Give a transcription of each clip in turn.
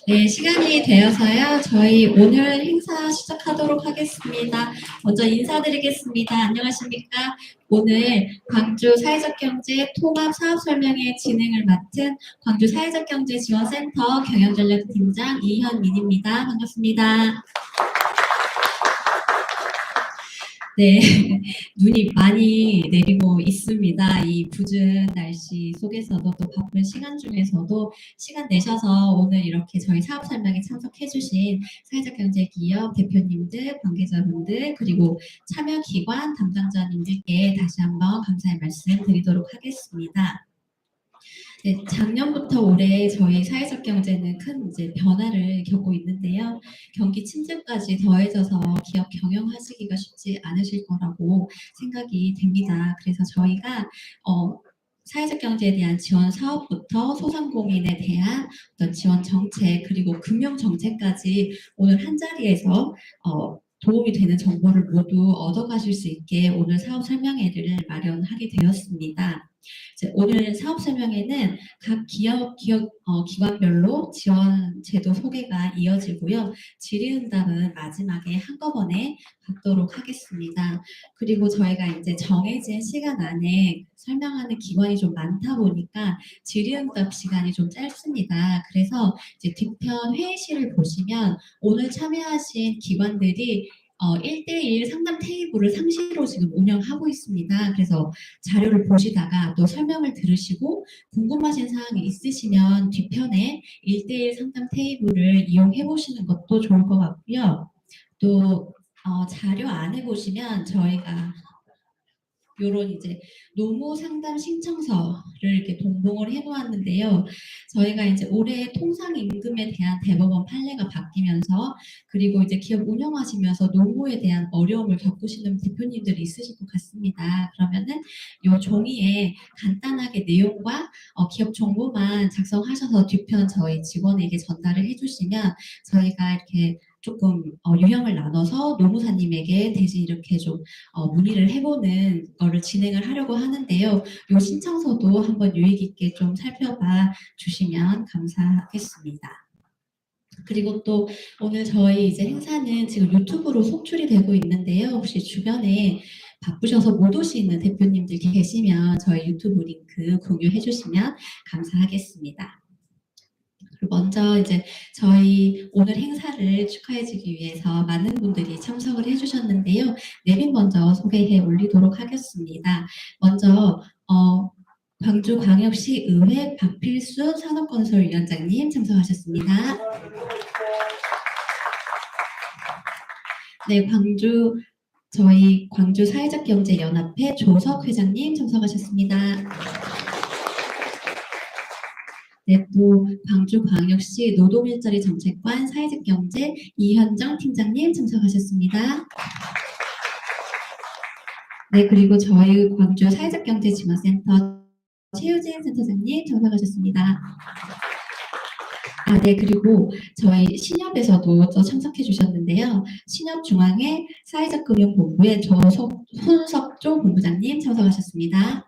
네, 시간이 되어서요. 저희 오늘 행사 시작하도록 하겠습니다. 먼저 인사드리겠습니다. 안녕하십니까? 오늘 광주 사회적 경제 통합 사업 설명회 진행을 맡은 광주 사회적 경제 지원센터 경영전략팀장 이현민입니다. 반갑습니다. 네, 눈이 많이 내리고 있습니다. 이 궂은 날씨 속에서도 또 바쁜 시간 중에서도 시간 내셔서 오늘 이렇게 저희 사업 설명에 참석해주신 사회적 경제 기업 대표님들, 관계자분들, 그리고 참여기관 담당자님들께 다시 한번 감사의 말씀 드리도록 하겠습니다. 네, 작년부터 올해 저희 사회적 경제는 큰 이제 변화를 겪고 있는데요. 경기 침체까지 더해져서 기업 경영하시기가 쉽지 않으실 거라고 생각이 됩니다. 그래서 저희가 사회적 경제에 대한 지원 사업부터 소상공인에 대한 어떤 지원 정책 그리고 금융 정책까지 오늘 한 자리에서 도움이 되는 정보를 모두 얻어가실 수 있게 오늘 사업 설명회를 마련하게 되었습니다. 오늘 사업 설명회는 각 기관별로 지원 제도 소개가 이어지고요. 질의응답은 마지막에 한꺼번에 받도록 하겠습니다. 그리고 저희가 이제 정해진 시간 안에 설명하는 기관이 좀 많다 보니까 질의응답 시간이 좀 짧습니다. 그래서 이제 뒤편 회의실을 보시면 오늘 참여하신 기관들이 1대1 상담 테이블을 상시로 지금 운영하고 있습니다. 그래서 자료를 보시다가 또 설명을 들으시고 궁금하신 사항이 있으시면 뒤편에 1대1 상담 테이블을 이용해 보시는 것도 좋을 것 같고요. 또 자료 안에 보시면 저희가 요런 이제 노무 상담 신청서를 이렇게 동봉을 해 놓았는데요. 저희가 이제 올해 통상 임금에 대한 대법원 판례가 바뀌면서 그리고 이제 기업 운영하시면서 노무에 대한 어려움을 겪으시는 대표님들이 있으실 것 같습니다. 그러면은 요 종이에 간단하게 내용과 기업 정보만 작성하셔서 뒤편 저희 직원에게 전달을 해 주시면 저희가 이렇게 조금 유형을 나눠서 노무사님에게 대신 이렇게 좀 문의를 해보는 거를 진행을 하려고 하는데요. 이 신청서도 한번 유익 있게 좀 살펴봐 주시면 감사하겠습니다. 그리고 또 오늘 저희 이제 행사는 지금 유튜브로 송출이 되고 있는데요. 혹시 주변에 바쁘셔서 못 오시는 대표님들 계시면 저희 유튜브 링크 공유해 주시면 감사하겠습니다. 먼저 이제 저희 오늘 행사를 축하해주기 위해서 많은 분들이 참석을 해주셨는데요. 내빈 먼저 소개해 올리도록 하겠습니다. 먼저 광주광역시의회 박필수 산업건설위원장님 참석하셨습니다. 네, 저희 광주 사회적경제연합회 조석 회장님 참석하셨습니다. 네, 또 광주광역시 노동일자리 정책관 사회적 경제 이현정 팀장님 참석하셨습니다. 네, 그리고 저희 광주 사회적 경제 지원센터 최유진 센터장님 참석하셨습니다. 네, 그리고 저희 신협에서도 참석해 주셨는데요. 신협중앙회 사회적금융본부의 손석조 본부장님 참석하셨습니다.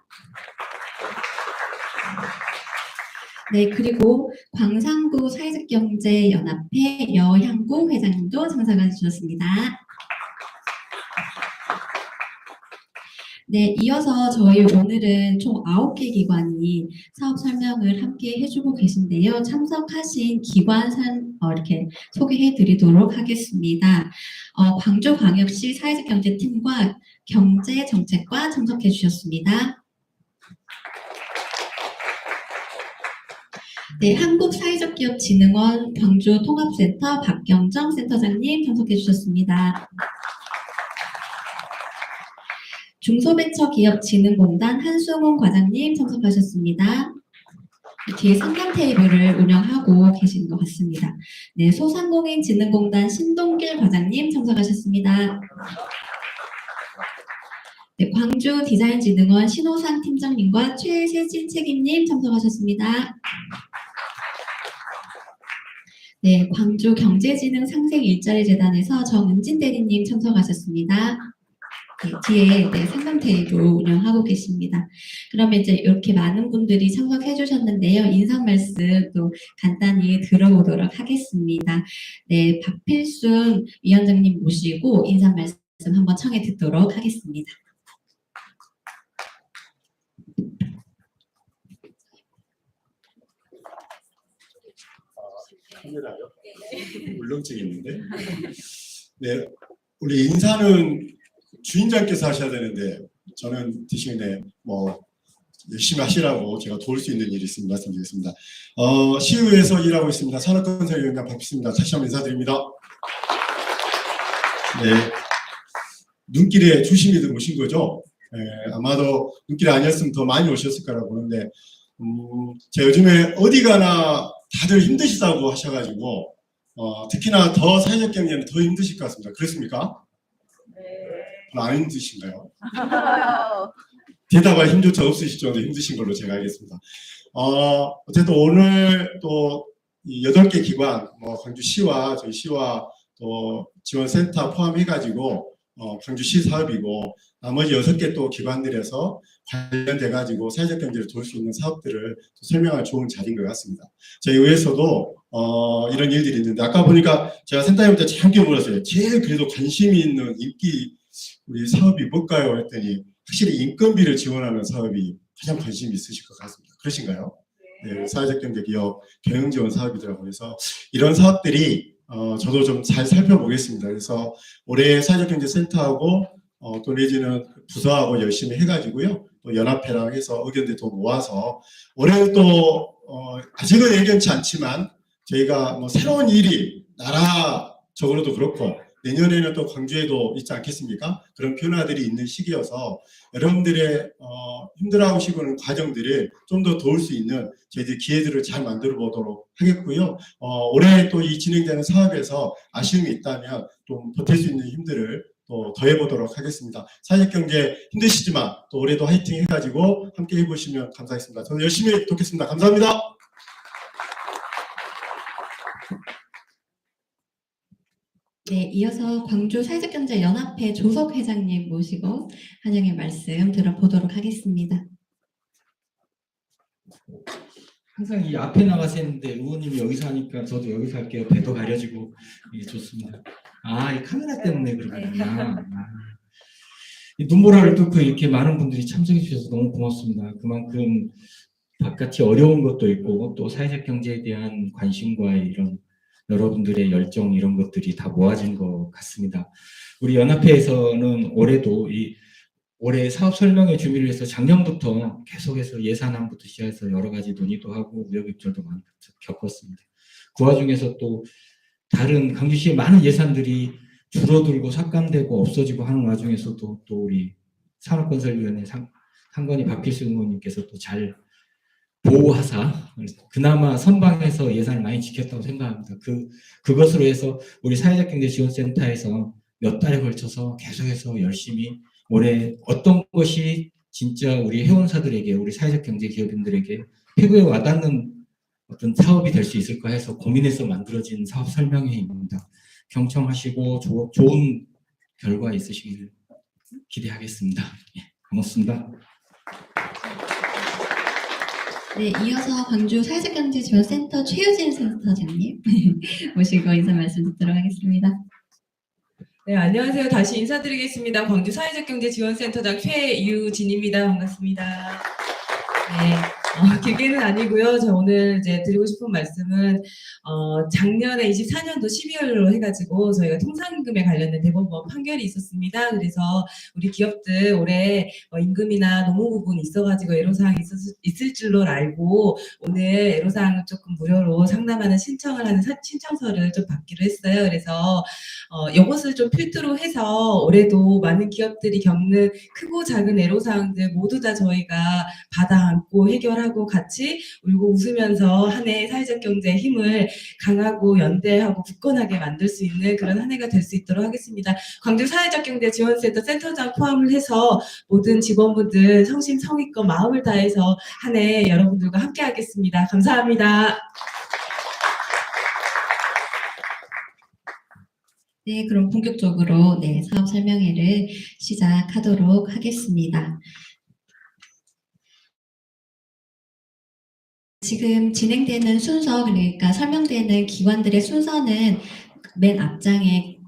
네, 그리고 광산구 사회적경제연합회 여향구 회장님도 참석해 주셨습니다. 네, 이어서 저희 오늘은 총 9개 기관이 사업 설명을 함께 해주고 계신데요. 참석하신 기관산 이렇게 소개해 드리도록 하겠습니다. 광주광역시 사회적경제팀과 경제정책과 참석해 주셨습니다. 네, 한국사회적기업진흥원 광주통합센터 박경정 센터장님 참석해 주셨습니다. 중소벤처기업진흥공단 한승훈 과장님 참석하셨습니다. 뒤에 상담 테이블을 운영하고 계신 것 같습니다. 네, 소상공인진흥공단 신동길 과장님 참석하셨습니다. 네, 광주디자인진흥원 신호상 팀장님과 최세진 책임님 참석하셨습니다. 네, 광주경제진흥 상생일자리재단에서 정은진 대리님 참석하셨습니다. 뒤에 상담 테이블 운영하고 계십니다. 그러면 이제 이렇게 많은 분들이 참석해 주셨는데요. 인사 말씀 또 간단히 들어보도록 하겠습니다. 네, 박필순 위원장님 모시고 인사 말씀 한번 청해 듣도록 하겠습니다. 카메라요? 울렁증이 있는데. 네, 우리 인사는 주인장께서 하셔야 되는데 저는 대신에 뭐 열심히 하시라고 제가 도울 수 있는 일이 있으면 말씀드리겠습니다. 시의회에서 일하고 있습니다. 산업건설위원장 박필수입니다. 다시 한번 인사드립니다. 네, 눈길에 조심히들 오신 거죠? 아마도 눈길이 아니었으면 더 많이 오셨을 거라고 보는데 제가 요즘에 어디 가나 다들 힘드시다고 하셔가지고 특히나 더 사회적 경제는 더 힘드실 것 같습니다. 그렇습니까? 네. 안 힘드신가요? 대답할 힘조차 없으실 정도로 힘드신 걸로 제가 알겠습니다. 어쨌든 오늘 또 8개 기관, 광주시와 저희 시와 또 지원센터 포함해가지고 광주시 사업이고 나머지 6개 또 기관들에서 관련돼가지고 사회적 경제를 도울 수 있는 사업들을 설명할 좋은 자리인 것 같습니다. 저희 의회에서도 이런 일들이 있는데 아까 보니까 제가 센터장님한테 잠깐 물었어요. 제일 그래도 관심이 있는 인기 우리 사업이 뭘까요? 했더니 확실히 인건비를 지원하는 사업이 가장 관심이 있으실 것 같습니다. 그러신가요? 네, 사회적 경제 기업 경영 지원 사업이더라고요. 그래서 이런 사업들이 저도 좀 잘 살펴보겠습니다. 그래서 올해 사회적경제센터하고 또 내지는 부서하고 열심히 해가지고요. 또 연합회랑 해서 의견들 또 모아서 올해 또 아직은 예견치 않지만 저희가 뭐 새로운 일이 나라적으로도 그렇고 내년에는 또 광주에도 있지 않겠습니까? 그런 변화들이 있는 시기여서 여러분들의 힘들어하고 싶은 과정들을 좀 더 도울 수 있는 저희들 기회들을 잘 만들어 보도록 하겠고요. 올해 또 이 진행되는 사업에서 아쉬움이 있다면 좀 버틸 수 있는 힘들을 또 더해보도록 하겠습니다. 사회적 경제 힘드시지만 또 올해도 화이팅 해가지고 함께 해보시면 감사하겠습니다. 저는 열심히 돕겠습니다. 감사합니다. 네, 이어서 광주 사회적경제연합회 조석 회장님 모시고 한영의 말씀 들어보도록 하겠습니다. 항상 이 앞에 나가서 했는데 의원님이 여기서 하니까 저도 여기서 할게요. 배도 가려지고 이게 좋습니다. 이 카메라 때문에 그러구나. 이 눈보라를 뚫고 이렇게 많은 분들이 참석해 주셔서 너무 고맙습니다. 그만큼 바깥이 어려운 것도 있고 또 사회적 경제에 대한 관심과 이런 여러분들의 열정 이런 것들이 다 모아진 것 같습니다. 우리 연합회에서는 올해도 올해 사업 설명회 준비를 해서 작년부터 계속해서 예산안부터 시작해서 여러 가지 논의도 하고 우여곡절도 많이 겪었습니다. 그 와중에서 또 다른 광주시의 많은 예산들이 줄어들고 삭감되고 없어지고 하는 와중에서도 또 우리 산업건설위원회 상건희 박필수 의원님께서 또 잘 보호하사 그나마 선방해서 예산을 많이 지켰다고 생각합니다. 그것으로 해서 우리 사회적경제지원센터에서 몇 달에 걸쳐서 계속해서 열심히 올해 어떤 것이 진짜 우리 회원사들에게 우리 사회적 경제 기업인들에게 피부에 와닿는 어떤 사업이 될 수 있을까 해서 고민해서 만들어진 사업 설명회입니다. 경청하시고 좋은 결과 있으시길 기대하겠습니다. 고맙습니다. 네, 이어서 광주 사회적경제지원센터 최유진 센터장님 모시고 인사 말씀 듣도록 하겠습니다. 네, 안녕하세요. 다시 인사드리겠습니다. 광주 사회적경제지원센터장 최유진입니다. 반갑습니다. 네, 길게는 아니고요. 저 오늘 이제 드리고 싶은 말씀은 작년에 24년도 12월로 해가지고 저희가 통상임금에 관련된 대법원 판결이 있었습니다. 그래서 우리 기업들 올해 임금이나 노무 부분 있어가지고 애로사항이 있을 줄로 알고 오늘 애로사항을 조금 무료로 상담하는 신청을 하는 신청서를 좀 받기로 했어요. 그래서 이것을 좀 필두로 해서 올해도 많은 기업들이 겪는 크고 작은 애로사항들 모두 다 저희가 받아 안고 해결하고 같이 울고 웃으면서 한 해 사회적 경제의 힘을 강하고 연대하고 굳건하게 만들 수 있는 그런 한 해가 될 수 있도록 하겠습니다. 광주 사회적 경제 지원센터 센터장 포함을 해서 모든 직원분들 성심성의껏 마음을 다해서 한 해 여러분들과 함께 하겠습니다. 감사합니다. 네, 그럼 본격적으로 네, 사업 설명회를 시작하도록 하겠습니다. 지금 진행되는 순서, 그러니까 설명되는 기관들의 순서는 맨 앞장에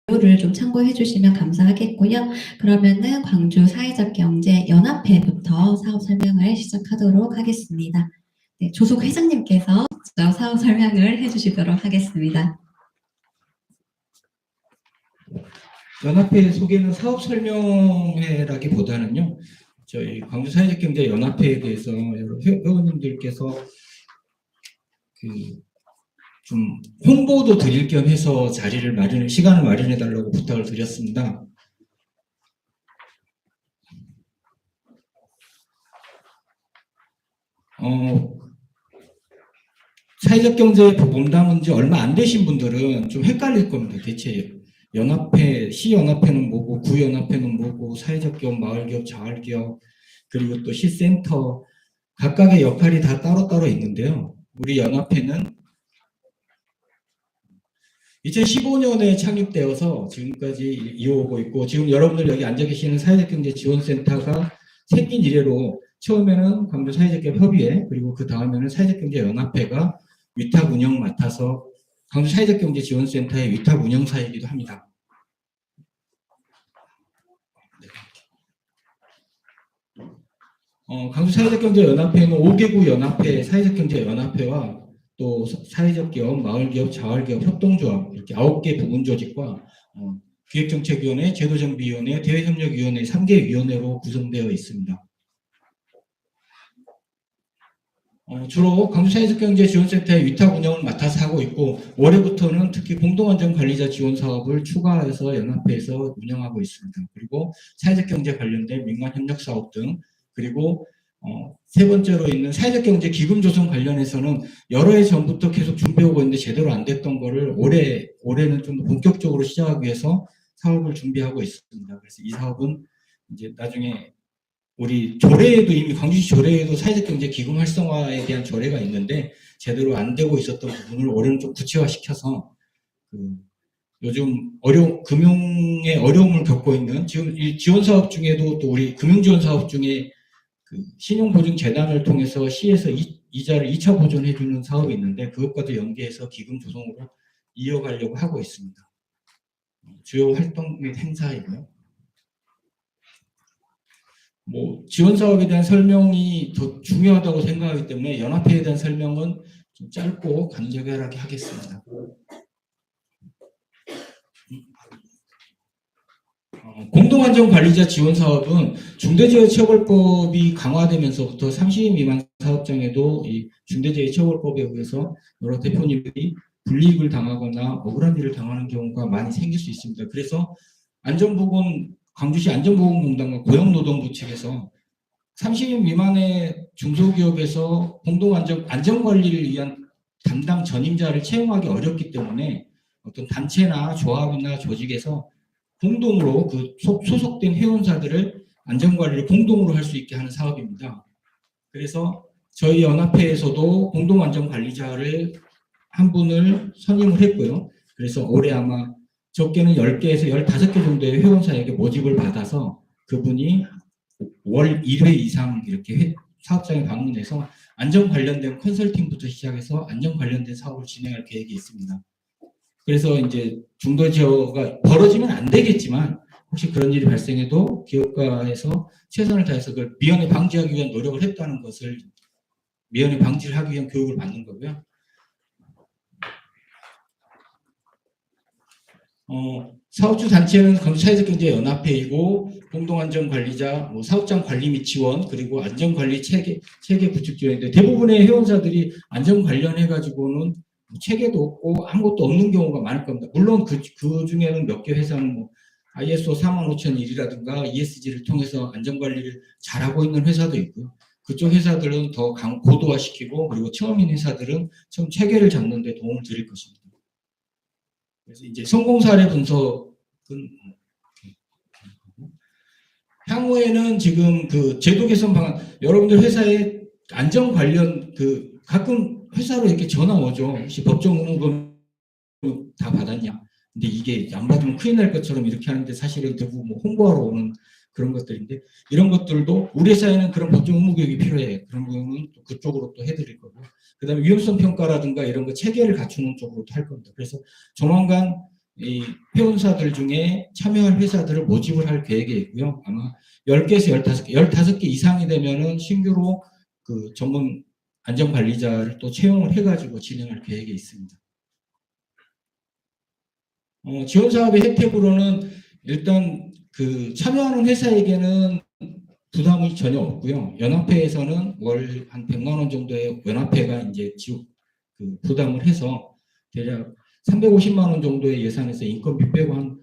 를 좀 참고해 주시면 감사하겠고요. 그러면은 광주 사회적 경제 연합회부터 사업 설명을 시작하도록 하겠습니다. 네, 조속 회장님께서 직접 사업 설명을 해주시도록 하겠습니다. 연합회 소개는 사업 설명회라기보다는요, 저희 광주 사회적 경제 연합회에 대해서 여러 회원님들께서 좀 홍보도 드릴 겸 해서 시간을 마련해 달라고 부탁을 드렸습니다. 사회적 경제에 몸담은 지 얼마 안 되신 분들은 좀 헷갈릴 겁니다. 대체 연합회, 시연합회는 뭐고, 구연합회는 뭐고, 사회적 기업, 마을기업, 자활기업, 그리고 또 시센터, 각각의 역할이 다 따로따로 있는데요. 우리 연합회는 2015년에 창립되어서 지금까지 이어오고 있고, 지금 여러분들 여기 앉아 계시는 사회적경제지원센터가 생긴 이래로 처음에는 광주 사회적협의회, 그리고 그 다음에는 사회적경제연합회가 위탁 운영 맡아서 광주 사회적경제지원센터의 위탁 운영사이기도 합니다. 광주 사회적경제연합회는 5개구 연합회, 사회적경제연합회와 또 사회적 기업, 마을기업, 자활기업, 협동조합 이렇게 9개 부분 조직과 기획정책위원회, 제도정비위원회, 대외협력위원회 3개 위원회로 구성되어 있습니다. 주로 광주 사회적경제지원센터의 위탁 운영을 맡아서 하고 있고, 올해부터는 특히 공동안전관리자 지원 사업을 추가해서 연합회에서 운영하고 있습니다. 그리고 사회적경제 관련된 민간협력사업 등, 그리고 세 번째로 있는 사회적 경제 기금 조성 관련해서는 여러 해 전부터 계속 준비하고 있는데 제대로 안 됐던 거를 올해는 좀 본격적으로 시작하기 위해서 사업을 준비하고 있습니다. 그래서 이 사업은 이제 나중에 우리 조례에도 이미 광주시 조례에도 사회적 경제 기금 활성화에 대한 조례가 있는데 제대로 안 되고 있었던 부분을 올해는 좀 구체화시켜서 요즘 금융의 어려움을 겪고 있는 지금 이 지원 사업 중에도 또 우리 금융 지원 사업 중에 신용보증재단을 통해서 시에서 이자를 2차 보존해주는 사업이 있는데 그것과도 연계해서 기금 조성으로 이어가려고 하고 있습니다. 주요 활동 및 행사이고요. 지원 사업에 대한 설명이 더 중요하다고 생각하기 때문에 연합회에 대한 설명은 좀 짧고 간결하게 하겠습니다. 공동안전관리자 지원 사업은 중대재해처벌법이 강화되면서부터 30인 미만 사업장에도 이 중대재해처벌법에 의해서 여러 대표님들이 불이익을 당하거나 억울한 일을 당하는 경우가 많이 생길 수 있습니다. 그래서 광주시 안전보건공단과 고용노동부 측에서 30인 미만의 중소기업에서 안전관리를 위한 담당 전임자를 채용하기 어렵기 때문에 어떤 단체나 조합이나 조직에서 공동으로 소속된 회원사들을 안전관리를 공동으로 할 수 있게 하는 사업입니다. 그래서 저희 연합회에서도 공동안전관리자를 한 분을 선임을 했고요. 그래서 올해 아마 적게는 10개에서 15개 정도의 회원사에게 모집을 받아서 그분이 월 1회 이상 이렇게 사업장에 방문해서 안전 관련된 컨설팅부터 시작해서 안전 관련된 사업을 진행할 계획이 있습니다. 그래서 이제 중도 지역가 벌어지면 안 되겠지만 혹시 그런 일이 발생해도 기업가에서 최선을 다해서 그걸 미연에 방지하기 위한 노력을 했다는 것을 미연에 방지를 하기 위한 교육을 받는 거고요. 사업주 단체는 광주사회적경제연합회이고 공동안전관리자, 사업장 관리 및 지원, 그리고 안전관리 체계 구축 지원인데 대부분의 회원사들이 안전 관련해가지고는 체계도 없고 아무것도 없는 경우가 많을 겁니다. 물론 그 중에는 몇 개 회사는 ISO 45001이라든가 ESG를 통해서 안전관리를 잘하고 있는 회사도 있고요. 그쪽 회사들은 더 고도화시키고 그리고 처음인 회사들은 처음 체계를 잡는 데 도움을 드릴 것입니다. 그래서 이제 성공 사례 분석은 향후에는 지금 제도 개선 방안, 여러분들 회사에 안전 관련 가끔 회사로 이렇게 전화 오죠. 혹시 법정 의무금 다 받았냐? 근데 이게 안 받으면 큰일 날 것처럼 이렇게 하는데 사실은 대부분 뭐 홍보하러 오는 그런 것들인데 이런 것들도 우리 회사에는 그런 법정 의무 교육이 필요해. 그런 거는 또 그쪽으로 또 해드릴 거고. 그다음에 위험성 평가라든가 이런 거 체계를 갖추는 쪽으로도 할 겁니다. 그래서 조만간 이 회원사들 중에 참여할 회사들을 모집을 할 계획에 있고요. 아마 10개에서 15개, 15개 이상이 되면은 신규로 그 전문 안전관리자를 또 채용을 해가지고 진행할 계획에 있습니다. 지원 사업의 혜택으로는 일단 그 참여하는 회사에게는 부담이 전혀 없고요. 연합회에서는 월 한 100만 원 정도의 연합회가 이제 그 부담을 해서 대략 350만 원 정도의 예산에서 인건비 빼고 한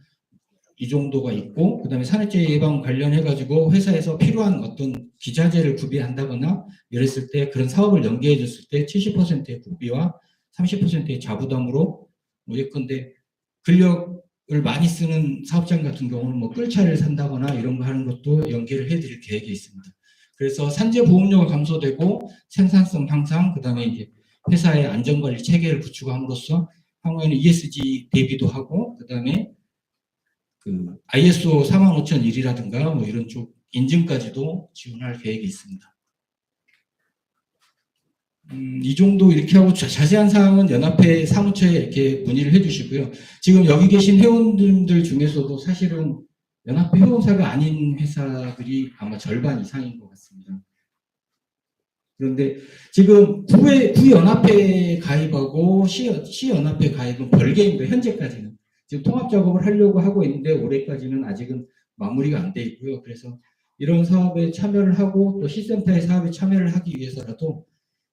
이 정도가 있고, 그다음에 산업재해 예방 관련해 가지고 회사에서 필요한 어떤 기자재를 구비한다거나 이랬을 때 그런 사업을 연계해 줬을 때 70%의 국비와 30%의 자부담으로 뭐 예컨대 근력을 많이 쓰는 사업장 같은 경우는 뭐 끌차를 산다거나 이런 거 하는 것도 연계를 해드릴 계획이 있습니다. 그래서 산재 보험료가 감소되고 생산성 향상, 그다음에 이제 회사의 안전관리 체계를 구축함으로써 향후에는 ESG 대비도 하고, 그다음에 그 ISO 45001이라든가 뭐 이런 쪽 인증까지도 지원할 계획이 있습니다. 이 정도 이렇게 하고 자세한 사항은 연합회 사무처에 이렇게 문의를 해주시고요. 지금 여기 계신 회원들 중에서도 사실은 연합회 회원사가 아닌 회사들이 아마 절반 이상인 것 같습니다. 그런데 지금 구연합회 가입하고 시연합회 가입은 별개입니다. 현재까지는. 지금 통합 작업을 하려고 하고 있는데 올해까지는 아직은 마무리가 안 돼 있고요. 그래서 이런 사업에 참여를 하고 또 시센터의 사업에 참여를 하기 위해서라도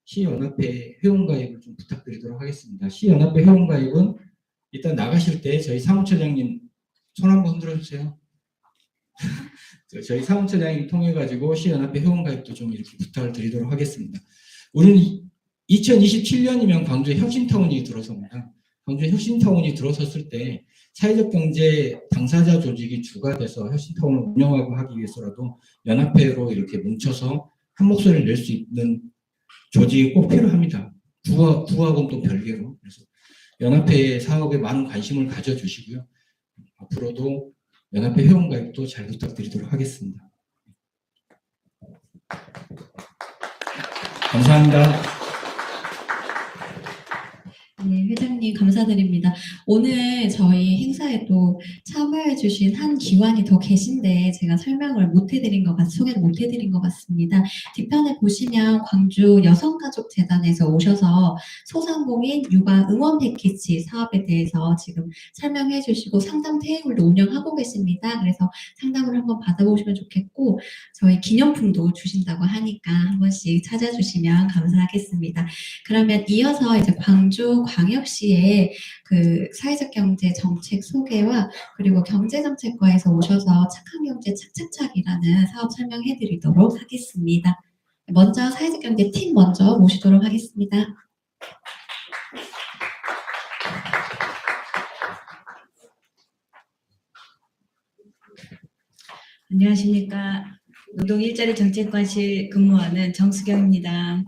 시연합회 회원가입을 좀 부탁드리도록 하겠습니다. 시연합회 회원가입은 일단 나가실 때 저희 사무처장님 손 한번 흔들어 주세요. 저희 사무처장님 통해 가지고 시연합회 회원가입도 좀 이렇게 부탁을 드리도록 하겠습니다. 우리는 2027년이면 광주에 혁신타운이 들어섭니다. 광주에 혁신타운이 들어섰을 때 사회적 경제 당사자 조직이 주가 돼서 혁신타운을 운영하고 하기 위해서라도 연합회로 이렇게 뭉쳐서 한 목소리를 낼 수 있는 조직이 꼭 필요합니다. 구하고는 또 별개로. 그래서 연합회 사업에 많은 관심을 가져주시고요. 앞으로도 연합회 회원가입도 잘 부탁드리도록 하겠습니다. 감사합니다. 네, 회장님 감사드립니다. 오늘 저희 행사에 또 참여해 주신 한 기관이 더 계신데 제가 설명을 소개를 못 해드린 것 같습니다. 뒤편에 보시면 광주 여성가족재단에서 오셔서 소상공인 육아 응원 패키지 사업에 대해서 지금 설명해 주시고 상담 테이블도 운영하고 계십니다. 그래서 상담을 한번 받아보시면 좋겠고 저희 기념품도 주신다고 하니까 한 번씩 찾아주시면 감사하겠습니다. 그러면 이어서 이제 광주광역시의 그 사회적 경제 정책 소개와 그리고 경제정책과에서 오셔서 착한 경제 착착착이라는 사업 설명해 드리도록 하겠습니다. 먼저 사회적 경제 팀 먼저 모시도록 하겠습니다. 안녕하십니까. 노동일자리 정책관실 근무하는 정수경입니다.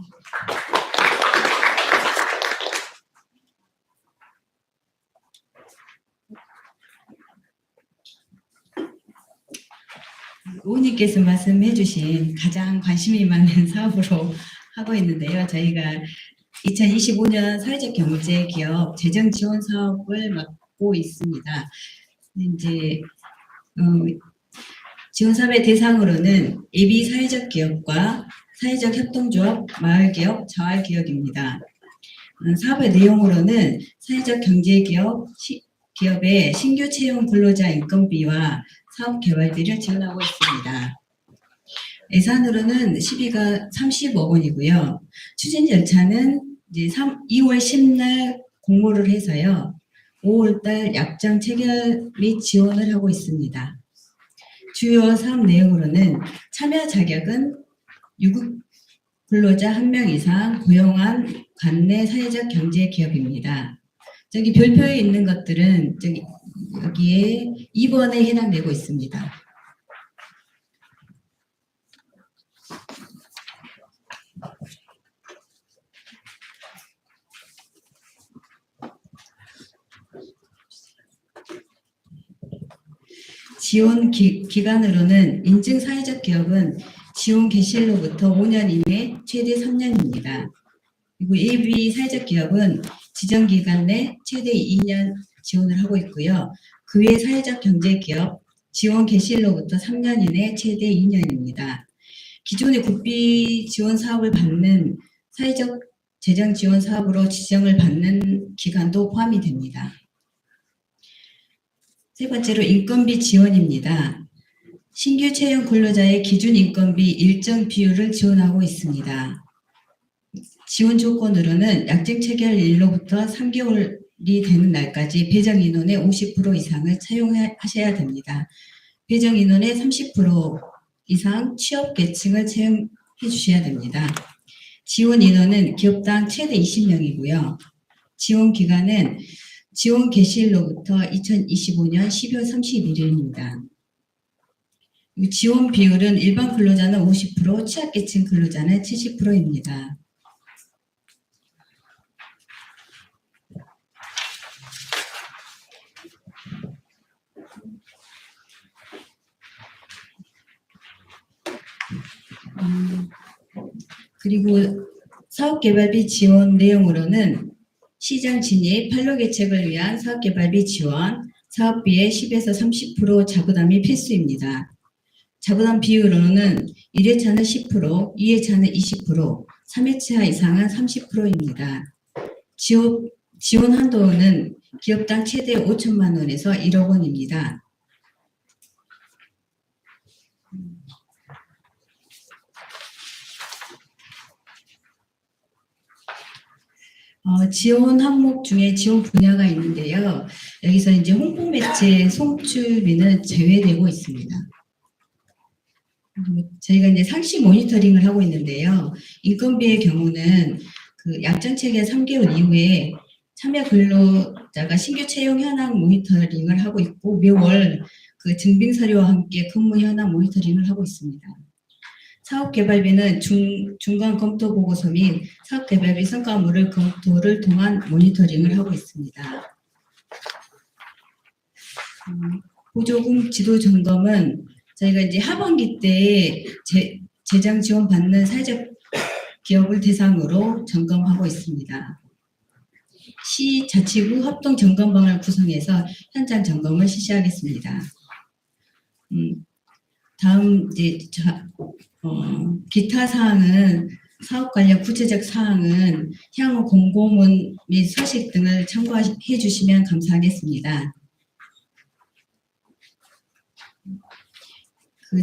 의원님께서 말씀해 주신 가장 관심이 많은 사업으로 하고 있는데요. 저희가 2025년 사회적 경제 기업 재정 지원 사업을 맡고 있습니다. 이제 지원 사업의 대상으로는 예비 사회적 기업과 사회적 협동조합, 마을기업, 자활기업입니다. 사업의 내용으로는 사회적 경제기업, 기업의 신규 채용 근로자 인건비와 사업 개발비를 지원하고 있습니다. 예산으로는 시비가 30억 원이고요. 추진 절차는 이제 2월 10일 공모를 해서요. 5월달 약정 체결 및 지원을 하고 있습니다. 주요 사업 내용으로는 참여 자격은 유급 근로자 1명 이상 고용한 관내 사회적 경제 기업입니다. 저기 별표에 있는 것들은 여기에 2번에 해당되고 있습니다. 지원 기간으로는 인증 사회적 기업은 지원 개시일로부터 5년 이내 최대 3년입니다. 그리고 예비 사회적 기업은 지정 기간 내 최대 2년 지원을 하고 있고요. 그 외 사회적 경제 기업 지원 개시일로부터 3년 이내 최대 2년입니다. 기존의 국비 지원 사업을 받는 사회적 재정 지원 사업으로 지정을 받는 기간도 포함이 됩니다. 세 번째로 인건비 지원입니다. 신규 채용 근로자의 기준 인건비 일정 비율을 지원하고 있습니다. 지원 조건으로는 약정 체결일로부터 3개월이 되는 날까지 배정 인원의 50% 이상을 채용하셔야 됩니다. 배정 인원의 30% 이상 취업 계층을 채용해 주셔야 됩니다. 지원 인원은 기업당 최대 20명이고요. 지원 기간은 지원 개시일로부터 2025년 12월 31일입니다. 지원 비율은 일반 근로자는 50%, 취약계층 근로자는 70%입니다. 그리고 사업개발비 지원 내용으로는 시장 진입, 판로 개척을 위한 사업개발비 지원, 사업비의 10에서 30% 자부담이 필수입니다. 자부담 비율로는 1회차는 10%, 2회차는 20%, 3회차 이상은 30%입니다. 지원 한도는 기업당 최대 5천만 원에서 1억 원입니다. 지원 항목 중에 지원 분야가 있는데요. 여기서 이제 홍보 매체 송출비는 제외되고 있습니다. 저희가 이제 상시 모니터링을 하고 있는데요. 인건비의 경우는 그 약정 체계 3개월 이후에 참여 근로자가 신규 채용 현황 모니터링을 하고 있고 매월 그 증빙 서류와 함께 근무 현황 모니터링을 하고 있습니다. 사업개발비는 중간 검토 보고서 및 사업개발비 성과물을 검토를 통한 모니터링을 하고 있습니다. 보조금 지도 점검은 저희가 이제 하반기 때 재정 지원 받는 사회적 기업을 대상으로 점검하고 있습니다. 시 자치구 합동 점검방을 구성해서 현장 점검을 실시하겠습니다. 다음 이제 기타 사항은 사업 관련 구체적 사항은 향후 공고문 및 서식 등을 참고해 주시면 감사하겠습니다.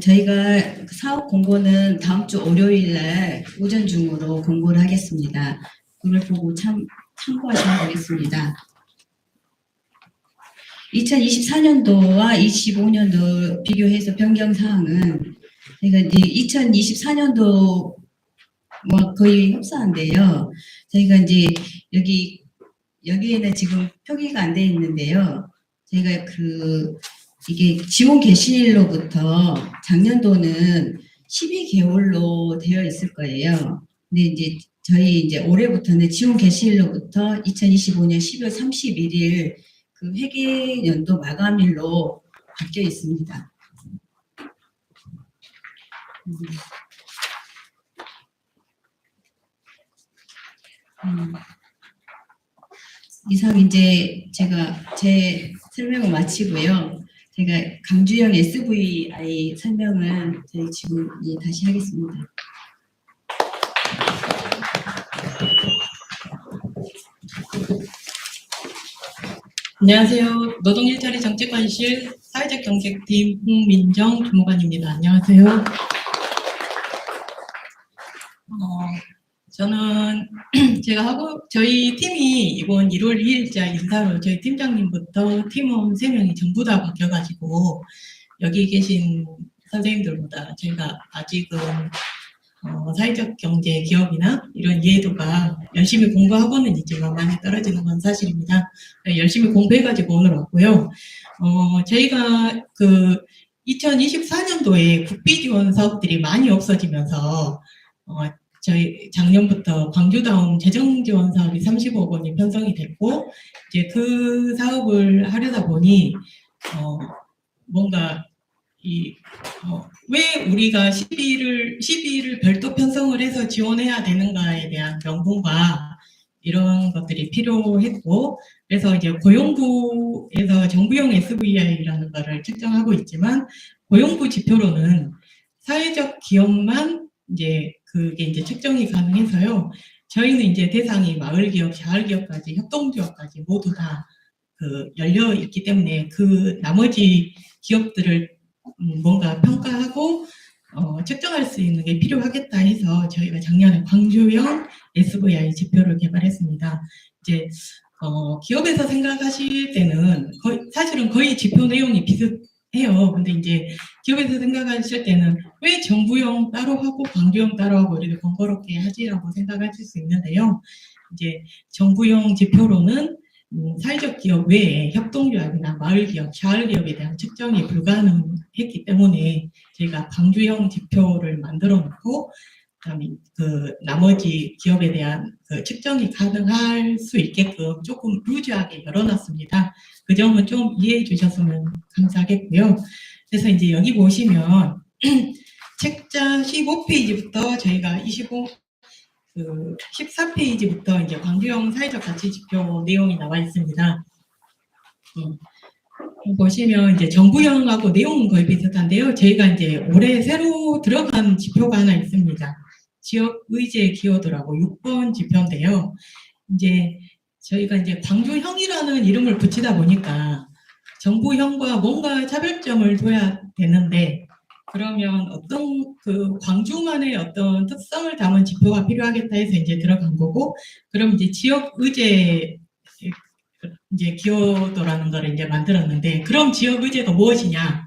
저희가 사업 공고는 다음 주 월요일 날 오전 중으로 공고를 하겠습니다. 그걸 보고 참고하시면 되겠습니다. 2024년도와 25년도 비교해서 변경 사항은 저희가 이제 2024년도와 거의 흡사한데요. 저희가 이제 여기에는 지금 표기가 안 돼 있는데요. 저희가 이게 지원 개시일로부터 작년도는 12개월로 되어 있을 거예요. 근데 이제 저희 이제 올해부터는 지원 개시일로부터 2025년 12월 31일 그 회계연도 마감일로 바뀌어 있습니다. 이상 이제 제가 제 설명을 마치고요. 제가 강주영 SVI 설명을 저희 지금 다시 하겠습니다. 안녕하세요. 노동일자리 정책관실 사회적 경제팀 홍민정 주무관입니다. 안녕하세요. 저는 저희 팀이 이번 1월 2일자 인사로 저희 팀장님부터 팀원 3명이 전부 다 바뀌어가지고 여기 계신 선생님들보다 저희가 아직은 사회적 경제 기업이나 이런 이해도가 열심히 공부하고는 있지만 많이 떨어지는 건 사실입니다. 열심히 공부해가지고 오늘 왔고요. 저희가 2024년도에 국비 지원 사업들이 많이 없어지면서 저희 작년부터 광주다운 재정 지원 사업이 30억 원이 편성이 됐고 이제 그 사업을 하려다 보니 뭔가 왜 우리가 12를 별도 편성을 해서 지원해야 되는가에 대한 명분과 이런 것들이 필요했고, 그래서 이제 고용부에서 정부용 SVI라는 거를 측정하고 있지만, 고용부 지표로는 사회적 기업만 이제 그게 이제 측정이 가능해서요. 저희는 이제 대상이 마을기업, 자활기업까지, 협동조합까지 모두 다 열려 있기 때문에 그 나머지 기업들을 뭔가 평가하고 측정할 수 있는 게 필요하겠다 해서 저희가 작년에 광주형 SVI 지표를 개발했습니다. 이제 기업에서 생각하실 때는 사실은 거의 지표 내용이 비슷해요. 근데 이제 기업에서 생각하실 때는 왜 정부형 따로 하고 광주형 따로 하고 이렇게 번거롭게 하지라고 생각하실 수 있는데요. 이제 정부형 지표로는 사회적 기업 외에 협동조합이나 마을기업, 자활기업에 대한 측정이 불가능했기 때문에 저희가 광주형 지표를 만들어 놓고 그다음에 나머지 기업에 대한 측정이 가능할 수 있게끔 조금 루즈하게 열어놨습니다. 그 점은 좀 이해해 주셨으면 감사하겠고요. 그래서 이제 여기 보시면 책자 15페이지부터 저희가 14페이지부터 이제 광주형 사회적 가치 지표 내용이 나와 있습니다. 보시면 이제 정부형하고 내용은 거의 비슷한데요. 저희가 이제 올해 새로 들어간 지표가 하나 있습니다. 지역 의제 기여도라고 6번 지표인데요. 이제 저희가 이제 광주형이라는 이름을 붙이다 보니까 정부형과 뭔가 차별점을 둬야 되는데, 그러면 어떤 광주만의 어떤 특성을 담은 지표가 필요하겠다 해서 이제 들어간 거고, 그럼 이제 지역 의제 이제 기여도라는 걸 이제 만들었는데, 그럼 지역 의제가 무엇이냐?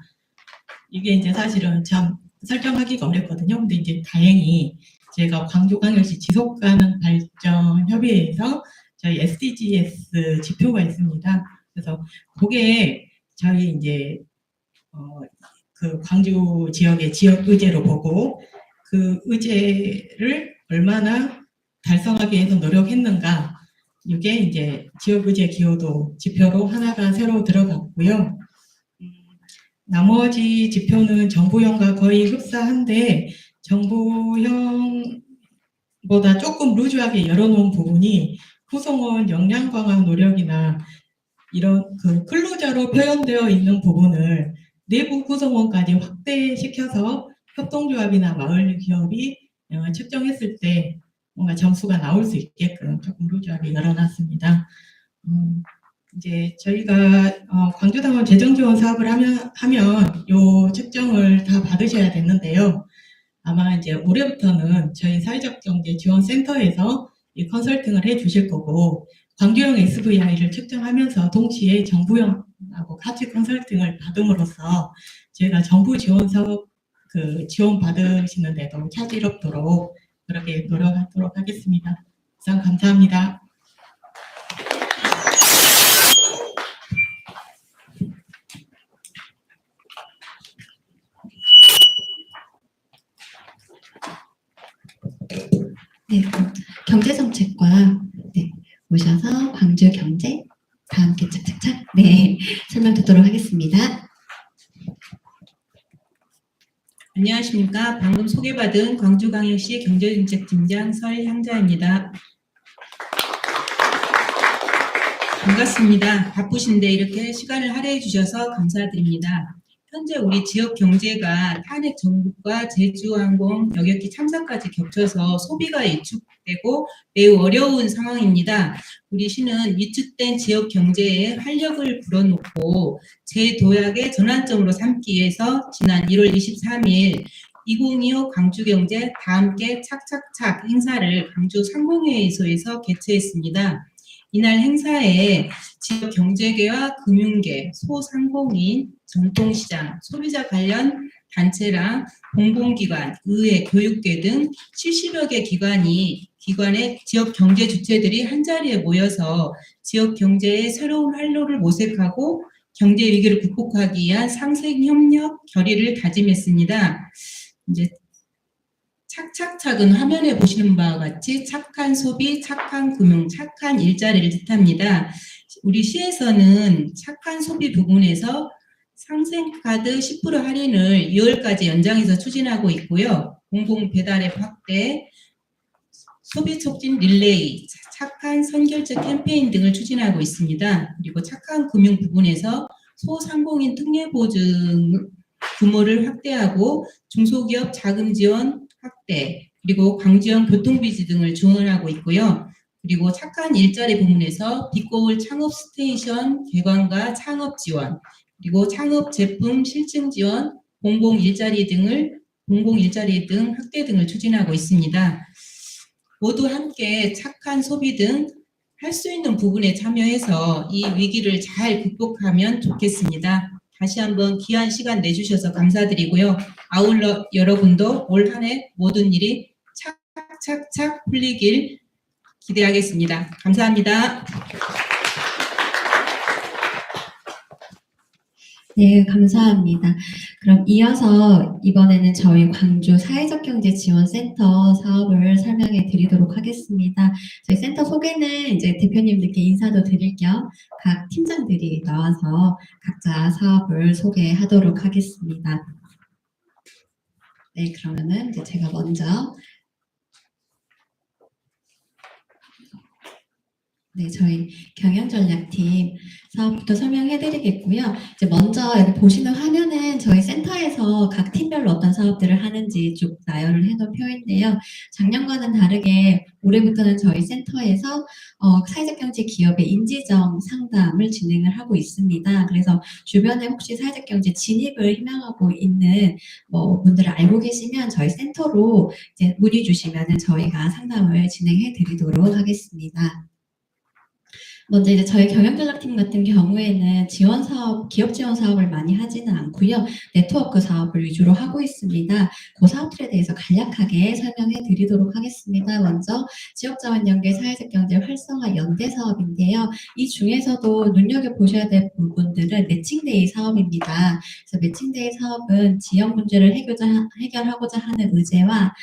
이게 이제 사실은 참 설정하기가 어렵거든요. 근데 이제 다행히 제가 광주광역시 지속가능 발전 협의회에서 저희 SDGs 지표가 있습니다. 그래서 그게 저희 이제 광주 지역의 지역 의제로 보고 그 의제를 얼마나 달성하기 위해서 노력했는가, 이게 이제 지역 의제 기여도 지표로 하나가 새로 들어갔고요. 나머지 지표는 정부형과 거의 흡사한데 정부형보다 조금 루즈하게 열어놓은 부분이 구성원 역량 강화 노력이나 이런 클로저로 표현되어 있는 부분을 내부 구성원까지 확대시켜서 협동조합이나 마을 기업이 측정했을 때 뭔가 점수가 나올 수 있게끔 조금 루즈하게 열어놨습니다. 이제 저희가 광주당원 재정지원 사업을 하면 요 측정을 다 받으셔야 되는데요. 아마 이제 올해부터는 저희 사회적 경제 지원센터에서 이 컨설팅을 해 주실 거고, 광주형 SVI를 측정하면서 동시에 정부형하고 같이 컨설팅을 받음으로써 저희가 정부 지원 사업 지원 받으시는 데도 차질 없도록 그렇게 노력하도록 하겠습니다. 이상 감사합니다. 네, 경제정책과 모셔서 광주 경제 다 함께 착착착 설명 듣도록 하겠습니다. 안녕하십니까. 방금 소개받은 광주광역시 경제정책팀장 설향자입니다. 반갑습니다. 바쁘신데 이렇게 시간을 할애해 주셔서 감사드립니다. 현재 우리 지역 경제가 탄핵 전국과 제주항공 여객기 참사까지 겹쳐서 소비가 위축되고 매우 어려운 상황입니다. 우리 시는 위축된 지역 경제에 활력을 불어넣고 재도약의 전환점으로 삼기 위해서 지난 1월 23일 2025 광주경제 다함께 착착착 행사를 광주 상공회의소에서 개최했습니다. 이날 행사에 지역 경제계와 금융계, 소상공인, 전통시장, 소비자 관련 단체랑 공공기관, 의회, 교육계 등 70여 개 기관의 지역 경제 주체들이 한자리에 모여서 지역 경제의 새로운 활로를 모색하고 경제 위기를 극복하기 위한 상생협력 결의를 다짐했습니다. 이제 착착착은 화면에 보시는 바와 같이 착한 소비, 착한 금융, 착한 일자리를 뜻합니다. 우리 시에서는 착한 소비 부분에서 상생카드 10% 할인을 2월까지 연장해서 추진하고 있고요. 공공 배달앱 확대, 소비 촉진 릴레이, 착한 선결제 캠페인 등을 추진하고 있습니다. 그리고 착한 금융 부분에서 소상공인 특례보증 규모를 확대하고 중소기업 자금 지원 확대, 그리고 광지형 교통비지 등을 지원하고 있고요. 그리고 착한 일자리 부문에서 빛고울 창업 스테이션 개관과 창업 지원, 그리고 창업 제품 실증 지원, 공공 일자리 등 확대 등을 추진하고 있습니다. 모두 함께 착한 소비 등 할 수 있는 부분에 참여해서 이 위기를 잘 극복하면 좋겠습니다. 다시 한번 귀한 시간 내주셔서 감사드리고요. 아울러 여러분도 올 한 해 모든 일이 착착착 풀리길 기대하겠습니다. 감사합니다. 네, 감사합니다. 그럼 이어서 이번에는 저희 광주 사회적경제지원센터 사업을 설명해 드리도록 하겠습니다. 저희 센터 소개는 이제 대표님들께 인사도 드릴 겸 각 팀장들이 나와서 각자 사업을 소개하도록 하겠습니다. 네, 그러면은 이제 제가 먼저 저희 경영전략팀 사업부터 설명해드리겠고요. 이제 먼저 여기 보시는 화면은 저희 센터에서 각 팀별로 어떤 사업들을 하는지 쭉 나열을 해놓은 표인데요. 작년과는 다르게 올해부터는 저희 센터에서 사회적 경제 기업의 인지정 상담을 진행을 하고 있습니다. 그래서 주변에 혹시 사회적 경제 진입을 희망하고 있는 분들을 알고 계시면 저희 센터로 이제 문의 주시면은 저희가 상담을 진행해드리도록 하겠습니다. 먼저 이제 저희 경영전략팀 같은 경우에는 지원 사업, 기업 지원 사업을 많이 하지는 않고요. 네트워크 사업을 위주로 하고 있습니다. 그 사업들에 대해서 간략하게 설명해 드리도록 하겠습니다. 먼저 지역자원 연계 사회적 경제 활성화 연대 사업인데요. 이 중에서도 눈여겨보셔야 될 부분들은 매칭데이 사업입니다. 그래서 매칭데이 사업은 지역 문제를 해결하고자 하는 의제와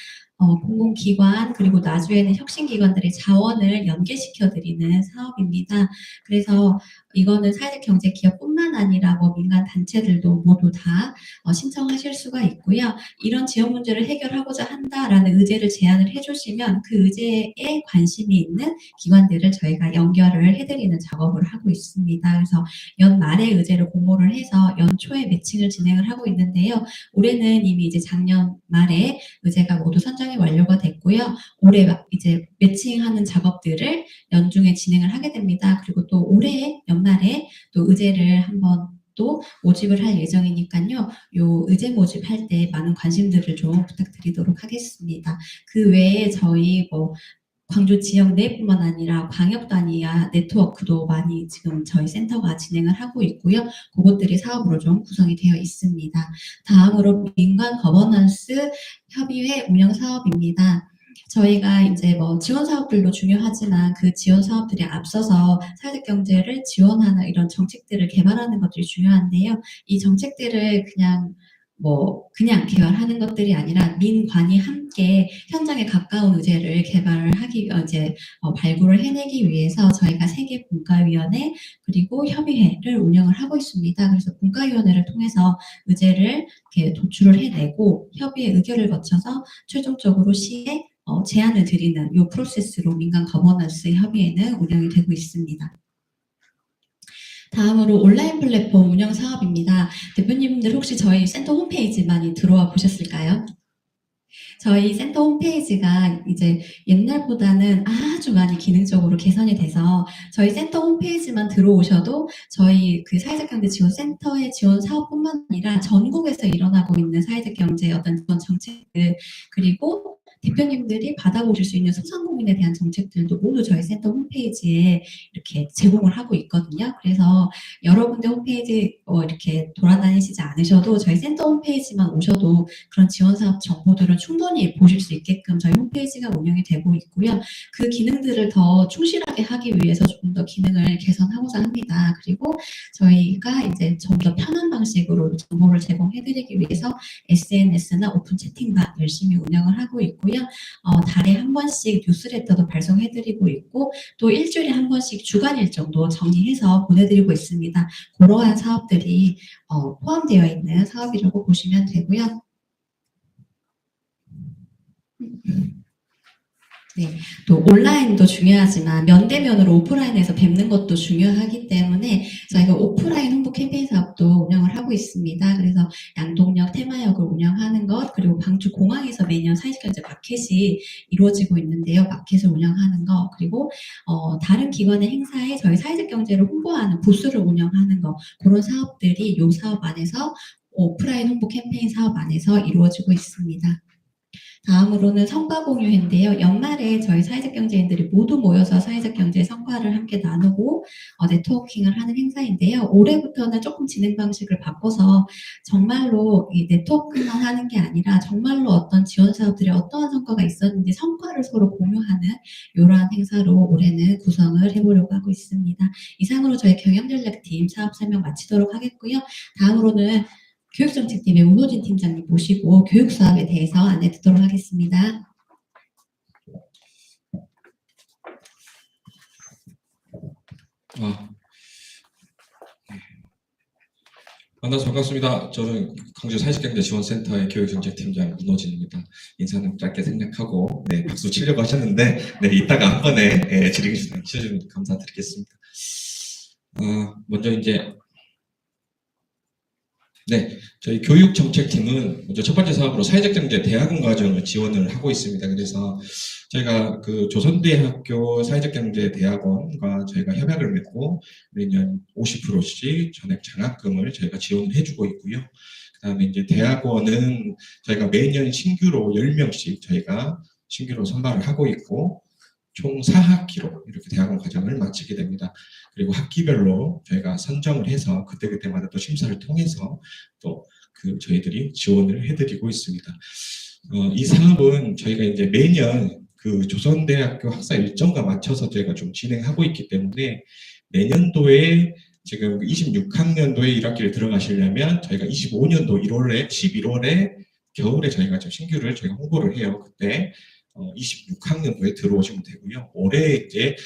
공공기관 그리고 나주에는 혁신기관들의 자원을 연계시켜드리는 사업입니다. 그래서 이거는 사회적 경제 기업뿐만 아니라 민간 단체들도 모두 다 신청하실 수가 있고요. 이런 지역 문제를 해결하고자 한다라는 의제를 제안을 해주시면 그 의제에 관심이 있는 기관들을 저희가 연결을 해드리는 작업을 하고 있습니다. 그래서 연말에 의제를 공모를 해서 연초에 매칭을 진행을 하고 있는데요. 올해는 이미 이제 작년 말에 의제가 모두 선정이 완료가 됐고요. 올해 이제 매칭하는 작업들을 연중에 진행을 하게 됩니다. 그리고 또 올해 연말에 또 의제를 한번 또 모집을 할 예정이니까요. 요 의제 모집할 때 많은 관심들을 좀 부탁드리도록 하겠습니다. 그 외에 저희 광주 지역 내뿐만 아니라 광역 단위와 네트워크도 많이 지금 저희 센터가 진행을 하고 있고요. 그것들이 사업으로 좀 구성이 되어 있습니다. 다음으로 민간 거버넌스 협의회 운영 사업입니다. 저희가 이제 지원 사업들도 중요하지만 그 지원 사업들이 앞서서 사회적 경제를 지원하는 이런 정책들을 개발하는 것들이 중요한데요. 이 정책들을 그냥 개발하는 것들이 아니라 민관이 함께 현장에 가까운 의제를 개발을 발굴을 해내기 위해서 저희가 세계 분과위원회 그리고 협의회를 운영을 하고 있습니다. 그래서 분과위원회를 통해서 의제를 이렇게 도출을 해내고 협의회 의결을 거쳐서 최종적으로 시에 제안을 드리는 이 프로세스로 민간 거버넌스 협의회는 운영이 되고 있습니다. 다음으로 온라인 플랫폼 운영 사업입니다. 대표님들 혹시 저희 센터 홈페이지 많이 들어와 보셨을까요? 저희 센터 홈페이지가 이제 옛날보다는 아주 많이 기능적으로 개선이 돼서 저희 센터 홈페이지만 들어오셔도 저희 그 사회적 경제 지원 센터의 지원 사업뿐만 아니라 전국에서 일어나고 있는 사회적 경제 어떤 지원 정책들 그리고 대표님들이 받아보실 수 있는 소상공인에 대한 정책들도 모두 저희 센터 홈페이지에 이렇게 제공을 하고 있거든요. 그래서 여러분들 홈페이지 이렇게 돌아다니시지 않으셔도 저희 센터 홈페이지만 오셔도 그런 지원사업 정보들을 충분히 보실 수 있게끔 저희 홈페이지가 운영이 되고 있고요. 그 기능들을 더 충실하게 하기 위해서 조금 더 기능을 개선하고자 합니다. 그리고 저희가 이제 좀 더 편한 방식으로 정보를 제공해드리기 위해서 SNS나 오픈 채팅방 열심히 운영을 하고 있고요. 있고요. 달에 한 번씩 뉴스레터도 발송해드리고 있고 또 일주일에 한 번씩 주간 일정도 정리해서 보내드리고 있습니다. 그러한 사업들이 포함되어 있는 사업이라고 보시면 되고요. 네, 또 온라인도 중요하지만 면대면으로 오프라인에서 뵙는 것도 중요하기 때문에 저희가 오프라인 홍보 캠페인 사업도 운영을 하고 있습니다. 그래서 양동역 테마역을 운영하는 것, 그리고 광주 공항에서 매년 사회적경제 마켓이 이루어지고 있는데요. 마켓을 운영하는 것, 그리고 다른 기관의 행사에 저희 사회적 경제를 홍보하는 부스를 운영하는 것, 그런 사업들이 이 사업 안에서 오프라인 홍보 캠페인 사업 안에서 이루어지고 있습니다. 다음으로는 성과 공유회인데요. 연말에 저희 사회적 경제인들이 모두 모여서 사회적 경제 성과를 함께 나누고 네트워킹을 하는 행사인데요. 올해부터는 조금 진행 방식을 바꿔서 정말로 이 네트워크만 하는 게 아니라 정말로 어떤 지원 사업들이 어떠한 성과가 있었는지 성과를 서로 공유하는 이러한 행사로 올해는 구성을 해보려고 하고 있습니다. 이상으로 저희 경영전략팀 사업 설명 마치도록 하겠고요. 다음으로는 교육정책팀의 운호진 팀장님 모시고 교육사업에 대해서 안내 듣도록 하겠습니다. 만나서 반갑습니다. 저는 광주 사회적경제지원센터의 교육정책팀장 운호진입니다. 인사는 짧게 생략하고 박수 치려고 하셨는데 이따가 한 번에 질의해주시면 감사드리겠습니다. 먼저 이제 저희 교육정책팀은 먼저 첫 번째 사업으로 사회적경제 대학원 과정을 지원을 하고 있습니다. 그래서 저희가 그 조선대학교 사회적경제대학원과 저희가 협약을 맺고 매년 50%씩 전액 장학금을 저희가 지원을 해주고 있고요. 그다음에 이제 대학원은 저희가 매년 신규로 10명씩 저희가 신규로 선발을 하고 있고 총 4학기로 이렇게 대학원 과정을 마치게 됩니다. 그리고 학기별로 저희가 선정을 해서 그때그때마다 또 심사를 통해서 또 저희들이 지원을 해드리고 있습니다. 이 사업은 저희가 이제 매년 그 조선대학교 학사 일정과 맞춰서 저희가 좀 진행하고 있기 때문에 내년도에 지금 26학년도에 1학기를 들어가시려면 저희가 25년도 11월에 겨울에 저희가 좀 신규를 저희가 홍보를 해요. 그때 26학년도에 들어오시면 되고요. 올해 이제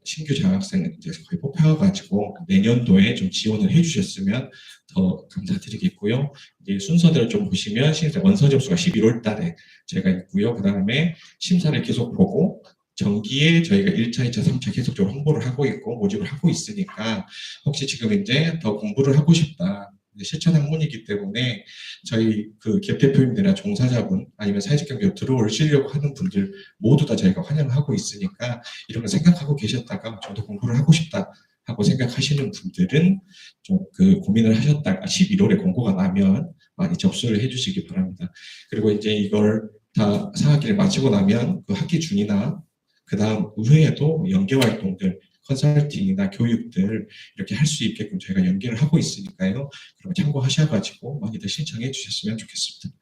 신규 장학생은 이제 거의 뽑혀가지고 내년도에 좀 지원을 해주셨으면 더 감사드리겠고요. 이제 순서대로 좀 보시면 원서 접수가 11월 달에 제가 있고요. 그 다음에 심사를 계속 보고 정기에 저희가 1차, 2차, 3차 계속적으로 홍보를 하고 있고 모집을 하고 있으니까 혹시 지금 이제 더 공부를 하고 싶다. 실천 학문이기 때문에 저희 그 기업 대표님들이나 종사자분 아니면 사회적 경제로 들어오시려고 하는 분들 모두 다 저희가 환영하고 있으니까 이런 거 생각하고 계셨다가 좀 더 공부를 하고 싶다 하고 생각하시는 분들은 좀 그 고민을 하셨다가 11월에 공고가 나면 많이 접수를 해주시기 바랍니다. 그리고 이제 이걸 다 4학기를 마치고 나면 그 학기 중이나 그 다음 의회에도 연계 활동들 컨설팅이나 교육들 이렇게 할 수 있게끔 저희가 연계를 하고 있으니까요. 그럼 참고하셔가지고 많이들 신청해 주셨으면 좋겠습니다.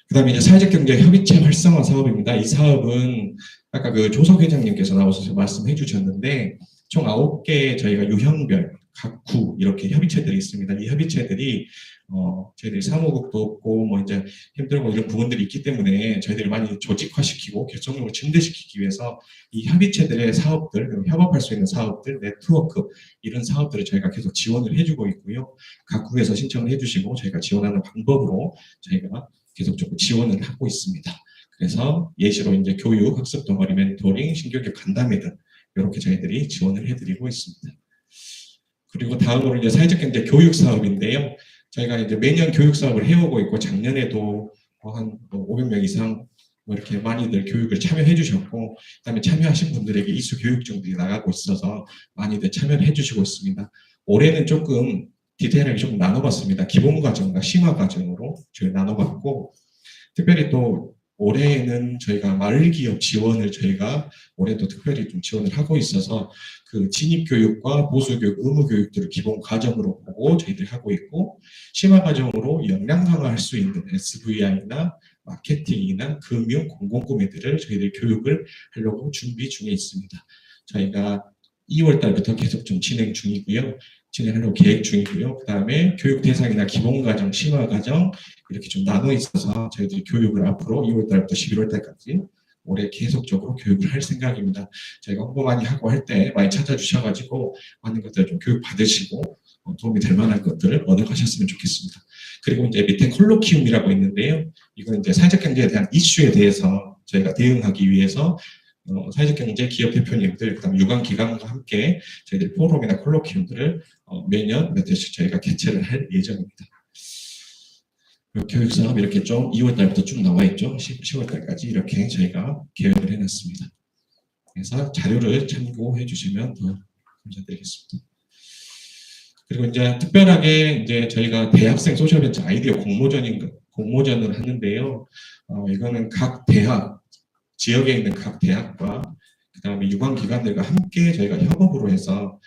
그 다음에 이제 사회적 경제 협의체 활성화 사업입니다. 이 사업은 아까 그 조석 회장님께서 나오셔서 말씀해 주셨는데 총 9개 저희가 유형별 각 구 이렇게 협의체들이 있습니다. 이 협의체들이 저희들이 사무국도 없고 뭐 이제 힘들고 이런 부분들이 있기 때문에 저희들이 많이 조직화시키고 결정력을 증대시키기 위해서 이 협의체들의 사업들, 그리고 협업할 수 있는 사업들, 네트워크 이런 사업들을 저희가 계속 지원을 해주고 있고요. 각 구에서 신청을 해주시고 저희가 지원하는 방법으로 저희가 계속적으로 지원을 하고 있습니다. 그래서 예시로 이제 교육, 학습 동아리, 멘토링, 신교육 간담회 등 이렇게 저희들이 지원을 해드리고 있습니다. 그리고 다음으로 이제 사회적 경제 교육 사업인데요. 저희가 이제 매년 교육 사업을 해오고 있고 작년에도 한 500명 이상 이렇게 많이들 교육을 참여해 주셨고 그다음에 참여하신 분들에게 이수 교육증들이 나가고 있어서 많이들 참여를 해주시고 있습니다. 올해는 조금 디테일하게 좀 나눠봤습니다. 기본 과정과 심화 과정으로 저희 나눠봤고 특별히 또 올해에는 저희가 마을기업 지원을 저희가 올해도 특별히 좀 지원을 하고 있어서 그 진입교육과 보수교육, 의무교육들을 기본 과정으로 보고 저희들이 하고 있고 심화 과정으로 역량 강화할 수 있는 SVI나 마케팅이나 금융, 공공구매들을 저희들이 교육을 하려고 준비 중에 있습니다. 저희가 2월 달부터 계속 좀 진행 중이고요. 진행하려고 계획 중이고요. 그 다음에 교육 대상이나 기본과정, 심화과정 이렇게 좀 나눠 있어서 저희들이 교육을 앞으로 2월 달부터 11월 달까지 올해 계속적으로 교육을 할 생각입니다. 저희가 홍보 많이 하고 할 때 많이 찾아주셔가지고 많은 것들 좀 교육 받으시고 도움이 될 만한 것들을 얻어가셨으면 좋겠습니다. 그리고 이제 밑에 콜로키움이라고 있는데요. 이건 이제 사회적 경제에 대한 이슈에 대해서 저희가 대응하기 위해서 사회적 경제 기업 대표님들, 그다음 유관기관과 함께 저희들 포럼이나 콜로키움들을 매년 몇 회씩 저희가 개최를 할 예정입니다. 교육 사업 이렇게 좀 2월 달부터 쭉 나와 있죠. 10월 달까지 이렇게 저희가 계획을 해놨습니다. 그래서 자료를 참고해 주시면 더 감사드리겠습니다. 그리고 이제 특별하게 이제 저희가 대학생 소셜벤처 아이디어 공모전을 하는데요. 이거는 각 대학, 지역에 있는 각 대학과 그다음에 유관기관들과 함께 저희가 협업으로 해서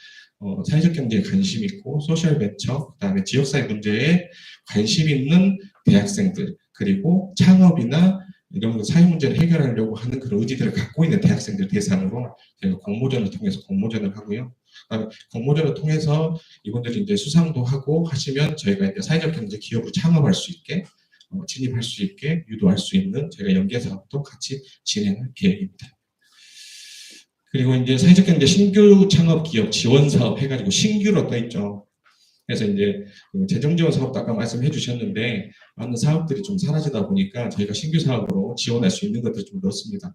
사회적 경제에 관심 있고 소셜벤처, 그다음에 지역사회 문제에 관심 있는 대학생들, 그리고 창업이나 이런 사회 문제를 해결하려고 하는 그런 의지들을 갖고 있는 대학생들 대상으로 저희가 공모전을 통해서 공모전을 하고요. 그다음에 공모전을 통해서 이분들이 이제 수상도 하고 하시면 저희가 이제 사회적 경제 기업으로 창업할 수 있게 진입할 수 있게 유도할 수 있는 저희가 연계 사업도 같이 진행할 계획입니다. 그리고 이제 사회적 경제 신규 창업 기업 지원 사업 해가지고 신규로 떠 있죠. 그래서 이제 재정 지원 사업도 아까 말씀해 주셨는데 많은 사업들이 좀 사라지다 보니까 저희가 신규 사업으로 지원할 수 있는 것들을 좀 넣습니다.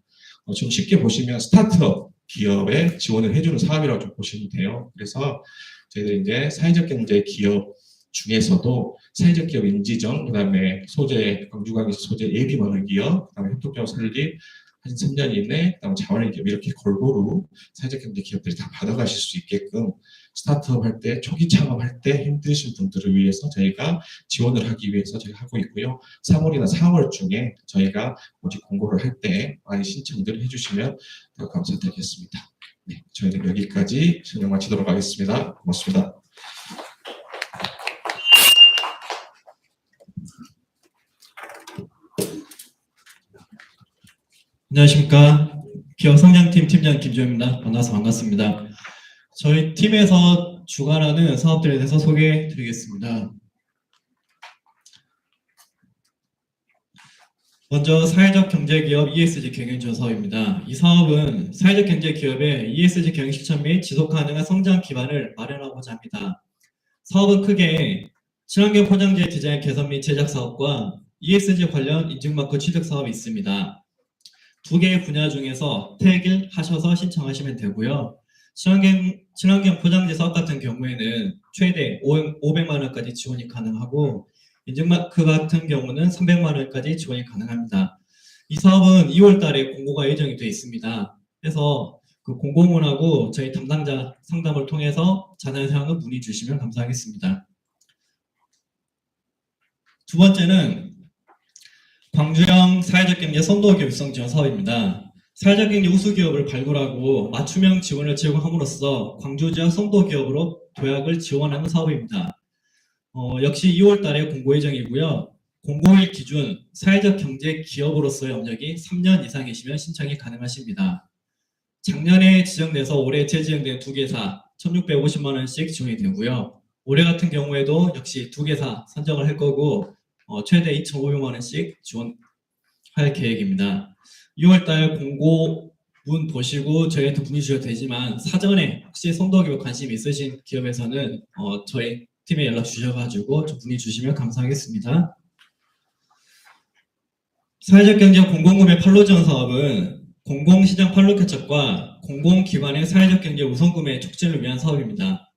좀 쉽게 보시면 스타트업 기업에 지원을 해주는 사업이라고 좀 보시면 돼요. 그래서 저희들 이제 사회적 경제 기업 중에서도 사회적 기업 인지정, 그다음에 소재, 광주광역시 소재 예비 마을 기업, 그다음에 협동조합 설립 한 3년 이내, 그다음에 자원의 기업 이렇게 골고루 사회적 경제 기업들이 다 받아가실 수 있게끔 스타트업 할 때, 초기 창업할 때 힘드신 분들을 위해서 저희가 지원을 하기 위해서 저희가 하고 있고요. 3월이나 4월 중에 저희가 모집 공고를 할 때 많이 신청들을 해주시면 더 감사드리겠습니다. 네, 저희는 여기까지 설명 마치도록 하겠습니다. 고맙습니다. 안녕하십니까. 기업성장팀 팀장 김주현입니다. 만나서 반갑습니다. 저희 팀에서 주관하는 사업들에 대해서 소개해 드리겠습니다. 먼저 사회적 경제기업 ESG 경영지원 사업입니다. 이 사업은 사회적 경제기업의 ESG 경영 실천 및 지속가능한 성장 기반을 마련하고자 합니다. 사업은 크게 친환경 포장재 디자인 개선 및 제작 사업과 ESG 관련 인증마크 취득 사업이 있습니다. 두 개의 분야 중에서 택일 하셔서 신청하시면 되고요. 친환경 포장재 사업 같은 경우에는 최대 500만 원까지 지원이 가능하고 인증마크 같은 경우는 300만 원까지 지원이 가능합니다. 이 사업은 2월 달에 공고가 예정이 되어 있습니다. 그래서 그 공고문하고 저희 담당자 상담을 통해서 자세한 사항은 문의 주시면 감사하겠습니다. 두 번째는 광주형 사회적 경제 선도기업 육성 지원 사업입니다. 사회적 경제 우수 기업을 발굴하고 맞춤형 지원을 제공함으로써 광주 지역 선도기업으로 도약을 지원하는 사업입니다. 역시 2월 달에 공고 예정이고요. 공고일 기준 사회적 경제 기업으로서의 업력이 3년 이상이시면 신청이 가능하십니다. 작년에 지정돼서 올해 재지정된 두 개사 1,650만 원씩 지원이 되고요. 올해 같은 경우에도 역시 두 개사 선정을 할 거고 최대 2,500만 원씩 지원할 계획입니다. 6월달 공고문 보시고 저희한테 문의 주셔도 되지만 사전에 혹시 선도기업 관심 있으신 기업에서는 저희 팀에 연락 주셔가지고 좀 문의 주시면 감사하겠습니다. 사회적 경제 공공구매 판로 지원 사업은 공공시장 판로 개척과 공공기관의 사회적 경제 우선구매 촉진을 위한 사업입니다.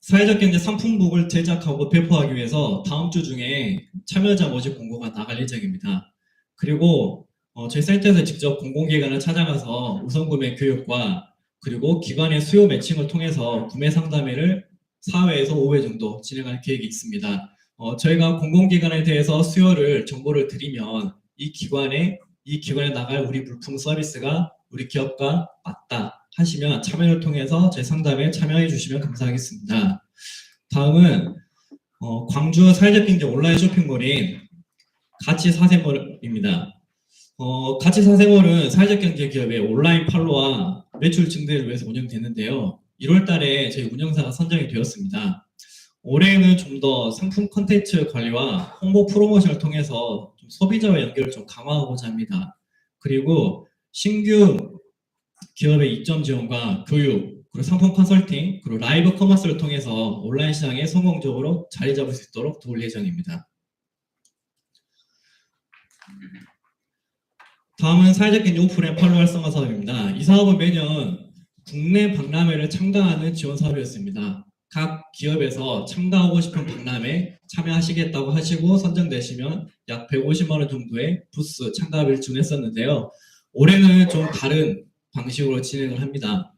사회적 경제 상품북을 제작하고 배포하기 위해서 다음 주 중에 참여자 모집 공고가 나갈 예정입니다. 그리고 저희 센터에서 직접 공공기관을 찾아가서 우선구매 교육과 그리고 기관의 수요 매칭을 통해서 구매 상담회를 4회에서 5회 정도 진행할 계획이 있습니다. 저희가 공공기관에 대해서 수요를 정보를 드리면 이 기관에 나갈 우리 물품 서비스가 우리 기업과 맞다 하시면 참여를 통해서 제 상담에 참여해 주시면 감사하겠습니다. 다음은 광주 사회적 경제 온라인 쇼핑몰인 가치사생월입니다. 가치사생월은 사회적 경제 기업의 온라인 판로와 매출 증대를 위해서 운영됐는데요. 1월 달에 저희 운영사가 선정이 되었습니다. 올해는 좀 더 상품 콘텐츠 관리와 홍보 프로모션을 통해서 좀 소비자와 연결을 좀 강화하고자 합니다. 그리고 신규 기업의 입점 지원과 교육, 그리고 상품 컨설팅, 그리고 라이브 커머스를 통해서 온라인 시장에 성공적으로 자리 잡을 수 있도록 도울 예정입니다. 다음은 사회적 경제 오프라인 판로 활성화 사업입니다. 이 사업은 매년 국내 박람회를 참가하는 지원 사업이었습니다. 각 기업에서 참가하고 싶은 박람회 참여하시겠다고 하시고 선정되시면 약 150만 원 정도의 부스 참가비를 지원했었는데요. 올해는 좀 다른 방식으로 진행을 합니다.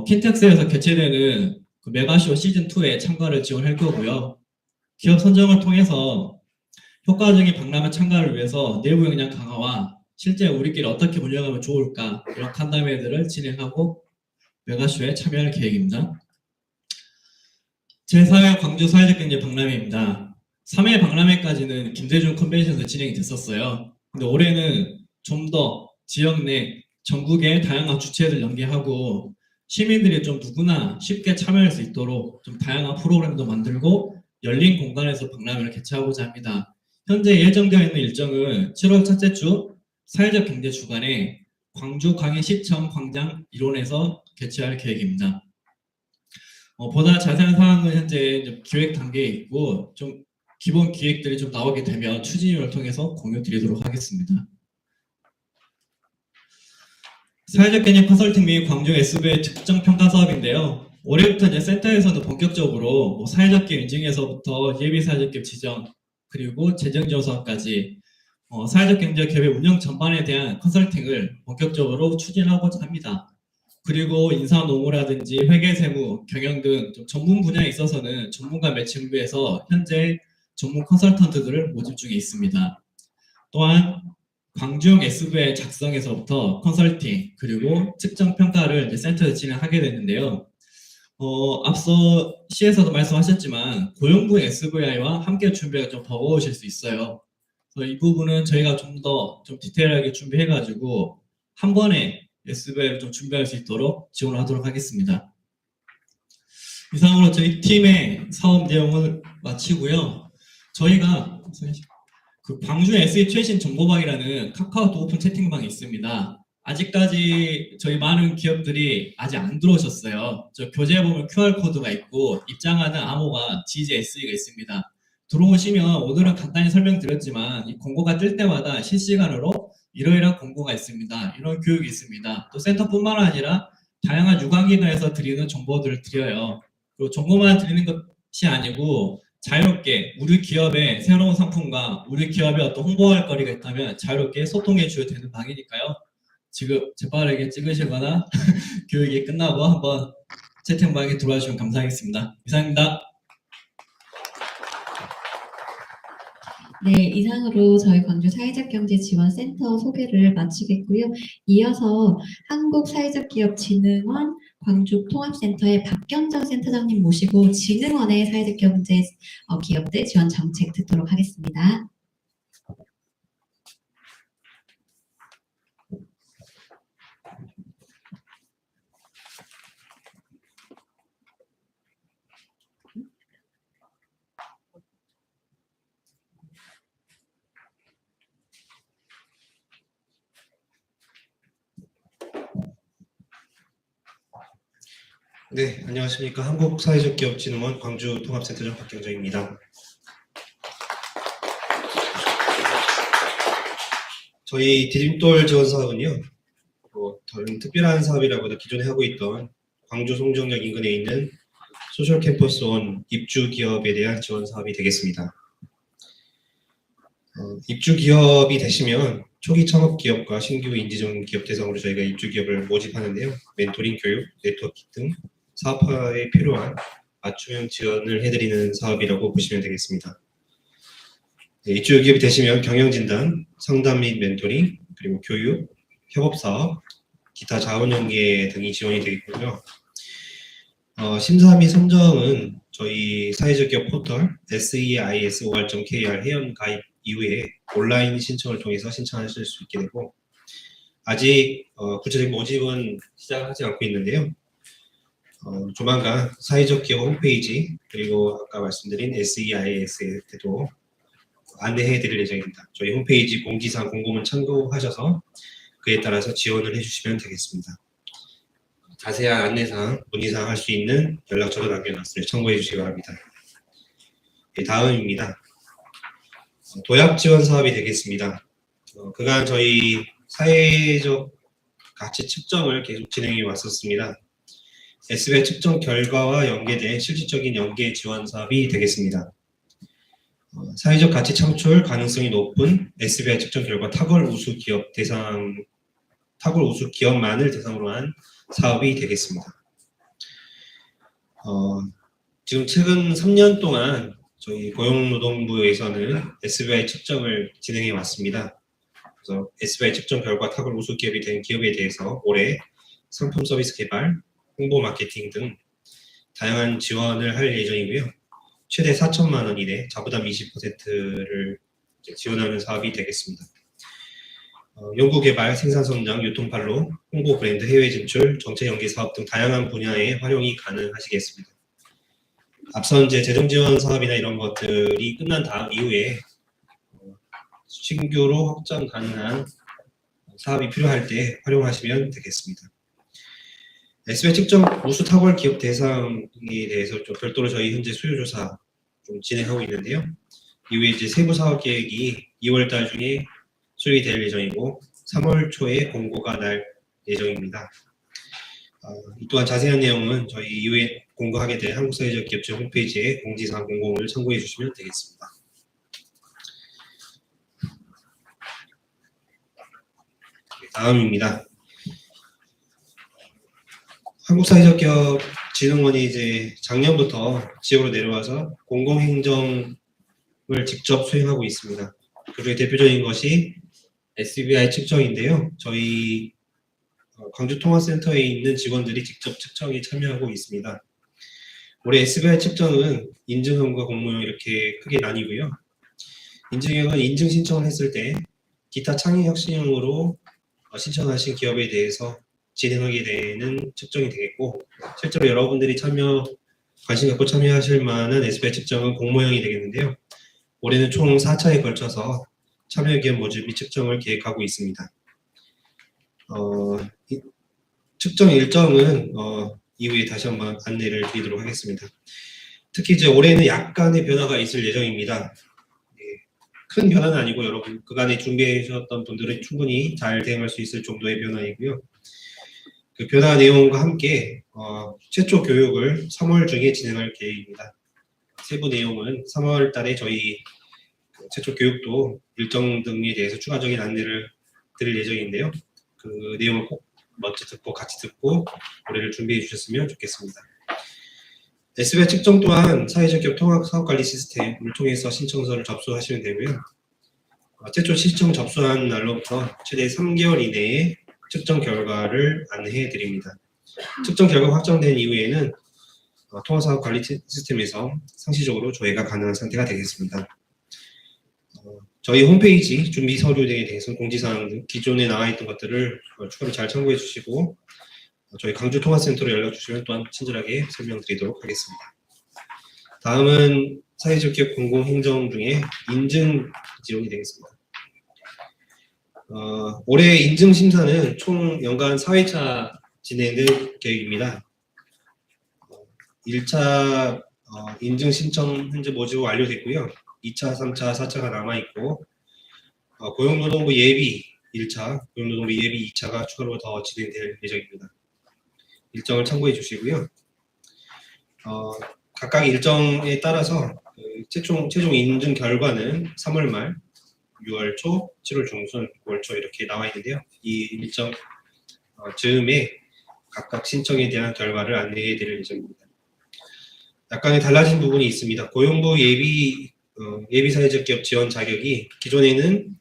킨텍스에서 개최되는 그 메가쇼 시즌2에 참가를 지원할 거고요. 기업 선정을 통해서 효과적인 박람회 참가를 위해서 내부 역량 강화와 실제 우리끼리 어떻게 운영하면 좋을까 이런 간담회들을 진행하고 메가쇼에 참여할 계획입니다. 제4회 광주 사회적 경제 박람회입니다. 3회 박람회까지는 김대중 컨벤션에서 진행이 됐었어요. 근데 올해는 좀 더 지역 내 전국의 다양한 주체들 연계하고 시민들이 좀 누구나 쉽게 참여할 수 있도록 좀 다양한 프로그램도 만들고 열린 공간에서 박람회를 개최하고자 합니다. 현재 예정되어 있는 일정은 7월 첫째 주 사회적 경제 주간에 광주 광해시청 광장 1원에서 개최할 계획입니다. 보다 자세한 사항은 현재 기획 단계에 있고 좀 기본 기획들이 좀 나오게 되면 추진위원을 통해서 공유 드리도록 하겠습니다. 사회적 개념 컨설팅 및 광주 SB의 측정 평가 사업인데요. 올해부터 이제 센터에서는 본격적으로 사회적 기업 인증에서부터 예비 사회적 기업 지정 그리고 재정 지원 사업까지 사회적 경제 기업의 운영 전반에 대한 컨설팅을 본격적으로 추진하고자 합니다. 그리고 인사 노무라든지 회계 세무, 경영 등 좀 전문 분야에 있어서는 전문가 매칭을 위해서 현재 전문 컨설턴트들을 모집 중에 있습니다. 또한 광주형 SV의 작성에서부터 컨설팅 그리고 측정 평가를 이제 센터에서 진행하게 됐는데요. 앞서 시에서도 말씀하셨지만 고용부 SVI와 함께 준비가 좀 버거우실 수 있어요. 그래서 이 부분은 저희가 좀 더 좀 디테일하게 준비해가지고 한 번에 SVI를 좀 준비할 수 있도록 지원을 하도록 하겠습니다. 이상으로 저희 팀의 사업 내용을 마치고요. 저희가 그 광주 SE 최신 정보방이라는 카카오톡 오픈 채팅방이 있습니다. 아직까지 저희 많은 기업들이 아직 안 들어오셨어요. 저 교재에 보면 QR코드가 있고 입장하는 암호가 GJSE가 있습니다. 들어오시면 오늘은 간단히 설명드렸지만 이 공고가 뜰 때마다 실시간으로 이러이러한 공고가 있습니다. 이런 교육이 있습니다. 또 센터뿐만 아니라 다양한 유관기관에서 드리는 정보들을 드려요. 그리고 정보만 드리는 것이 아니고 자유롭게 우리 기업의 새로운 상품과 우리 기업의 어떤 홍보할 거리가 있다면 자유롭게 소통해 줘야 되는 방이니까요. 지금 재빠르게 찍으시거나 교육이 끝나고 한번 채팅방에 들어와 주시면 감사하겠습니다. 이상입니다. 네, 이상으로 저희 광주 사회적 경제 지원센터 소개를 마치겠고요. 이어서 한국사회적기업진흥원 광주 통합센터의 박경정 센터장님 모시고 진흥원의 사회적 경제 기업들 지원 정책 듣도록 하겠습니다. 네, 안녕하십니까. 한국사회적기업진흥원 광주 통합센터장 박경정입니다. 저희 디딤돌 지원 사업은요, 다른 특별한 사업이라고도 기존에 하고 있던 광주 송정역 인근에 있는 소셜 캠퍼스원 입주 기업에 대한 지원 사업이 되겠습니다. 입주 기업이 되시면 초기 창업 기업과 신규 인지정 기업 대상으로 저희가 입주 기업을 모집하는데요. 멘토링 교육, 네트워킹 등 사업화에 필요한 맞춤형 지원을 해드리는 사업이라고 보시면 되겠습니다. 네, 입주 기업이 되시면 경영진단, 상담 및 멘토링, 그리고 교육, 협업사업, 기타 자원연계 등이 지원이 되겠고요. 심사 및 선정은 저희 사회적 기업 포털 seis.or.kr 회원 가입 이후에 온라인 신청을 통해서 신청하실 수 있게 되고 아직 구체적인 모집은 시작하지 않고 있는데요. 조만간 사회적 기업 홈페이지 그리고 아까 말씀드린 SEIS에도 안내해 드릴 예정입니다. 저희 홈페이지 공지사항 공고문 참고하셔서 그에 따라서 지원을 해주시면 되겠습니다. 자세한 안내사항, 문의사항 할 수 있는 연락처도 남겨놨으니 참고해 주시기 바랍니다. 네, 다음입니다. 도약 지원 사업이 되겠습니다. 그간 저희 사회적 가치 측정을 계속 진행해 왔었습니다. SBI 측정 결과와 연계된 실질적인 연계 지원 사업이 되겠습니다. 사회적 가치 창출 가능성이 높은 SBI 측정 결과 탁월 우수 기업만을 대상으로 한 사업이 되겠습니다. 지금 최근 3년 동안 저희 고용노동부에서는 SBI 측정을 진행해 왔습니다. 그래서 SBI 측정 결과 탁월 우수 기업이 된 기업에 대해서 올해 상품 서비스 개발, 홍보 마케팅 등 다양한 지원을 할 예정이고요. 최대 4천만 원 이내 자부담 20%를 지원하는 사업이 되겠습니다. 연구개발, 생산성장, 유통판로, 홍보 브랜드, 해외 진출, 정책 연계 사업 등 다양한 분야에 활용이 가능하시겠습니다. 앞선 이제 재정 지원 사업이나 이런 것들이 끝난 다음 이후에 신규로 확장 가능한 사업이 필요할 때 활용하시면 되겠습니다. SBI 측정 우수 탁월 기업 대상에 대해서 좀 별도로 저희 현재 수요조사 좀 진행하고 있는데요. 이후에 이제 세부 사업 계획이 2월달 중에 수립이 될 예정이고 3월 초에 공고가 날 예정입니다. 이 또한 자세한 내용은 저희 이후에 공고하게 될 한국사회적 기업체 홈페이지에 공지사항 공고문을 참고해 주시면 되겠습니다. 다음입니다. 한국사회적기업진흥원이 이제 작년부터 지역으로 내려와서 공공행정을 직접 수행하고 있습니다. 그중에 대표적인 것이 SBI 측정인데요. 저희 광주통화센터에 있는 직원들이 직접 측정에 참여하고 있습니다. 올해 SBI 측정은 인증형과 공모형 이렇게 크게 나뉘고요. 인증형은 인증 신청을 했을 때 기타 창의혁신형으로 신청하신 기업에 대해서 진행하게 되는 측정이 되겠고, 실제로 여러분들이 관심 갖고 참여하실 만한 SBI 측정은 공모형이 되겠는데요. 올해는 총 4차에 걸쳐서 참여 기업 모집 및 측정을 계획하고 있습니다. 측정 일정은 이후에 다시 한번 안내를 드리도록 하겠습니다. 특히 이제 올해는 약간의 변화가 있을 예정입니다. 큰 변화는 아니고 여러분 그간에 준비하셨던 분들은 충분히 잘 대응할 수 있을 정도의 변화이고요. 그 변화 내용과 함께 최초 교육을 3월 중에 진행할 계획입니다. 세부 내용은 3월 달에 저희 최초 교육도 일정 등에 대해서 추가적인 안내를 드릴 예정인데요. 그 내용을 꼭 먼저 듣고 같이 듣고 올해를 준비해 주셨으면 좋겠습니다. SBI 측정 또한 사회적 기업 통합 사업관리 시스템을 통해서 신청서를 접수하시면 되고요. 최초 신청 접수한 날로부터 최대 3개월 이내에 측정 결과를 안내해 드립니다. 측정 결과가 확정된 이후에는 통합사업관리 시스템에서 상시적으로 조회가 가능한 상태가 되겠습니다. 저희 홈페이지 준비 서류 등에 대해서는 공지사항 등 기존에 나와 있던 것들을 추가로 잘 참고해 주시고 저희 광주통화센터로 연락 주시면 또한 친절하게 설명드리도록 하겠습니다. 다음은 사회적 기업 공공행정 중에 인증 지원이 되겠습니다. 올해 인증 심사는 총 연간 4회차 진행될 계획입니다. 1차 인증 신청 현재 모집 완료됐고요. 2차, 3차, 4차가 남아있고 고용노동부 예비 1차, 고용노동부 예비 2차가 추가로 더 진행될 예정입니다. 일정을 참고해 주시고요. 각각 일정에 따라서 최종 인증 결과는 3월 말, 6월 초, 7월 중순, 9월 초 이렇게 나와 있는데요. 이 일정 즈음에 각각 신청에 대한 결과를 안내해 드릴 예정입니다. 약간의 달라진 부분이 있습니다. 고용부 예비 사회적 기업 지원 자격이 기존에는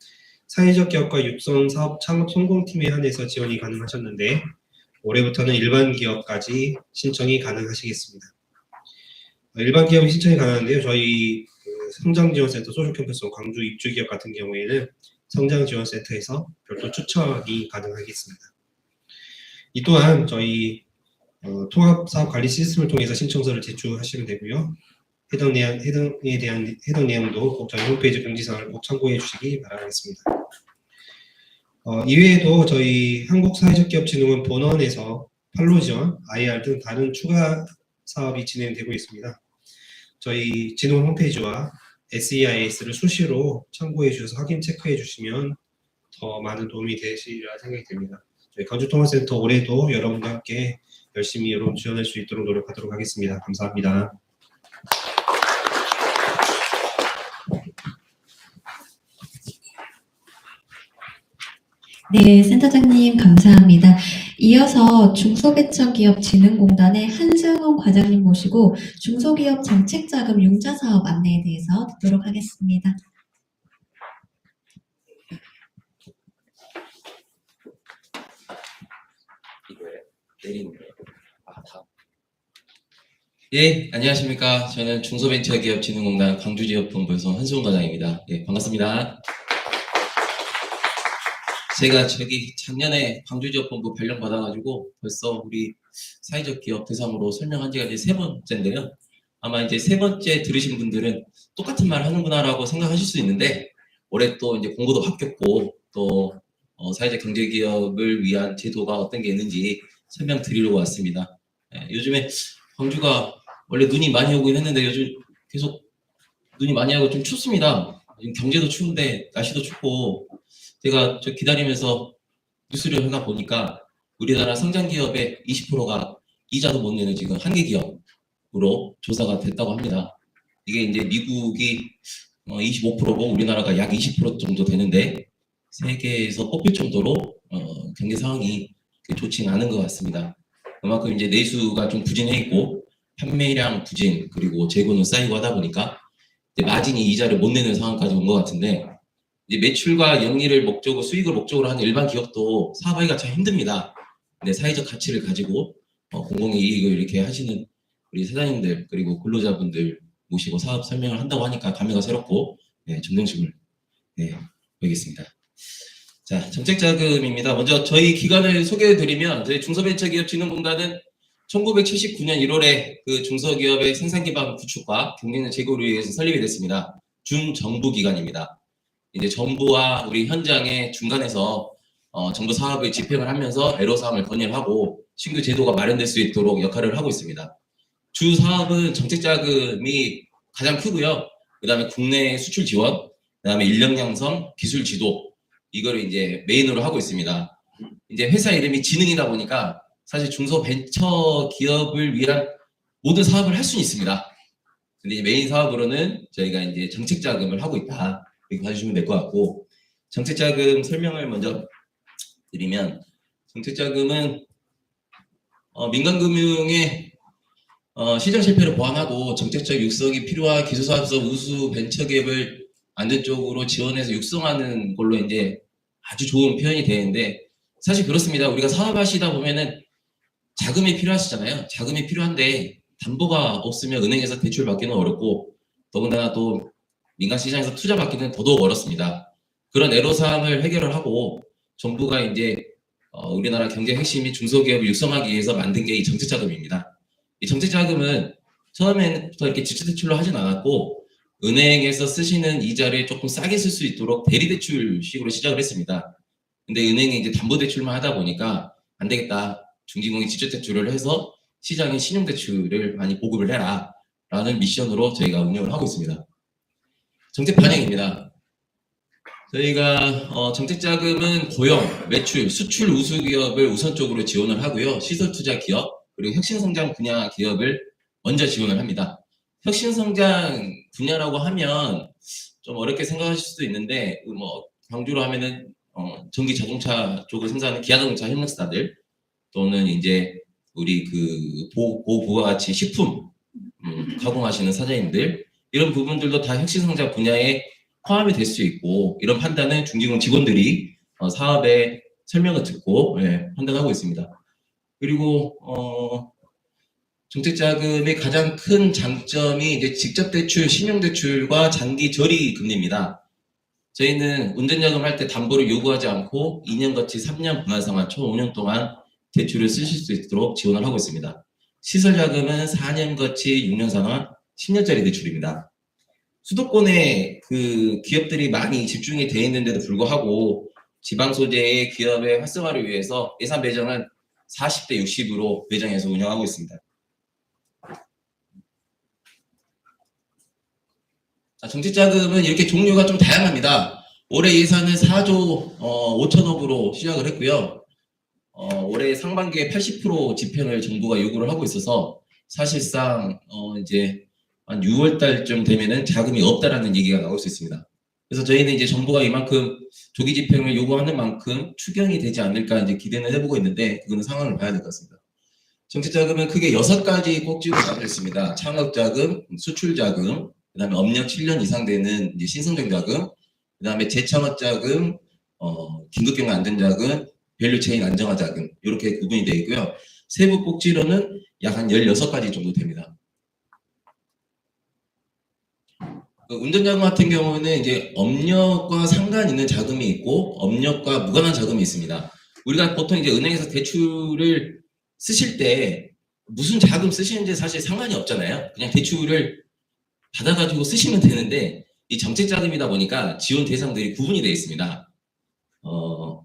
사회적 기업과 육성 사업 창업 성공팀에 한해서 지원이 가능하셨는데 올해부터는 일반 기업까지 신청이 가능하시겠습니다. 일반 기업이 신청이 가능한데요. 저희 성장지원센터 소셜캠퍼스 광주 입주기업 같은 경우에는 성장지원센터에서 별도 추천이 가능하겠습니다. 이 또한 저희 통합사업관리 시스템을 통해서 신청서를 제출하시면 되고요. 해당 내용도 꼭 저희 홈페이지 공지사항을 꼭 참고해 주시기 바라겠습니다. 이외에도 저희 한국사회적기업진흥원 본원에서 판로 지원, IR 등 다른 추가 사업이 진행되고 있습니다. 저희 진흥원 홈페이지와 SEIS를 수시로 참고해 주셔서 확인 체크해 주시면 더 많은 도움이 되시리라 생각이 됩니다. 저희 광주통합센터 올해도 여러분과 함께 열심히 여러분 지원할 수 있도록 노력하도록 하겠습니다. 감사합니다. 네, 센터장님 감사합니다. 이어서 중소벤처기업진흥공단의 한승훈 과장님 모시고 중소기업 정책자금 융자 사업 안내에 대해서 듣도록 하겠습니다. 예, 안녕하십니까. 저는 중소벤처기업진흥공단 광주지역본부에서 한승훈 과장입니다. 예, 반갑습니다. 제가 작년에 광주지역본부 발령 받아가지고 벌써 우리 사회적 기업 대상으로 설명한 지가 이제 3번째인데요. 아마 이제 3번째 들으신 분들은 똑같은 말 하는구나라고 생각하실 수 있는데, 올해 또 이제 공고도 바뀌었고, 또 사회적 경제기업을 위한 제도가 어떤 게 있는지 설명드리려고 왔습니다. 예, 요즘에 광주가 원래 눈이 많이 오긴 했는데 요즘 계속 눈이 많이 오고 좀 춥습니다. 지금 경제도 추운데 날씨도 춥고, 제가 기다리면서 뉴스를 하나 보니까 우리나라 성장기업의 20%가 이자도 못 내는 지금 한계 기업으로 조사가 됐다고 합니다. 이게 이제 미국이 25%고 우리나라가 약 20% 정도 되는데 세계에서 뽑힐 정도로 경제 상황이 좋지는 않은 것 같습니다. 그만큼 이제 내수가 좀 부진해 있고 판매량 부진 그리고 재고는 쌓이고 하다 보니까 이제 마진이 이자를 못 내는 상황까지 온 것 같은데, 이제 매출과 영리를 목적으로 수익을 목적으로 하는 일반 기업도 사업하기가 참 힘듭니다. 근데 사회적 가치를 가지고 공공의 이익을 이렇게 하시는 우리 사장님들 그리고 근로자분들 모시고 사업 설명을 한다고 하니까 감회가 새롭고 존경심을 보이겠습니다. 자, 정책자금입니다. 먼저 저희 기관을 소개해드리면 저희 중소벤처기업진흥공단은 1979년 1월에 그 중소기업의 생산기반 구축과 경쟁력 제고를 위해서 설립이 됐습니다. 준정부기관입니다. 이제 정부와 우리 현장의 중간에서 정부 사업을 집행을 하면서 애로사항을 건의하고 신규 제도가 마련될 수 있도록 역할을 하고 있습니다. 주 사업은 정책자금이 가장 크고요. 그 다음에 국내 수출 지원, 그 다음에 인력 양성, 기술 지도, 이거를 이제 메인으로 하고 있습니다. 이제 회사 이름이 진흥이다 보니까 사실 중소벤처기업을 위한 모든 사업을 할 수는 있습니다. 근데 이제 메인 사업으로는 저희가 이제 정책자금을 하고 있다. 이렇게 봐주시면 될 것 같고, 정책자금 설명을 먼저 드리면, 정책자금은 민간금융의 시장 실패를 보완하고 정책적 육성이 필요한 기술사업에서 우수 벤처기업을 안전적으로 지원해서 육성하는 걸로 이제 아주 좋은 표현이 되는데, 사실 그렇습니다. 우리가 사업하시다 보면은 자금이 필요하시잖아요. 자금이 필요한데 담보가 없으면 은행에서 대출 받기는 어렵고, 더군다나 또 민간 시장에서 투자 받기는 더더욱 어렵습니다. 그런 애로사항을 해결을 하고 정부가 이제 우리나라 경제 핵심인 중소기업을 육성하기 위해서 만든 게 이 정책자금입니다. 이 정책자금은 처음에부터 이렇게 직접대출로 하진 않았고 은행에서 쓰시는 이자를 조금 싸게 쓸 수 있도록 대리대출식으로 시작을 했습니다. 근데 은행이 이제 담보대출만 하다 보니까 안 되겠다. 중진공이 직접대출을 해서 시장에 신용대출을 많이 보급을 해라 라는 미션으로 저희가 운영을 하고 있습니다. 정책 반영입니다. 저희가 정책자금은 고용, 매출, 수출 우수기업을 우선적으로 지원을 하고요. 시설투자 기업, 그리고 혁신성장 분야 기업을 먼저 지원을 합니다. 혁신성장 분야라고 하면 좀 어렵게 생각하실 수도 있는데, 광주로 하면은 전기 자동차 쪽을 생산하는 기아자동차 협력사들, 또는 이제 우리 고부가가치 식품 가공하시는 사장님들, 이런 부분들도 다 혁신성장 분야에 포함이 될 수 있고, 이런 판단은 중진공 직원들이 사업의 설명을 듣고 판단하고 있습니다. 그리고 정책자금의 가장 큰 장점이 이제 직접대출, 신용대출과 장기 저리 금리입니다. 저희는 운전자금 할 때 담보를 요구하지 않고 2년 거치 3년 분할상환 총 5년 동안 대출을 쓰실 수 있도록 지원을 하고 있습니다. 시설자금은 4년 거치 6년 상환 10년짜리 대출입니다. 수도권에 그 기업들이 많이 집중이 되어 있는데도 불구하고 지방 소재의 기업의 활성화를 위해서 예산 배정은 40대 60으로 배정해서 운영하고 있습니다. 자, 정책자금은 이렇게 종류가 좀 다양합니다. 올해 예산은 4조 5천억으로 시작을 했고요. 올해 상반기에 80% 집행을 정부가 요구를 하고 있어서 사실상 이제 한 6월 달쯤 되면은 자금이 없다라는 얘기가 나올 수 있습니다. 그래서 저희는 이제 정부가 이만큼 조기 집행을 요구하는 만큼 추경이 되지 않을까 이제 기대는 해보고 있는데 그거는 상황을 봐야 될 것 같습니다. 정책자금은 크게 6가지 꼭지로 나눠져 있습니다. 창업자금, 수출자금, 그 다음에 업력 7년 이상 되는 이제 신성장자금, 그 다음에 재창업자금, 긴급경영 안전자금, 밸류체인 안정화자금 이렇게 구분이 되어 있고요. 세부 꼭지로는 약 한 16가지 정도 됩니다. 운전자금 같은 경우는 이제 업력과 상관 있는 자금이 있고 업력과 무관한 자금이 있습니다. 우리가 보통 이제 은행에서 대출을 쓰실 때 무슨 자금 쓰시는지 사실 상관이 없잖아요. 그냥 대출을 받아가지고 쓰시면 되는데 이 정책자금이다 보니까 지원 대상들이 구분이 되어 있습니다.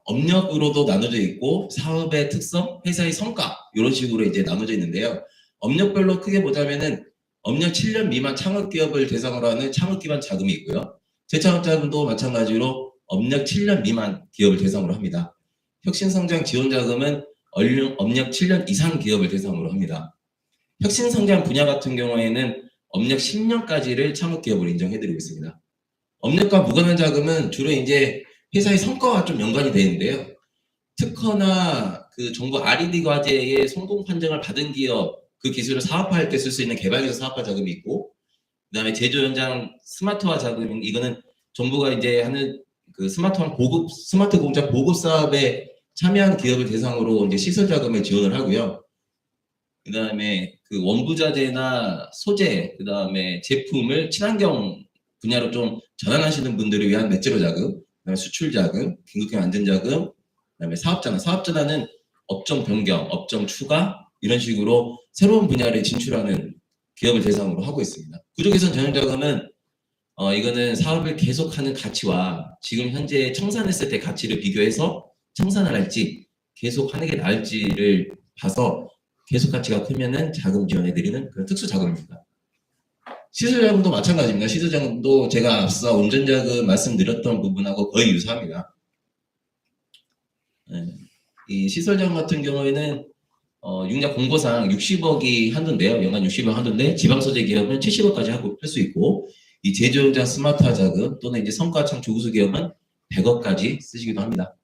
업력으로도 나눠져 있고 사업의 특성, 회사의 성과 이런 식으로 이제 나눠져 있는데요. 업력별로 크게 보자면은 업력 7년 미만 창업기업을 대상으로 하는 창업기반 자금이 있고요. 재창업자금도 마찬가지로 업력 7년 미만 기업을 대상으로 합니다. 혁신성장 지원자금은 업력 7년 이상 기업을 대상으로 합니다. 혁신성장 분야 같은 경우에는 업력 10년까지를 창업기업으로 인정해드리고 있습니다. 업력과 무관한 자금은 주로 이제 회사의 성과와 좀 연관이 되어 있는데요. 특허나 그 정부 R&D 과제의 성공 판정을 받은 기업, 그 기술을 사업화할 때 쓸 수 있는 개발기술 사업화 자금이 있고, 그 다음에 제조 현장 스마트화 자금, 이거는 정부가 이제 하는 그 스마트 공장 보급 사업에 참여한 기업을 대상으로 이제 시설 자금을 지원을 하고요. 그 다음에 그 원부자재나 소재, 그 다음에 제품을 친환경 분야로 좀 전환하시는 분들을 위한 넷제로 자금, 그다음에 수출 자금, 긴급경영 안전 자금, 그다음에 사업전환은 업종 변경, 업종 추가 이런 식으로 새로운 분야를 진출하는 기업을 대상으로 하고 있습니다. 구조개선 전용자금은 이거는 사업을 계속하는 가치와 지금 현재 청산했을 때 가치를 비교해서 청산을 할지 계속하는 게 나을지를 봐서 계속 가치가 크면은 자금 지원해드리는 그런 특수 자금입니다. 시설자금도 마찬가지입니다. 시설자금도 제가 앞서 운전자금 말씀드렸던 부분하고 거의 유사합니다. 네. 이 시설자금 같은 경우에는 융자 공고상 60억이 한도인데요. 연간 60억 한도인데 지방소재 기업은 70억까지 할 수 있고 이 제조현장 스마트화 자금 또는 이제 성과창 조구수 기업은 100억까지 쓰시기도 합니다.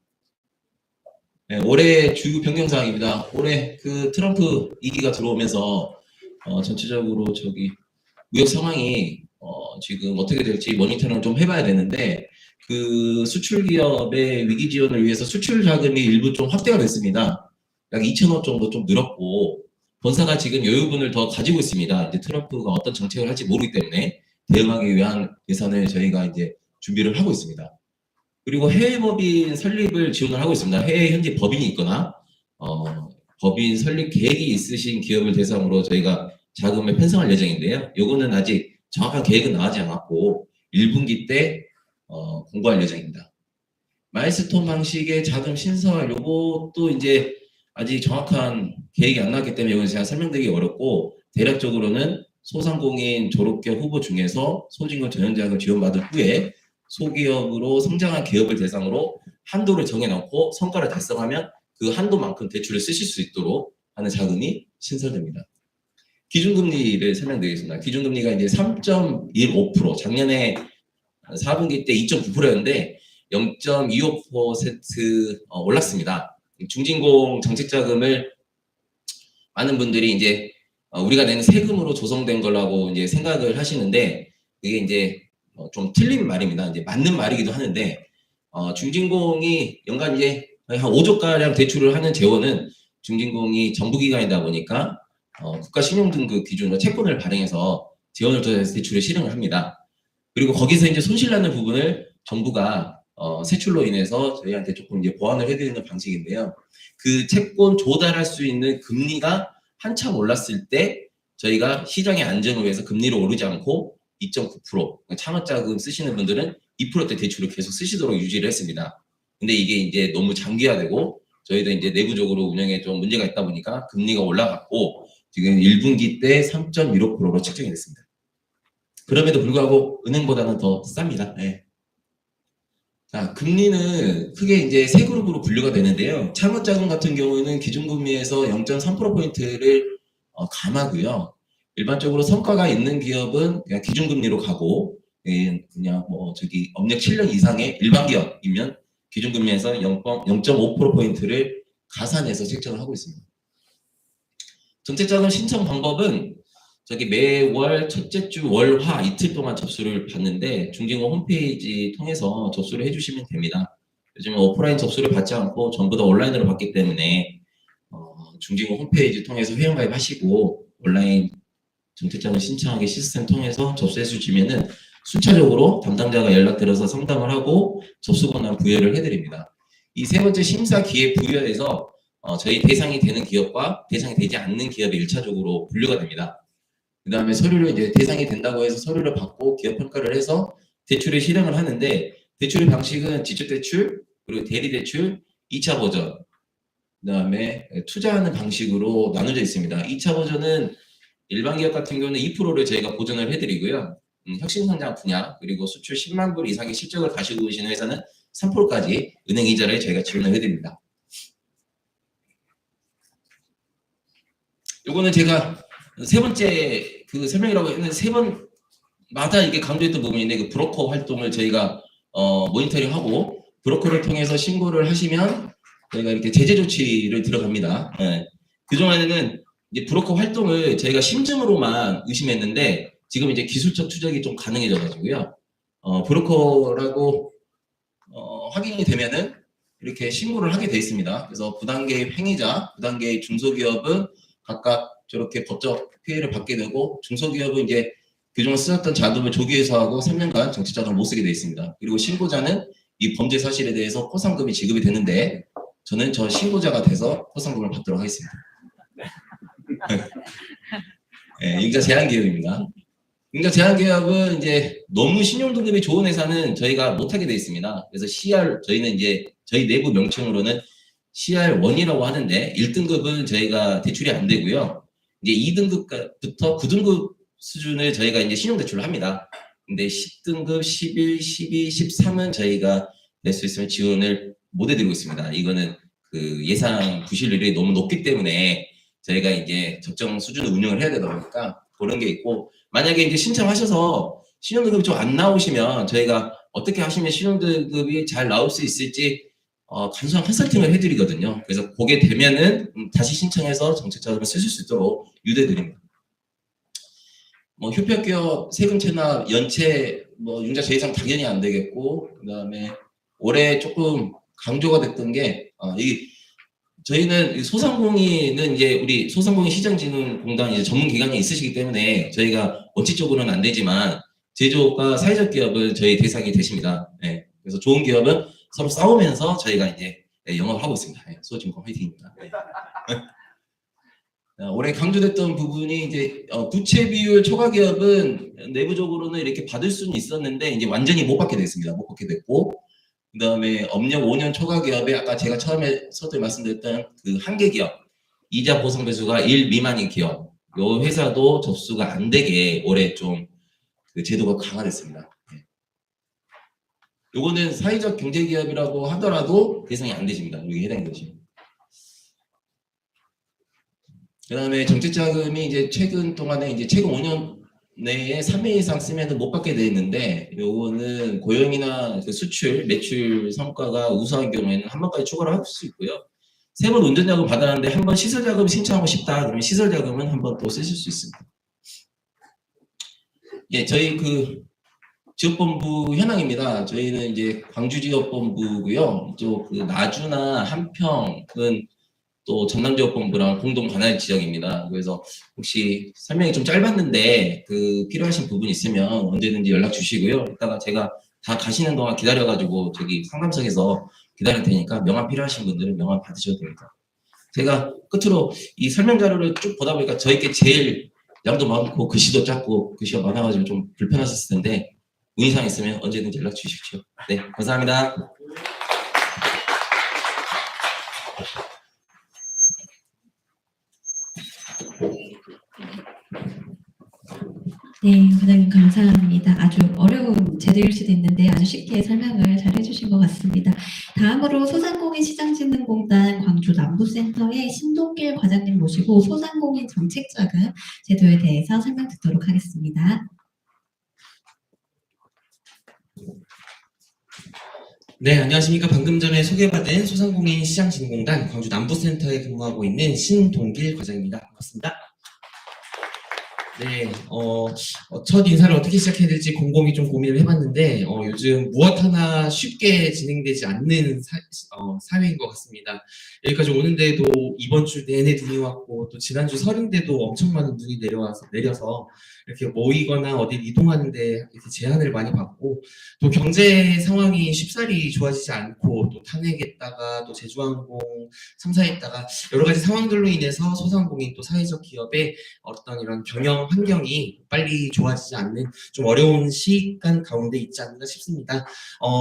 네, 올해 주요 변경사항입니다. 올해 그 트럼프 2기가 들어오면서 전체적으로 무역 상황이 지금 어떻게 될지 모니터링을 좀 해봐야 되는데 그 수출 기업의 위기 지원을 위해서 수출 자금이 일부 좀 확대가 됐습니다. 약 2천억 정도 좀 늘었고 본사가 지금 여유분을 더 가지고 있습니다. 이제 트럼프가 어떤 정책을 할지 모르기 때문에 대응하기 위한 예산을 저희가 이제 준비를 하고 있습니다. 그리고 해외 법인 설립을 지원을 하고 있습니다. 해외 현지 법인이 있거나 법인 설립 계획이 있으신 기업을 대상으로 저희가 자금을 편성할 예정인데요. 요거는 아직 정확한 계획은 나오지 않았고 1분기 때 공고할 예정입니다. 마일스톤 방식의 자금 신설 요것도 이제 아직 정확한 계획이 안 나왔기 때문에 이건 제가 설명드리기 어렵고 대략적으로는 소상공인 졸업기업 후보 중에서 소진급 전형자금을 지원받은 후에 소기업으로 성장한 기업을 대상으로 한도를 정해놓고 성과를 달성하면 그 한도만큼 대출을 쓰실 수 있도록 하는 자금이 신설됩니다. 기준금리를 설명드리겠습니다. 기준금리가 이제 3.15%, 작년에 4분기 때 2.9%였는데 0.25% 올랐습니다. 중진공 정책자금을 많은 분들이 이제 우리가 내는 세금으로 조성된 거라고 이제 생각을 하시는데 이게 이제 좀 틀린 말입니다. 이제 맞는 말이기도 하는데 중진공이 연간 이제 한 5조가량 대출을 하는 재원은 중진공이 정부기관이다 보니까 국가신용등급 기준으로 채권을 발행해서 재원을 통해서 대출을 실행을 합니다. 그리고 거기서 이제 손실나는 부분을 정부가 세출로 인해서 저희한테 조금 이제 보완을 해드리는 방식인데요. 그 채권 조달할 수 있는 금리가 한참 올랐을 때 저희가 시장의 안정을 위해서 금리를 오르지 않고 2.9%, 창업자금 쓰시는 분들은 2%대 대출을 계속 쓰시도록 유지를 했습니다. 근데 이게 이제 너무 장기화되고 저희도 이제 내부적으로 운영에 좀 문제가 있다 보니까 금리가 올라갔고 지금 1분기 때 3.15%로 책정이 됐습니다. 그럼에도 불구하고 은행보다는 더 쌉니다. 네. 자, 금리는 크게 이제 세 그룹으로 분류가 되는데요. 창업자금 같은 경우는 기준금리에서 0.3%포인트를 감하고요. 일반적으로 성과가 있는 기업은 그냥 기준금리로 가고, 그냥 업력 7년 이상의 일반 기업이면 기준금리에서 0.5%포인트를 가산해서 책정을 하고 있습니다. 정책자금 신청 방법은 매월 첫째 주 월화 이틀 동안 접수를 받는데 중진공 홈페이지 통해서 접수를 해주시면 됩니다. 요즘은 오프라인 접수를 받지 않고 전부 다 온라인으로 받기 때문에 중진공 홈페이지 통해서 회원가입하시고 온라인 정책자금 신청하기 시스템 통해서 접수해 주시면은 순차적으로 담당자가 연락드려서 상담을 하고 접수 권한 부여를 해드립니다. 이 세 번째 심사 기회 부여에서 저희 대상이 되는 기업과 대상이 되지 않는 기업이 1차적으로 분류가 됩니다. 그 다음에 서류를 이제 대상이 된다고 해서 서류를 받고 기업 평가를 해서 대출을 실행을 하는데 대출의 방식은 지주대출, 그리고 대리대출, 2차 버전, 그 다음에 투자하는 방식으로 나눠져 있습니다. 2차 버전은 일반 기업 같은 경우는 2%를 저희가 보전을 해드리고요. 혁신성장 분야, 그리고 수출 10만 불 이상의 실적을 가지고 계시는 회사는 3%까지 은행 이자를 저희가 지원을 해드립니다. 요거는 제가 세 번째 설명이라고 했는데 세 번마다 이게 강조했던 부분인데 그 브로커 활동을 저희가 모니터링하고 브로커를 통해서 신고를 하시면 저희가 이렇게 제재 조치를 들어갑니다. 네. 그동안에는 이제 브로커 활동을 저희가 심증으로만 의심했는데 지금 이제 기술적 추적이 좀 가능해져가지고요. 브로커라고 확인이 되면은 이렇게 신고를 하게 돼 있습니다. 그래서 부당개입 행위자, 부당개입 중소기업은 각각 저렇게 법적 피해를 받게 되고 중소기업은 이제 그동안 쓰였던 자금을 조기 회수하고 3년간 정책자금을 못 쓰게 돼 있습니다. 그리고 신고자는 이 범죄 사실에 대해서 포상금이 지급이 되는데 저는 저 신고자가 돼서 포상금을 받도록 하겠습니다. 네, 융자 제한기업입니다. 융자 제한기업은 이제 너무 신용등급이 좋은 회사는 저희가 못하게 돼 있습니다. 그래서 CR, 저희는 이제 저희 내부 명칭으로는 CR1이라고 하는데 1등급은 저희가 대출이 안 되고요. 이제 2등급부터 9등급 수준을 저희가 이제 신용대출을 합니다. 근데 10등급, 11, 12, 13은 저희가 낼 수 있으면 지원을 못 해드리고 있습니다. 이거는 그 예상 부실률이 너무 높기 때문에 저희가 이제 적정 수준을 운영을 해야 되다 보니까 그런 게 있고, 만약에 이제 신청하셔서 신용등급이 좀 안 나오시면 저희가 어떻게 하시면 신용등급이 잘 나올 수 있을지 간소한 컨설팅을 해드리거든요. 그래서 그게 되면은 다시 신청해서 정책자금을 쓰실 수 있도록 유도해드립니다. 협력기업 세금 체납 연체 융자 제이상 당연히 안 되겠고, 그 다음에 올해 조금 강조가 됐던 게 저희는 소상공인은 이제 우리 소상공인 시장진흥공단 이제 전문 기관이 있으시기 때문에 저희가 원칙적으로는 안 되지만 제조업과 사회적 기업은 저희 대상이 되십니다. 네. 그래서 좋은 기업은 서로 싸우면서 저희가 이제 영업을 하고 있습니다. 네. 수호증권 화이팅입니다. 네. 올해 강조됐던 부분이 이제 부채 비율 초과 기업은 내부적으로는 이렇게 받을 수는 있었는데 이제 완전히 못 받게 됐습니다. 못 받게 됐고, 그 다음에 업력 5년 초과 기업에 아까 제가 처음에 서두에 말씀드렸던 그 한계 기업, 이자 보상 배수가 1 미만인 기업, 요 회사도 접수가 안 되게 올해 좀 그 제도가 강화됐습니다. 네. 요거는 사회적 경제 기업이라고 하더라도 대상이 안 되십니다. 여기 해당이 되십니다. 그 다음에 정책자금이 이제 최근 동안에 이제 최근 5년 내에 3회 이상 쓰면은 못 받게 돼 있는데, 요거는 고용이나 그 수출, 매출 성과가 우수한 경우에는 한 번까지 추가를 할 수 있고요. 3번 운전자금 받았는데 한 번 시설자금 신청하고 싶다 그러면 시설자금은 한 번 또 쓰실 수 있습니다. 예, 저희 그 지역본부 현황입니다. 저희는 이제 광주지역본부고요. 또 그 나주나 한평은 또 전남지역본부랑 공동 관할 지역입니다. 그래서 혹시 설명이 좀 짧았는데 그 필요하신 부분 있으면 언제든지 연락 주시고요. 이따가 제가 다 가시는 동안 기다려가지고 저기 상담석에서 기다릴 테니까 명함 필요하신 분들은 명함 받으셔도 됩니다. 제가 끝으로 이 설명 자료를 쭉 보다 보니까 저희께 제일 양도 많고 글씨도 작고 글씨가 많아가지고 좀 불편하셨을 텐데 문의사항 있으면 언제든지 연락 주십시오. 네, 감사합니다. 네, 부장님 감사합니다. 아주 어려운 제도일 수도 있는데 아주 쉽게 설명을 잘 해주신 것 같습니다. 다음으로 소상공인 시장진흥공단 광주 남부센터의 신동길 과장님 모시고 소상공인 정책자금 제도에 대해서 설명 듣도록 하겠습니다. 네, 안녕하십니까. 방금 전에 소개받은 소상공인 시장진흥공단 광주 남부센터에 근무하고 있는 신동길 과장입니다. 반갑습니다. 네, 첫 인사를 어떻게 시작해야 될지 곰곰이 좀 고민을 해봤는데, 요즘 무엇 하나 쉽게 진행되지 않는 사회인 것 같습니다. 여기까지 오는데도 이번 주 내내 눈이 왔고, 또 지난주 설인데도 엄청 많은 눈이 내려서 이렇게 모이거나 어디 이동하는데 이렇게 제한을 많이 받고, 또 경제 상황이 쉽사리 좋아지지 않고, 또 탄핵했다가, 또 제주항공 참사했다가, 여러 가지 상황들로 인해서 소상공인 또 사회적 기업의 어떤 이런 경영 환경이 빨리 좋아지지 않는 좀 어려운 시간 가운데 있지 않나 싶습니다.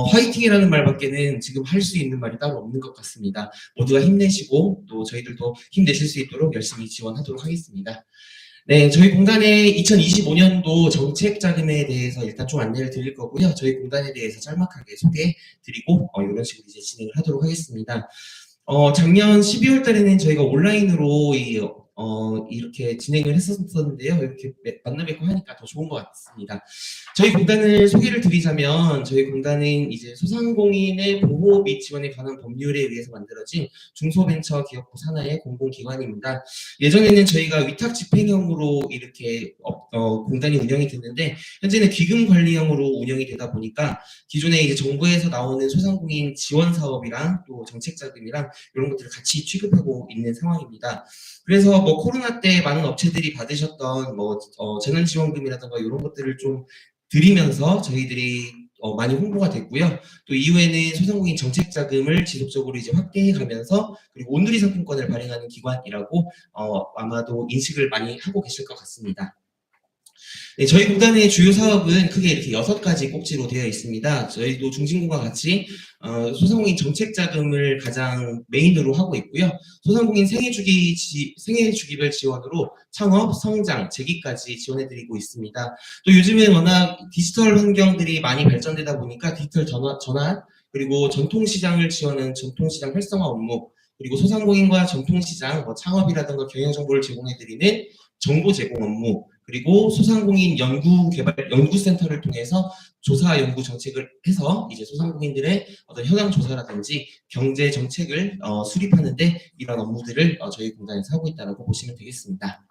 화이팅이라는 말밖에는 지금 할 수 있는 말이 따로 없는 것 같습니다. 모두가 힘내시고 또 저희들도 힘내실 수 있도록 열심히 지원하도록 하겠습니다. 네, 저희 공단의 2025년도 정책 자금에 대해서 일단 좀 안내를 드릴 거고요. 저희 공단에 대해서 짤막하게 소개해 드리고 이런 식으로 이제 진행을 하도록 하겠습니다. 작년 12월 달에는 저희가 온라인으로 이렇게 진행을 했었는데요. 이렇게 만나 뵙고 하니까 더 좋은 것 같습니다. 저희 공단을 소개를 드리자면 저희 공단은 이제 소상공인의 보호 및 지원에 관한 법률에 의해서 만들어진 중소벤처기업부 산하의 공공기관입니다. 예전에는 저희가 위탁 집행형으로 이렇게 공단이 운영이 됐는데 현재는 기금관리형으로 운영이 되다 보니까 기존에 이제 정부에서 나오는 소상공인 지원 사업이랑 또 정책자금이랑 이런 것들을 같이 취급하고 있는 상황입니다. 그래서 뭐 코로나 때 많은 업체들이 받으셨던 뭐 재난지원금이라든가 이런 것들을 좀 드리면서 저희들이 많이 홍보가 됐고요. 또 이후에는 소상공인 정책자금을 지속적으로 이제 확대해가면서 그리고 온누리 상품권을 발행하는 기관이라고 아마도 인식을 많이 하고 계실 것 같습니다. 네, 저희 공단의 주요 사업은 크게 이렇게 6가지 꼭지로 되어 있습니다. 저희도 중진군과 같이 소상공인 정책자금을 가장 메인으로 하고 있고요. 소상공인 생애주기별 지원으로 창업, 성장, 재기까지 지원해드리고 있습니다. 또 요즘은 워낙 디지털 환경들이 많이 발전되다 보니까 디지털 전환, 그리고 전통시장을 지원하는 전통시장 활성화 업무, 그리고 소상공인과 전통시장, 창업이라든가 경영정보를 제공해드리는 정보 제공 업무, 그리고 소상공인 연구센터를 통해서 조사 연구 정책을 해서 이제 소상공인들의 어떤 현황 조사라든지 경제 정책을 수립하는데 이런 업무들을 저희 공단에서 하고 있다고 보시면 되겠습니다.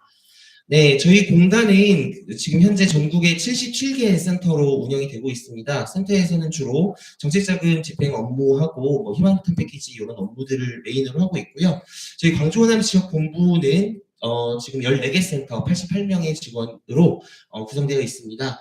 네, 저희 공단은 지금 현재 전국에 77개의 센터로 운영이 되고 있습니다. 센터에서는 주로 정책자금 집행 업무하고 희망탄 패키지 이런 업무들을 메인으로 하고 있고요. 저희 광주 호남 지역 본부는 지금 14개 센터 88명의 직원으로 구성되어 있습니다.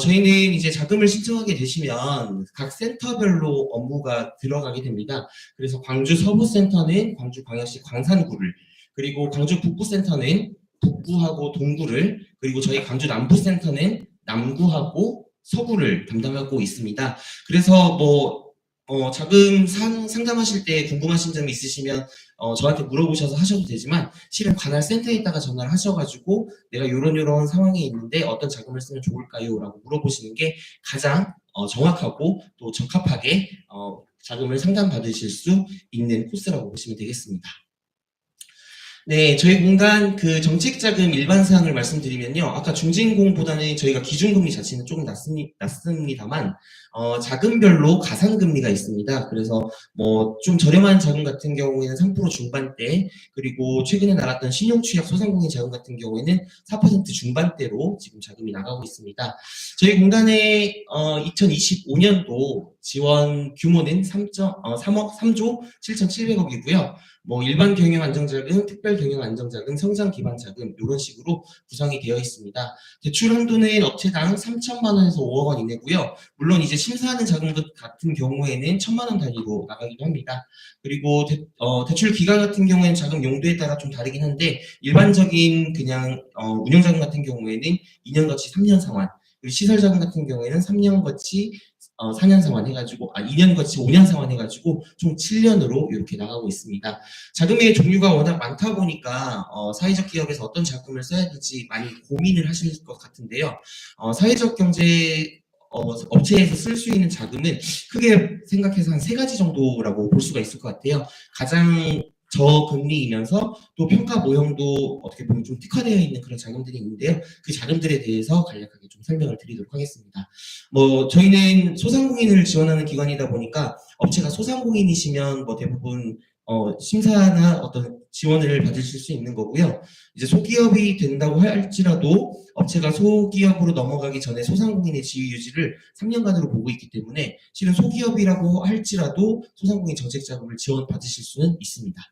저희는 이제 자금을 신청하게 되시면 각 센터별로 업무가 들어가게 됩니다. 그래서 광주 서부센터는 광주광역시 광산구를, 그리고 광주 북부센터는 북구하고 동구를, 그리고 저희 광주 남부센터는 남구하고 서구를 담당하고 있습니다. 그래서 자금 상담하실 때 궁금하신 점이 있으시면 저한테 물어보셔서 하셔도 되지만 실은 관할 센터에 있다가 전화를 하셔가지고 내가 이런 상황이 있는데 어떤 자금을 쓰면 좋을까요? 라고 물어보시는 게 가장 정확하고 또 적합하게 자금을 상담받으실 수 있는 코스라고 보시면 되겠습니다. 네, 저희 공단 그 정책자금 일반 사항을 말씀드리면요. 아까 중진공보다는 저희가 기준금리 자체는 조금 낮습니다만, 자금별로 가산금리가 있습니다. 그래서 좀 저렴한 자금 같은 경우에는 3% 중반대, 그리고 최근에 나갔던 신용취약 소상공인 자금 같은 경우에는 4% 중반대로 지금 자금이 나가고 있습니다. 저희 공단의 2025년도 지원 규모는 3조 7,700억이고요. 뭐 일반 경영 안정자금, 특별 경영 안정자금, 성장 기반 자금 이런 식으로 구성이 되어 있습니다. 대출 한도는 업체당 3천만 원에서 5억 원 이내고요. 물론 이제 심사하는 자금 같은 경우에는 1,000만 원 단위로 나가기도 합니다. 그리고 대출 기간 같은 경우에는 자금 용도에 따라 좀 다르긴 한데 일반적인 그냥 운영 자금 같은 경우에는 2년 거치 3년 상환, 그리고 시설 자금 같은 경우에는 3년 거치 4년 상환 해가지고 2년 거치 5년 상환 해가지고 총 7년으로 이렇게 나가고 있습니다. 자금의 종류가 워낙 많다 보니까 사회적 기업에서 어떤 자금을 써야 될지 많이 고민을 하실 것 같은데요. 사회적 경제 업체에서 쓸 수 있는 자금은 크게 생각해서 한 3가지 정도라고 볼 수가 있을 것 같아요. 가장 저금리이면서 또 평가 모형도 어떻게 보면 좀 특화되어 있는 그런 자금들이 있는데요. 그 자금들에 대해서 간략하게 좀 설명을 드리도록 하겠습니다. 뭐 저희는 소상공인을 지원하는 기관이다 보니까 업체가 소상공인이시면 뭐 대부분 심사나 어떤 지원을 받으실 수 있는 거고요. 이제 소기업이 된다고 할지라도 업체가 소기업으로 넘어가기 전에 소상공인의 지위 유지를 3년간으로 보고 있기 때문에 실은 소기업이라고 할지라도 소상공인 정책 자금을 지원받으실 수는 있습니다.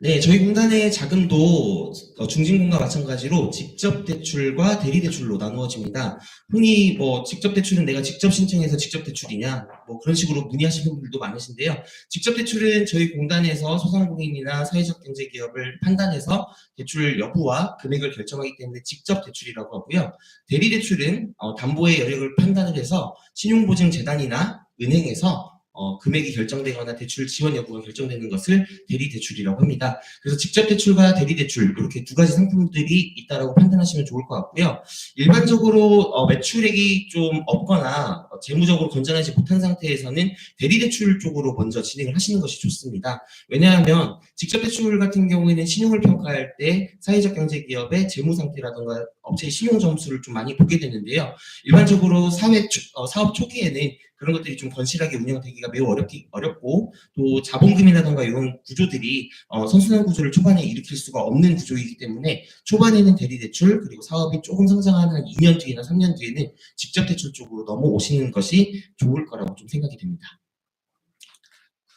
네, 저희 공단의 자금도 중진공과 마찬가지로 직접 대출과 대리 대출로 나누어집니다. 흔히 뭐 직접 대출은 내가 직접 신청해서 직접 대출이냐 뭐 그런 식으로 문의하시는 분들도 많으신데요. 직접 대출은 저희 공단에서 소상공인이나 사회적 경제 기업을 판단해서 대출 여부와 금액을 결정하기 때문에 직접 대출이라고 하고요. 대리 대출은 담보의 여력을 판단을 해서 신용보증재단이나 은행에서 금액이 결정되거나 대출 지원 여부가 결정되는 것을 대리 대출이라고 합니다. 그래서 직접 대출과 대리 대출 이렇게 2가지 상품들이 있다라고 판단하시면 좋을 것 같고요. 일반적으로 매출액이 좀 없거나 재무적으로 건전하지 못한 상태에서는 대리 대출 쪽으로 먼저 진행을 하시는 것이 좋습니다. 왜냐하면 직접 대출 같은 경우에는 신용을 평가할 때 사회적 경제 기업의 재무 상태라든가 업체의 신용 점수를 좀 많이 보게 되는데요. 일반적으로 사업 초기에는 그런 것들이 좀 건실하게 운영되기가 매우 어렵고 또 자본금이라든가 이런 구조들이 선순환 구조를 초반에 일으킬 수가 없는 구조이기 때문에 초반에는 대리대출 그리고 사업이 조금 성장하는 한 2년 뒤나 3년 뒤에는 직접 대출 쪽으로 넘어오시는 것이 좋을 거라고 좀 생각이 됩니다.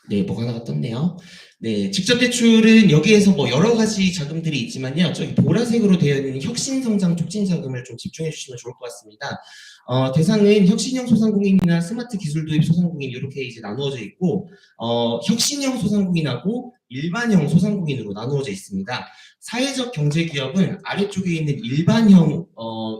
네, 뭐가 하나가 떴네요. 네, 직접 대출은 여기에서 뭐 여러 가지 자금들이 있지만요. 저기 보라색으로 되어 있는 혁신성장 촉진 자금을 좀 집중해 주시면 좋을 것 같습니다. 대상은 혁신형 소상공인이나 스마트 기술 도입 소상공인 이렇게 이제 나누어져 있고, 혁신형 소상공인하고 일반형 소상공인으로 나누어져 있습니다. 사회적 경제 기업은 아래쪽에 있는 일반형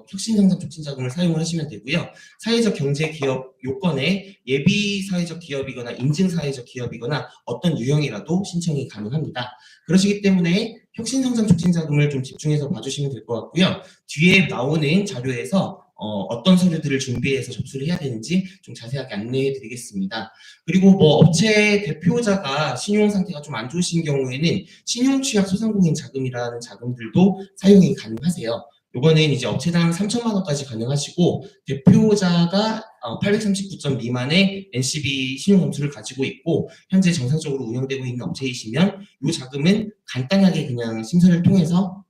혁신성장 촉진 자금을 사용을 하시면 되고요. 사회적 경제 기업 요건에 예비 사회적 기업이거나 인증 사회적 기업이거나 어떤 유형이라도 신청이 가능합니다. 그러시기 때문에 혁신성장 촉진 자금을 좀 집중해서 봐주시면 될 것 같고요. 뒤에 나오는 자료에서 어떤 서류들을 준비해서 접수를 해야 되는지 좀 자세하게 안내해 드리겠습니다. 그리고 뭐 업체 대표자가 신용 상태가 좀 안 좋으신 경우에는 신용 취약 소상공인 자금이라는 자금들도 사용이 가능하세요. 요거는 이제 업체당 3천만 원까지 가능하시고 대표자가 839점 미만의 NCB 신용 점수를 가지고 있고 현재 정상적으로 운영되고 있는 업체이시면 이 자금은 간단하게 그냥 심사를 통해서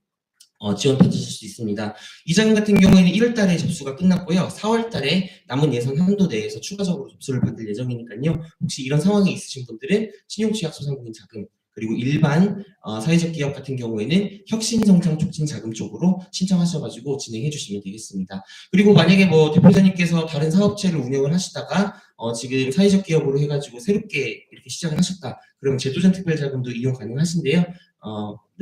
지원 받으실 수 있습니다. 이 자금 같은 경우에는 1월 달에 접수가 끝났고요. 4월 달에 남은 예산 한도 내에서 추가적으로 접수를 받을 예정이니까요. 혹시 이런 상황이 있으신 분들은 신용취약 소상공인 자금 그리고 일반 사회적 기업 같은 경우에는 혁신성장 촉진 자금 쪽으로 신청하셔가지고 진행해 주시면 되겠습니다. 그리고 만약에 뭐 대표자님께서 다른 사업체를 운영을 하시다가 지금 사회적 기업으로 해가지고 새롭게 이렇게 시작을 하셨다. 그러면 제도전 특별자금도 이용 가능하신데요.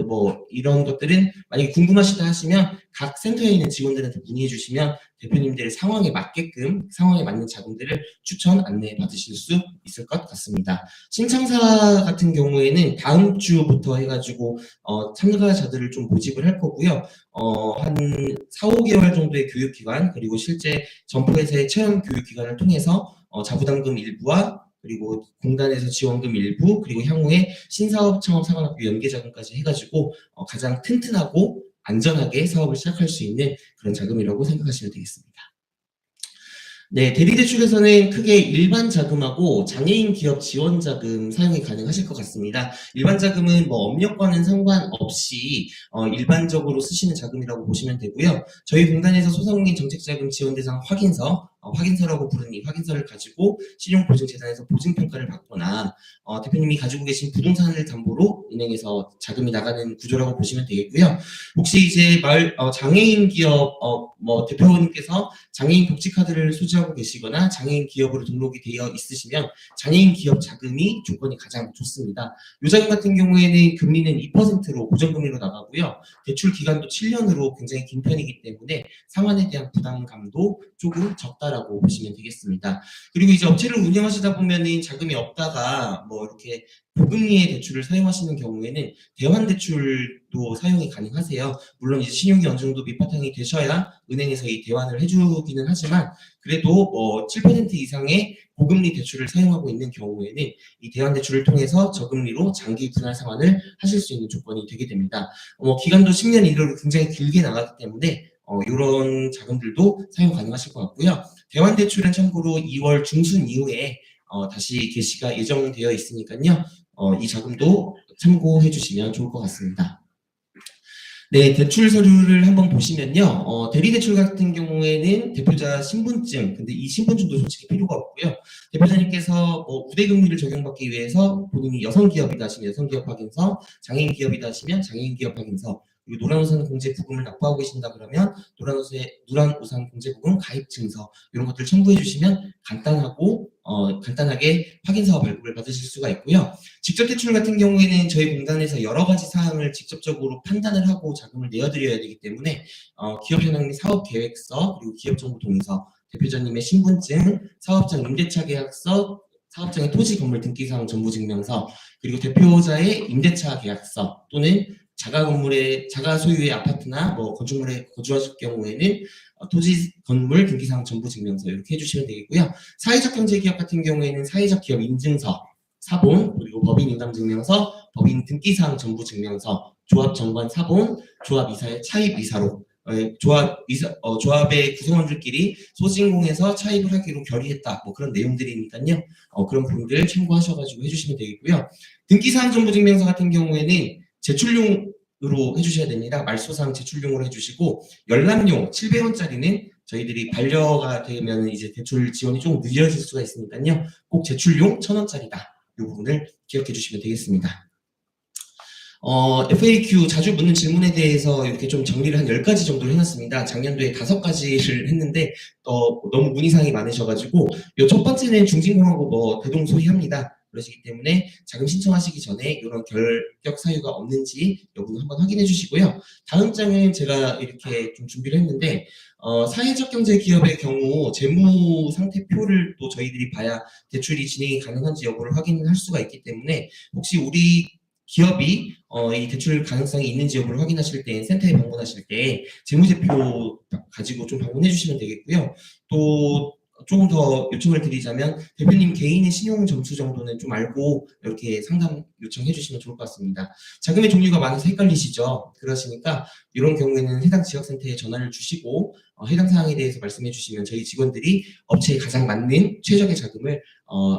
뭐 이런 것들은 만약에 궁금하시다 하시면 각 센터에 있는 직원들한테 문의해 주시면 대표님들의 상황에 맞게끔 상황에 맞는 자금들을 추천 안내 받으실 수 있을 것 같습니다. 신청사 같은 경우에는 다음 주부터 해가지고 참가자들을 좀 모집을 할 거고요. 한 4, 5개월 정도의 교육기간 그리고 실제 점포에서의 체험 교육기간을 통해서 자부담금 일부와 그리고 공단에서 지원금 일부 그리고 향후에 신사업 창업 사관학교 연계자금까지 해가지고 가장 튼튼하고 안전하게 사업을 시작할 수 있는 그런 자금이라고 생각하시면 되겠습니다. 네, 대리대출에서는 크게 일반 자금하고 장애인 기업 지원 자금 사용이 가능하실 것 같습니다. 일반 자금은 뭐 업력과는 상관없이 일반적으로 쓰시는 자금이라고 보시면 되고요. 저희 공단에서 소상공인 정책자금 지원 대상 확인서 확인서라고 부르는 이 확인서를 가지고 신용보증재단에서 보증평가를 받거나 대표님이 가지고 계신 부동산을 담보로 은행에서 자금이 나가는 구조라고 보시면 되겠고요. 혹시 이제 장애인 기업 대표님께서 장애인 복지카드를 소지하고 계시거나 장애인 기업으로 등록이 되어 있으시면 장애인 기업 자금이 조건이 가장 좋습니다. 이 자금 같은 경우에는 금리는 2%로 고정금리로 나가고요. 대출 기간도 7년으로 굉장히 긴 편이기 때문에 상환에 대한 부담감도 조금 적다라고 보시면 되겠습니다. 그리고 이제 업체를 운영하시다 보면은 자금이 없다가 이렇게 고금리의 대출을 사용하시는 경우에는 대환 대출도 사용이 가능하세요. 물론 이제 신용이 어느 정도 밑바탕이 되셔야 은행에서 이 대환을 해주기는 하지만 그래도 7% 이상의 고금리 대출을 사용하고 있는 경우에는 이 대환 대출을 통해서 저금리로 장기 분할 상환을 하실 수 있는 조건이 되게 됩니다. 기간도 10년 이내로 굉장히 길게 나가기 때문에 이런 자금들도 사용 가능하실 것 같고요. 대환 대출은 참고로 2월 중순 이후에 다시 개시가 예정되어 있으니까요. 이 자금도 참고해 주시면 좋을 것 같습니다. 네, 대출 서류를 한번 보시면요. 대리대출 같은 경우에는 대표자 신분증, 근데 이 신분증도 솔직히 필요가 없고요. 대표자님께서 우대금리를 적용받기 위해서 본인이 여성기업이다 하시면 여성기업 확인서, 장애인 기업이다 하시면 장애인 기업 확인서, 그리고 노란우산 공제부금을 납부하고 계신다 그러면 노란우산 공제부금 가입 증서 이런 것들을 첨부해 주시면 간단하게 확인서 발급을 받으실 수가 있고요. 직접 대출 같은 경우에는 저희 공단에서 여러 가지 사항을 직접적으로 판단을 하고 자금을 내어드려야 되기 때문에 기업 현황 및 사업 계획서 그리고 기업 정보 동의서, 대표자님의 신분증, 사업장 임대차 계약서, 사업장의 토지 건물 등기사항 전부 증명서, 그리고 대표자의 임대차 계약서 또는 자가 소유의 아파트나 건축물에 거주하실 경우에는 토지 건물 등기사항 전부 증명서 이렇게 해주시면 되겠고요. 사회적 경제기업 같은 경우에는 사회적 기업 인증서, 사본, 그리고 법인 인감 증명서, 법인 등기사항 전부 증명서, 조합 정관 사본, 조합 이사의 차입 이사록, 조합의 구성원들끼리 소진공해서 차입을 하기로 결의했다. 그런 내용들이니까요. 그런 부분들 참고하셔가지고 해주시면 되겠고요. 등기사항 전부 증명서 같은 경우에는 제출용으로 해주셔야 됩니다. 말소상 제출용으로 해주시고 열람용 700원짜리는 저희들이 반려가 되면 이제 대출 지원이 조금 늦어질 수가 있으니까요. 꼭 제출용 1000원짜리다. 이 부분을 기억해 주시면 되겠습니다. FAQ 자주 묻는 질문에 대해서 이렇게 좀 정리를 한 10가지 정도를 해놨습니다. 작년도에 5가지를 했는데 너무 문의사항이 많으셔가지고 이 첫 번째는 중진공하고 대동소이합니다. 그러시기 때문에 자금 신청하시기 전에 이런 결격 사유가 없는지 이 부분 한번 확인해 주시고요. 다음 장은 제가 이렇게 좀 준비를 했는데 사회적 경제 기업의 경우 재무 상태표를 또 저희들이 봐야 대출이 진행이 가능한지 여부를 확인할 수가 있기 때문에 혹시 우리 기업이 이 대출 가능성이 있는지 여부를 확인하실 때 센터에 방문하실 때 재무제표 가지고 좀 방문해 주시면 되겠고요. 또 조금 더 요청을 드리자면 대표님 개인의 신용 점수 정도는 좀 알고 이렇게 상담 요청해 주시면 좋을 것 같습니다. 자금의 종류가 많아서 헷갈리시죠? 그러시니까 이런 경우에는 해당 지역센터에 전화를 주시고 해당 사항에 대해서 말씀해 주시면 저희 직원들이 업체에 가장 맞는 최적의 자금을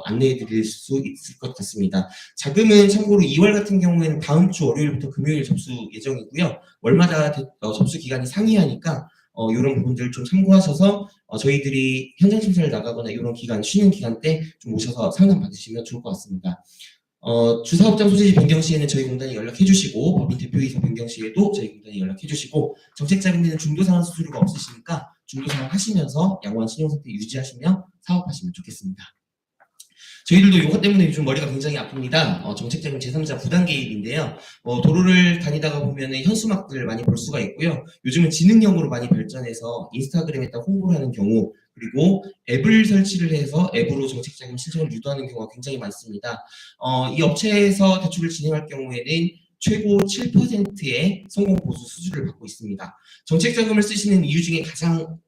안내해 드릴 수 있을 것 같습니다. 자금은 참고로 2월 같은 경우에는 다음 주 월요일부터 금요일 접수 예정이고요. 월마다 접수 기간이 상이하니까 이런 부분들 좀 참고하셔서 저희들이 현장 심사를 나가거나 이런 기간, 쉬는 기간 때 좀 오셔서 상담 받으시면 좋을 것 같습니다. 주사업장 소재지 변경 시에는 저희 공단이 연락해 주시고 법인 대표이사 변경 시에도 저희 공단이 연락해 주시고 정책자금에는 중도상환 수수료가 없으시니까 중도상환 하시면서 양호한 신용상태 유지하시며 사업하시면 좋겠습니다. 저희들도 이것 때문에 요즘 머리가 굉장히 아픕니다. 정책자금 제3자 부당 개입인데요. 도로를 다니다가 보면 현수막들을 많이 볼 수가 있고요. 요즘은 지능형으로 많이 발전해서 인스타그램에다 홍보를 하는 경우 그리고 앱을 설치를 해서 앱으로 정책자금 신청을 유도하는 경우가 굉장히 많습니다. 이 업체에서 대출을 진행할 경우에는 최고 7%의 성공 보수 수주를 받고 있습니다. 정책자금을 쓰시는 이유 중에 가장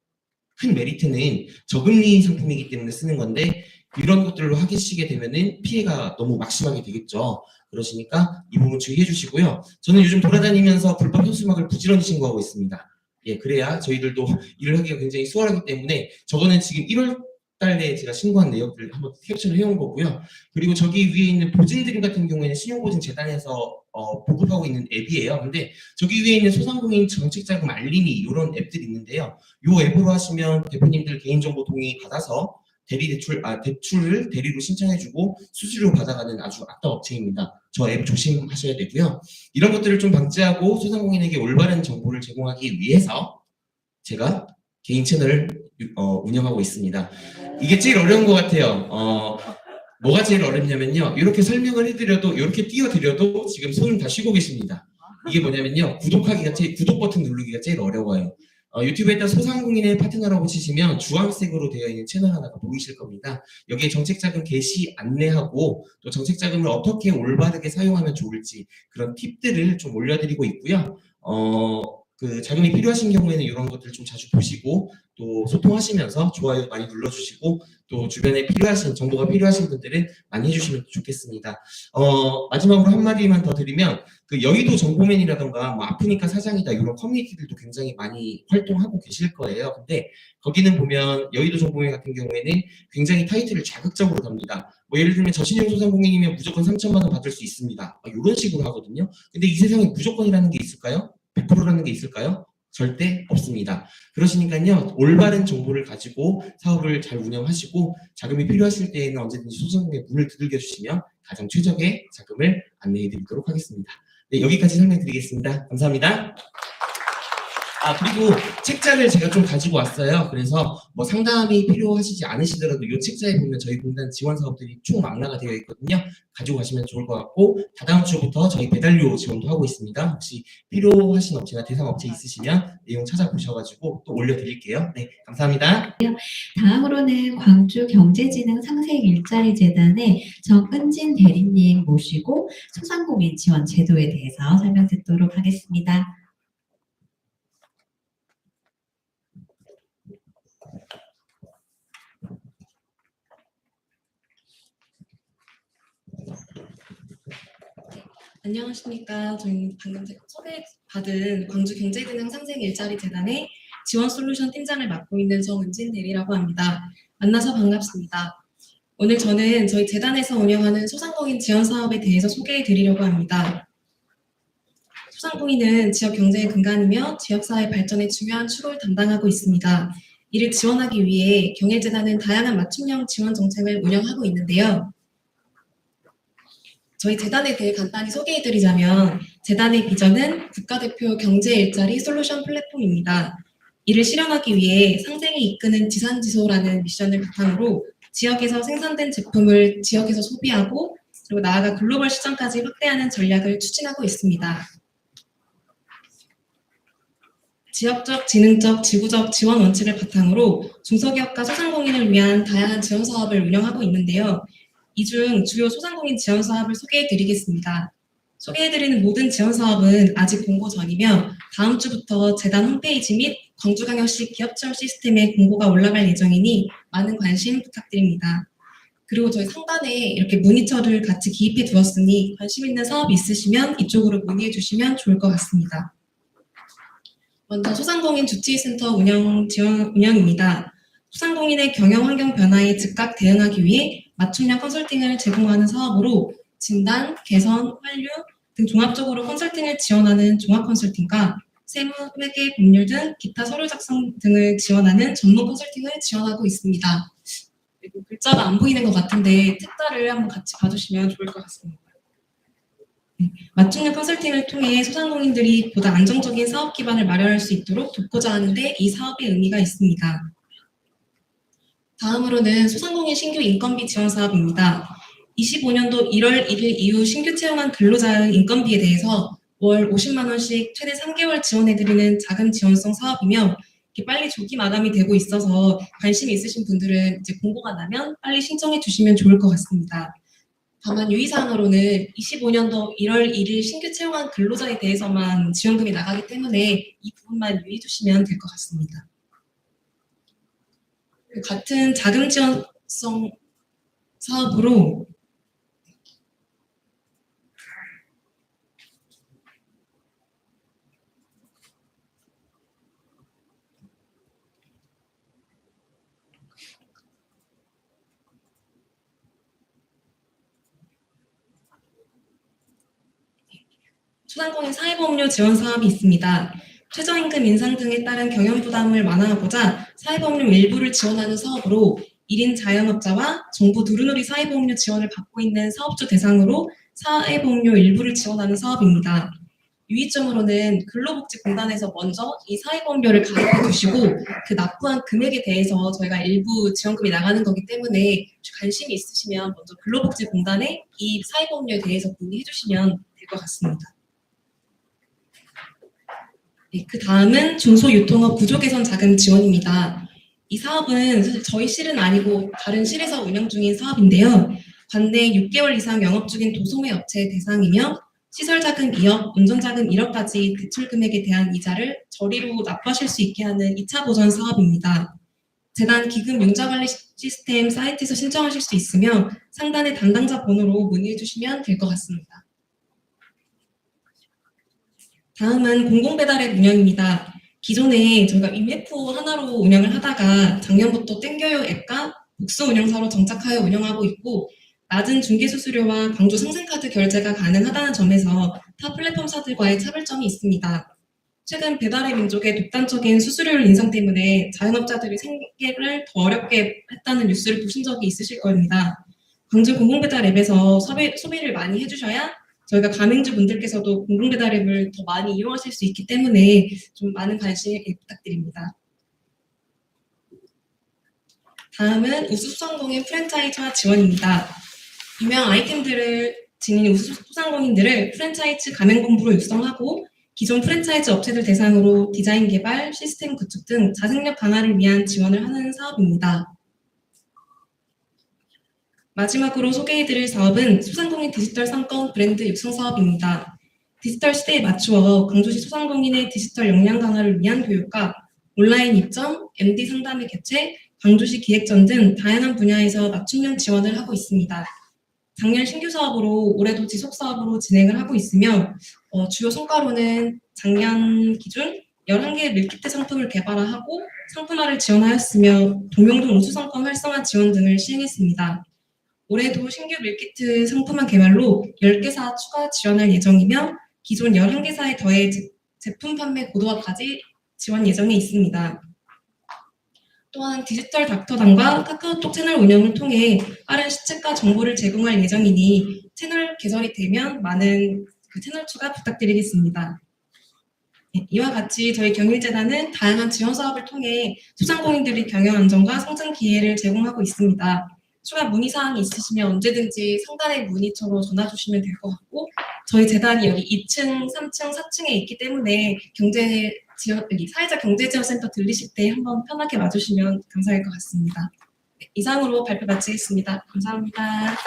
큰 메리트는 저금리 상품이기 때문에 쓰는 건데 이런 것들로 하시게 되면은 피해가 너무 막심하게 되겠죠. 그러시니까 이 부분 주의해 주시고요. 저는 요즘 돌아다니면서 불법 현수막을 부지런히 신고하고 있습니다. 예, 그래야 저희들도 일을 하기가 굉장히 수월하기 때문에 저거는 지금 1월 달 내에 제가 신고한 내역들을 한번 캡처를 해온 거고요. 그리고 저기 위에 있는 보증드림 같은 경우에는 신용보증재단에서 보급하고 있는 앱이에요. 근데 저기 위에 있는 소상공인 정책자금 알림이 이런 앱들이 있는데요. 이 앱으로 하시면 대표님들 개인정보 동의 받아서 대출을 대리로 신청해주고 수수료 받아가는 아주 악덕 업체입니다. 저 앱 조심하셔야 되고요. 이런 것들을 좀 방지하고 소상공인에게 올바른 정보를 제공하기 위해서 제가 개인 채널을 운영하고 있습니다. 이게 제일 어려운 것 같아요. 뭐가 제일 어렵냐면요. 이렇게 설명을 해드려도, 이렇게 띄워드려도 지금 손을 다 쉬고 계십니다. 이게 뭐냐면요. 구독 버튼 누르기가 제일 어려워요. 유튜브에다 소상공인의 파트너라고 치시면 주황색으로 되어 있는 채널 하나가 보이실 겁니다. 여기에 정책자금 개시 안내하고 또 정책자금을 어떻게 올바르게 사용하면 좋을지 그런 팁들을 좀 올려드리고 있고요. 그 자금이 필요하신 경우에는 이런 것들 좀 자주 보시고 또 소통하시면서 좋아요 많이 눌러주시고 또 주변에 정보가 필요하신 분들은 많이 해주시면 좋겠습니다. 마지막으로 한마디만 더 드리면 그 여의도 정보맨이라던가 뭐 아프니까 사장이다 이런 커뮤니티들도 굉장히 많이 활동하고 계실 거예요. 근데 거기는 보면 여의도 정보맨 같은 경우에는 굉장히 타이틀을 자극적으로 갑니다. 뭐 예를 들면 저신용 소상공인이면 무조건 3천만 원 받을 수 있습니다. 이런 식으로 하거든요. 근데 이 세상에 무조건이라는 게 있을까요? 100%라는 게 있을까요? 절대 없습니다. 그러시니까요, 올바른 정보를 가지고 사업을 잘 운영하시고 자금이 필요하실 때에는 언제든지 소상공인의 문을 두들겨 주시면 가장 최적의 자금을 안내해 드리도록 하겠습니다. 네, 여기까지 설명드리겠습니다. 감사합니다. 그리고 책자를 제가 좀 가지고 왔어요. 그래서 뭐 상담이 필요하시지 않으시더라도 이 책자에 보면 저희 공단 지원 사업들이 총 망라가 되어 있거든요. 가지고 가시면 좋을 것 같고 다다음 주부터 저희 배달료 지원도 하고 있습니다. 혹시 필요하신 업체나 대상 업체 있으시면 내용 찾아보셔가지고 또 올려드릴게요. 네, 감사합니다. 다음으로는 광주경제진흥상생일자리재단의 정은진 대리님 모시고 소상공인 지원 제도에 대해서 설명 듣도록 하겠습니다. 안녕하십니까. 저희는 방금 소개받은 광주경제진흥상생일자리재단의 지원솔루션 팀장을 맡고 있는 정은진 대리라고 합니다. 만나서 반갑습니다. 오늘 저는 저희 재단에서 운영하는 소상공인 지원 사업에 대해서 소개해 드리려고 합니다. 소상공인은 지역 경제의 근간이며 지역사회 발전의 중요한 축을 담당하고 있습니다. 이를 지원하기 위해 경일재단은 다양한 맞춤형 지원 정책을 운영하고 있는데요. 저희 재단에 대해 간단히 소개해드리자면 재단의 비전은 국가대표 경제일자리 솔루션 플랫폼입니다. 이를 실현하기 위해 상생이 이끄는 지산지소라는 미션을 바탕으로 지역에서 생산된 제품을 지역에서 소비하고 그리고 나아가 글로벌 시장까지 확대하는 전략을 추진하고 있습니다. 지역적, 지능적, 지구적 지원 원칙을 바탕으로 중소기업과 소상공인을 위한 다양한 지원 사업을 운영하고 있는데요. 이 중 주요 소상공인 지원 사업을 소개해드리겠습니다. 소개해드리는 모든 지원 사업은 아직 공고 전이며 다음 주부터 재단 홈페이지 및 광주광역시 기업지원 시스템에 공고가 올라갈 예정이니 많은 관심 부탁드립니다. 그리고 저희 상단에 이렇게 문의처를 같이 기입해 두었으니 관심 있는 사업이 있으시면 이쪽으로 문의해 주시면 좋을 것 같습니다. 먼저 소상공인 주치센터 운영입니다. 소상공인의 경영 환경 변화에 즉각 대응하기 위해 맞춤형 컨설팅을 제공하는 사업으로 진단, 개선, 환류 등 종합적으로 컨설팅을 지원하는 종합 컨설팅과 세무, 회계, 법률 등 기타 서류 작성 등을 지원하는 전문 컨설팅을 지원하고 있습니다. 그리고 글자가 안 보이는 것 같은데 책자를 한번 같이 봐주시면 좋을 것 같습니다. 맞춤형 컨설팅을 통해 소상공인들이 보다 안정적인 사업 기반을 마련할 수 있도록 돕고자 하는데 이 사업의 의미가 있습니다. 다음으로는 소상공인 신규 인건비 지원 사업입니다. 25년도 1월 1일 이후 신규 채용한 근로자의 인건비에 대해서 월 50만 원씩 최대 3개월 지원해드리는 자금 지원성 사업이며 빨리 조기 마감이 되고 있어서 관심이 있으신 분들은 이제 공고가 나면 빨리 신청해 주시면 좋을 것 같습니다. 다만 유의사항으로는 25년도 1월 1일 신규 채용한 근로자에 대해서만 지원금이 나가기 때문에 이 부분만 유의해 주시면 될 것 같습니다. 같은 자금 지원성 사업으로 소상공인 사회보험료 지원 사업이 있습니다. 최저임금 인상 등에 따른 경영 부담을 완화하고자 사회보험료 일부를 지원하는 사업으로 1인 자영업자와 정부 두루누리 사회보험료 지원을 받고 있는 사업주 대상으로 사회보험료 일부를 지원하는 사업입니다. 유의점으로는 근로복지공단에서 먼저 이 사회보험료를 가입해 두시고 그 납부한 금액에 대해서 저희가 일부 지원금이 나가는 거기 때문에 관심이 있으시면 먼저 근로복지공단에 이 사회보험료에 대해서 문의해 주시면 될 것 같습니다. 네, 그 다음은 중소유통업 구조개선 자금 지원입니다. 이 사업은 사실 저희 실은 아니고 다른 실에서 운영 중인 사업인데요. 관내 6개월 이상 영업 중인 도소매 업체 대상이며 시설자금 2억, 운전자금 1억까지 대출금액에 대한 이자를 저리로 납부하실 수 있게 하는 2차 보전 사업입니다. 재단 기금 융자관리 시스템 사이트에서 신청하실 수 있으며 상단의 담당자 번호로 문의해 주시면 될 것 같습니다. 다음은 공공배달앱 운영입니다. 기존에 저희가 위메프 하나로 운영을 하다가 작년부터 땡겨요 앱과 복수 운영사로 정착하여 운영하고 있고 낮은 중개수수료와 광주 상생카드 결제가 가능하다는 점에서 타 플랫폼사들과의 차별점이 있습니다. 최근 배달의 민족의 독단적인 수수료율 인상 때문에 자영업자들이 생계를 더 어렵게 했다는 뉴스를 보신 적이 있으실 겁니다. 광주 공공배달 앱에서 소비를 많이 해주셔야 저희가 가맹주 분들께서도 공공배달 앱을 더 많이 이용하실 수 있기 때문에 좀 많은 관심 부탁드립니다. 다음은 우수소상공인 프랜차이즈화 지원입니다. 유명 아이템들을 지닌 우수소상공인들을 프랜차이즈 가맹본부로 육성하고 기존 프랜차이즈 업체들 대상으로 디자인 개발, 시스템 구축 등 자생력 강화를 위한 지원을 하는 사업입니다. 마지막으로 소개해드릴 사업은 소상공인 디지털 상권 브랜드 육성 사업입니다. 디지털 시대에 맞추어 광주시 소상공인의 디지털 역량 강화를 위한 교육과 온라인 입점, MD 상담회 개최, 광주시 기획전 등 다양한 분야에서 맞춤형 지원을 하고 있습니다. 작년 신규 사업으로 올해도 지속 사업으로 진행을 하고 있으며 주요 성과로는 작년 기준 11개의 밀키트 상품을 개발하고 상품화를 지원하였으며 동명동 우수상권 활성화 지원 등을 시행했습니다. 올해도 신규 밀키트 상품화 개발로 10개사 추가 지원할 예정이며 기존 11개사에 더해 제품 판매 고도화까지 지원 예정에 있습니다. 또한 디지털 닥터단과 카카오톡 채널 운영을 통해 빠른 시책과 정보를 제공할 예정이니 채널 개설이 되면 많은 채널 추가 부탁드리겠습니다. 네, 이와 같이 저희 경일재단은 다양한 지원 사업을 통해 소상공인들이 경영 안정과 성장 기회를 제공하고 있습니다. 추가 문의사항이 있으시면 언제든지 상단의 문의처로 전화 주시면 될 것 같고 저희 재단이 여기 2층, 3층, 4층에 있기 때문에 사회자 경제지원센터 들리실 때 한번 편하게 와주시면 감사할 것 같습니다. 네, 이상으로 발표 마치겠습니다. 감사합니다.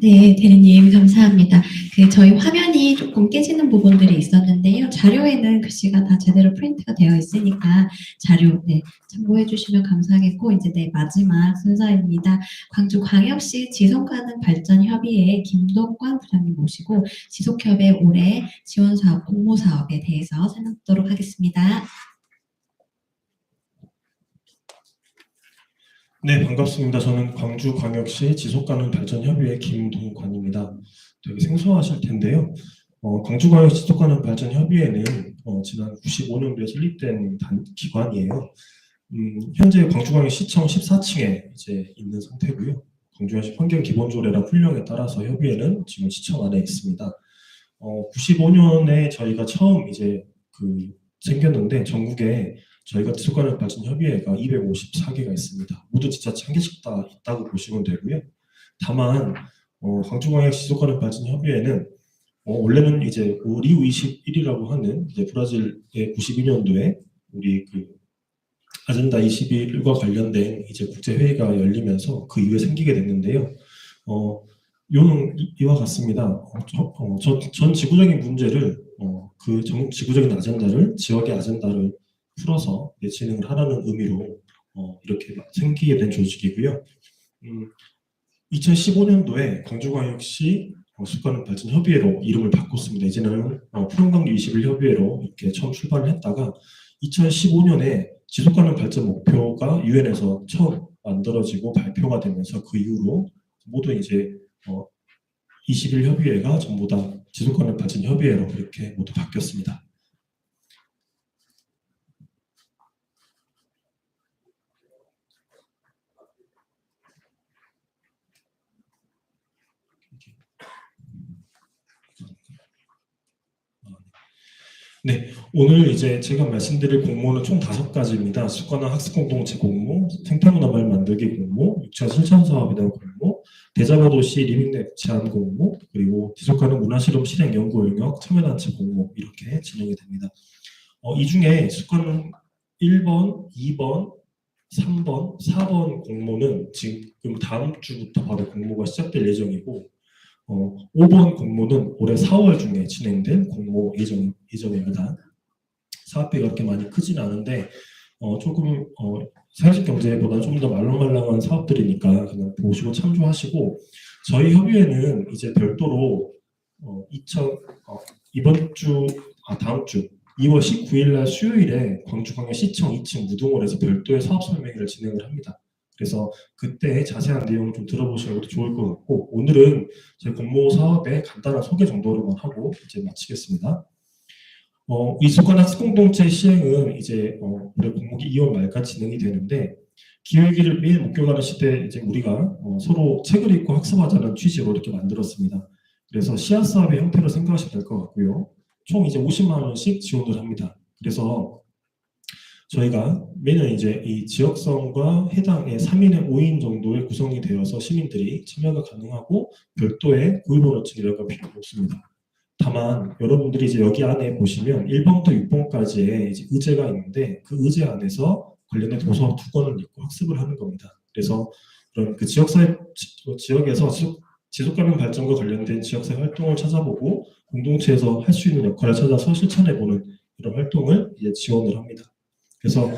네, 대리님 감사합니다. 저희 화면이 조금 깨지는 부분들이 있었는데요. 자료에는 글씨가 다 제대로 프린트가 되어 있으니까 자료 참고해 주시면 감사하겠고 이제 마지막 순서입니다. 광주광역시 지속가능 발전협의회 김동관 부장님 모시고 지속협의 올해 지원사업 공모사업에 대해서 설명드리도록 하겠습니다. 네, 반갑습니다. 저는 광주광역시 지속가능발전협의회 김동관입니다. 되게 생소하실 텐데요. 광주광역시 지속가능발전협의회는 지난 95년도에 설립된 기관이에요. 현재 광주광역시청 14층에 이제 있는 상태고요. 광주광역시 환경기본조례랑 훈령에 따라서 협의회는 지금 시청 안에 있습니다. 95년에 저희가 처음 이제 생겼는데 전국에 저희가 지속가능발전협의회가 254개가 있습니다. 모두 지자체 한 개씩 다 있다고 보시면 되고요. 다만 광주광역시 지속가능발전협의회는 원래는 이제 리우 21이라고 하는 이제 브라질의 92년도에 우리 아젠다 21과 관련된 이제 국제회의가 열리면서 그 이후에 생기게 됐는데요. 요는 이와 같습니다. 전 지구적인 문제를 지구적인 아젠다를 지역의 아젠다를 풀어서 진행을 하라는 의미로 이렇게 생기게 된 조직이고요. 2015년도에 광주광역시 지속가능발전협의회로 이름을 바꿨습니다. 이제는 푸른광주 21협의회로 이렇게 처음 출발을 했다가 2015년에 지속가능 발전 목표가 유엔에서 처음 만들어지고 발표가 되면서 그 이후로 모두 이제 21 협의회가 전부 다 지속가능 발전 협의회로 이렇게 모두 바뀌었습니다. 네, 오늘 이제 제가 말씀드릴 공모는 총 5가지입니다. 수권화 학습공동체 공모, 생태문화마을 만들기 공모, 6차 실천사업이나 공모, 대자보도시 리빙랩 제안 공모, 그리고 지속가능 문화실험 실행 연구 영역 참여단체 공모 이렇게 진행이 됩니다. 이 중에 수권 1번, 2번, 3번, 4번 공모는 지금 다음 주부터 바로 공모가 시작될 예정이고 5번 공모는 올해 4월 중에 진행될 공모 예정입니다. 사업비가 그렇게 많이 크진 않은데 조금 사회적 경제보다 좀 더 말랑말랑한 사업들이니까 그냥 보시고 참조하시고 저희 협의회는 이제 별도로 다음 주 2월 19일 날 수요일에 광주광역시청 2층 무등홀에서 별도의 사업 설명회를 진행을 합니다. 그래서 그때 자세한 내용 좀 들어보시는 것도 좋을 것 같고 오늘은 제 공모 사업의 간단한 소개 정도로만 하고 이제 마치겠습니다. 이 수권 학습공동체 시행은 이제 올해 공모기 2월 말까지 진행이 되는데 기회기를 매일 목격하는 시대에 이제 우리가 서로 책을 읽고 학습하자는 취지로 이렇게 만들었습니다. 그래서 씨앗 사업의 형태로 생각하시면 될 것 같고요. 총 이제 50만 원씩 지원을 합니다. 그래서 저희가 매년 이제 이 지역성과 해당의 3인의 5인 정도의 구성이 되어서 시민들이 참여가 가능하고 별도의 구입번호증 이런 거 필요 없습니다. 다만 여러분들이 이제 여기 안에 보시면 1번부터 6번까지의 이제 의제가 있는데 그 의제 안에서 관련된 도서 2권을 읽고 학습을 하는 겁니다. 그래서 그런 그 지역에서 지속가능 발전과 관련된 지역사회 활동을 찾아보고 공동체에서 할 수 있는 역할을 찾아서 실천해보는 이런 활동을 이제 지원을 합니다. 그래서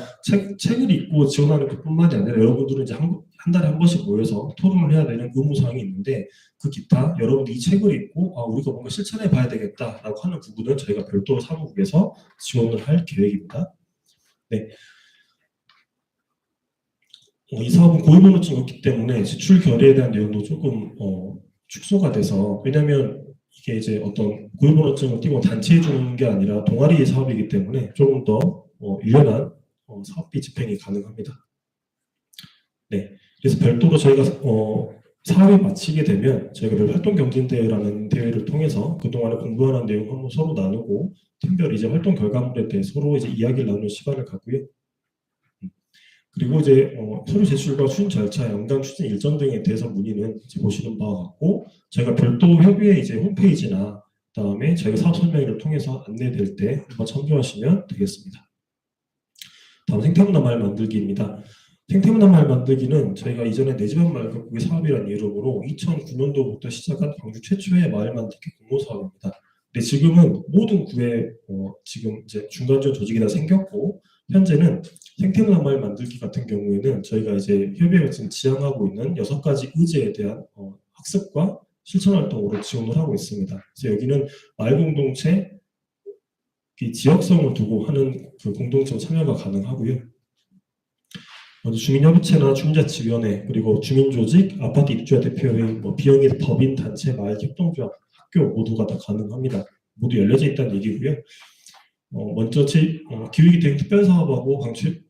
책을 읽고 지원하는 것뿐만이 아니라 여러분들은 이제 한 달에 한 번씩 모여서 토론을 해야 되는 의무사항이 있는데 그 기타 여러분들이 이 책을 읽고 우리가 뭔가 실천해 봐야 되겠다라고 하는 부분은 저희가 별도로 사무국에서 지원을 할 계획입니다. 네. 이 사업은 고유번호증이 없기 때문에 지출 결의에 대한 내용도 조금 축소가 돼서 왜냐하면 이게 이제 어떤 고유번호증을 띄고 단체에 주는 게 아니라 동아리 사업이기 때문에 조금 더 유연한 사업비 집행이 가능합니다. 네, 그래서 별도로 저희가 사업이 마치게 되면 저희가 별 활동경진대회라는 대회를 통해서 그동안에 공부하는 내용 한번 서로 나누고 팀별 이제 활동 결과물에 대해 서로 이제 이야기를 나누는 시간을 갖고요. 그리고 이제 서류 제출과 추진 절차, 연간 추진 일정 등에 대해서 문의는 이제 보시는 바와 같고 저희가 별도 협의회 이제 홈페이지나 그다음에 저희가 사업 설명회를 통해서 안내될 때 한번 참조하시면 되겠습니다. 다음 생태문화마을 만들기입니다. 생태문화마을 만들기는 저희가 이전에 내 집 한 마을 가꾸기 사업이라는 이름으로 2009년도부터 시작한 광주 최초의 마을 만들기 공모 사업입니다. 근데 지금은 모든 구에 지금 이제 중간지원 조직이 다 생겼고 현재는 생태문화마을 만들기 같은 경우에는 저희가 이제 협의회가 지금 지향하고 있는 6가지 의제에 대한 학습과 실천 활동으로 지원을 하고 있습니다. 그래서 여기는 마을 공동체 지역성을 두고 하는 그 공동체 참여가 가능하고요. 주민협의체나 주민자치위원회 그리고 주민조직, 아파트 입주자 대표회의, 비영리 법인 단체, 마을 협동조합, 학교 모두가 다 가능합니다. 모두 열려져 있다는 얘기고요. 먼저 기후위기 대응 특별사업하고 광주시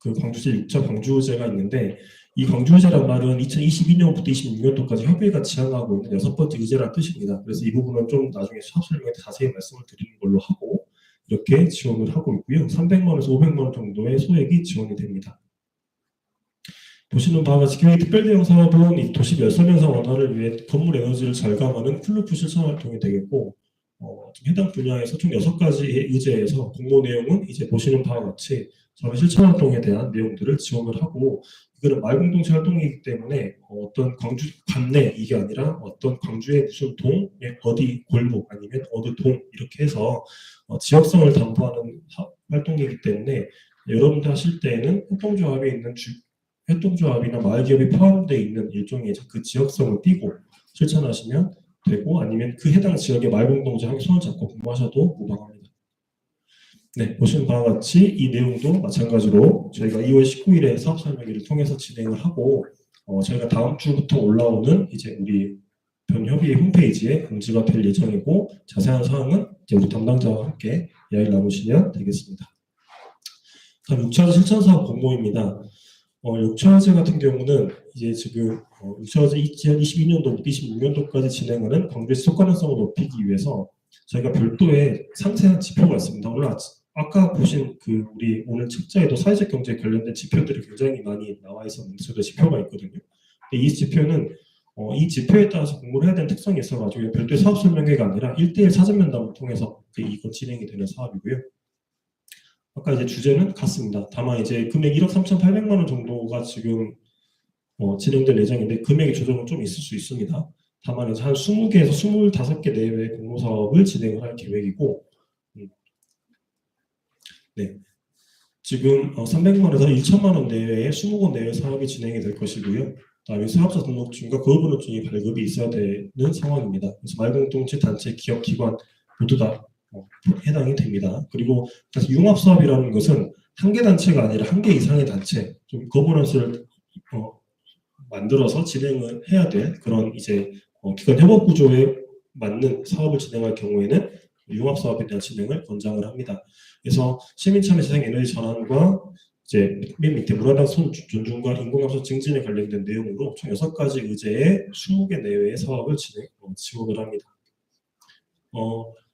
6차 광주의제가 있는데 이 광주의제란 말은 2022년부터 26년도까지 협의회가 지향하고 있는 6번째 의제라는 뜻입니다. 그래서 이 부분은 좀 나중에 수업 설명에 자세히 말씀을 드리는 걸로 하고 이렇게 지원을 하고 있고요. 300만 원에서 500만 원 정도의 소액이 지원이 됩니다. 보시는 바와 같이 기후위기 특별대응 사업은 이 도시 열섬현상 완화를 위해 건물 에너지를 절감하는 쿨루프 실천 활동이 되겠고 해당 분야에서 총 6가지의 의제에서 공모 내용은 이제 보시는 바와 같이 저희 실천 활동에 대한 내용들을 지원을 하고 이거는 마을 공동체 활동이기 때문에 어떤 광주 관내 이게 아니라 어떤 광주의 무슨 동, 어디 골목 아니면 어느 동 이렇게 해서 지역성을 담보하는 활동이기 때문에 여러분들 하실 때에는 협동조합에 있는 협동조합이나 마을기업이 포함되어 있는 일종의 그 지역성을 띄고 실천하시면 되고 아니면 그 해당 지역의 마을 공동체 함께 손을 잡고 공부하셔도 무방합니다. 네, 보시는 바와 같이 이 내용도 마찬가지로 저희가 2월 19일에 사업 설명회를 통해서 진행을 하고 저희가 다음 주부터 올라오는 이제 우리 변협의회 홈페이지에 공지가 될 예정이고 자세한 사항은 이제 우리 담당자와 함께 이야기를 나누시면 되겠습니다. 다음 6차제 실천 사업 공모입니다. 6차제 같은 경우는 이제 지금 6차제 2022년도부터 26년도까지 진행하는 광주의 지속 가능성을 높이기 위해서 저희가 별도의 상세한 지표가 있습니다. 오늘 아까 보신 그 우리 오늘 책자에도 사회적 경제에 관련된 지표들이 굉장히 많이 나와 있었는데 그 지표가 있거든요. 근데 이 지표는 이 지표에 따라서 공모를 해야 되는 특성이 있어가지고 별도의 사업 설명회가 아니라 1대1 사전 면담을 통해서 이거 진행이 되는 사업이고요. 아까 이제 주제는 같습니다. 다만 이제 금액 1억 3,800만 원 정도가 지금 진행될 예정인데 금액의 조정은 좀 있을 수 있습니다. 다만 이제 한 20개에서 25개 내외의 공모 사업을 진행을 할 계획이고, 네. 지금 300만 원에서 1천만 원 내외의 20곳 내외 사업이 진행이 될 것이고요. 그다음에 사업자 등록증과 거부번호증이 발급이 있어야 되는 상황입니다. 그래서 말공동체 단체, 기업, 기관 모두 다 해당이 됩니다. 그리고 사실 융합사업이라는 것은 한 개 단체가 아니라 한 개 이상의 단체, 좀 거버넌스를 만들어서 진행을 해야 될 그런 이제 기관 협업 구조에 맞는 사업을 진행할 경우에는 융합사업에 대한 진행을 권장을 합니다. 그래서 시민참여 재생 에너지 전환과 이제 맨 밑에 문화당 존중과 인공감소 증진에 관련된 내용으로 총 6가지 의제의 20개 내외의 사업을 지원을 합니다.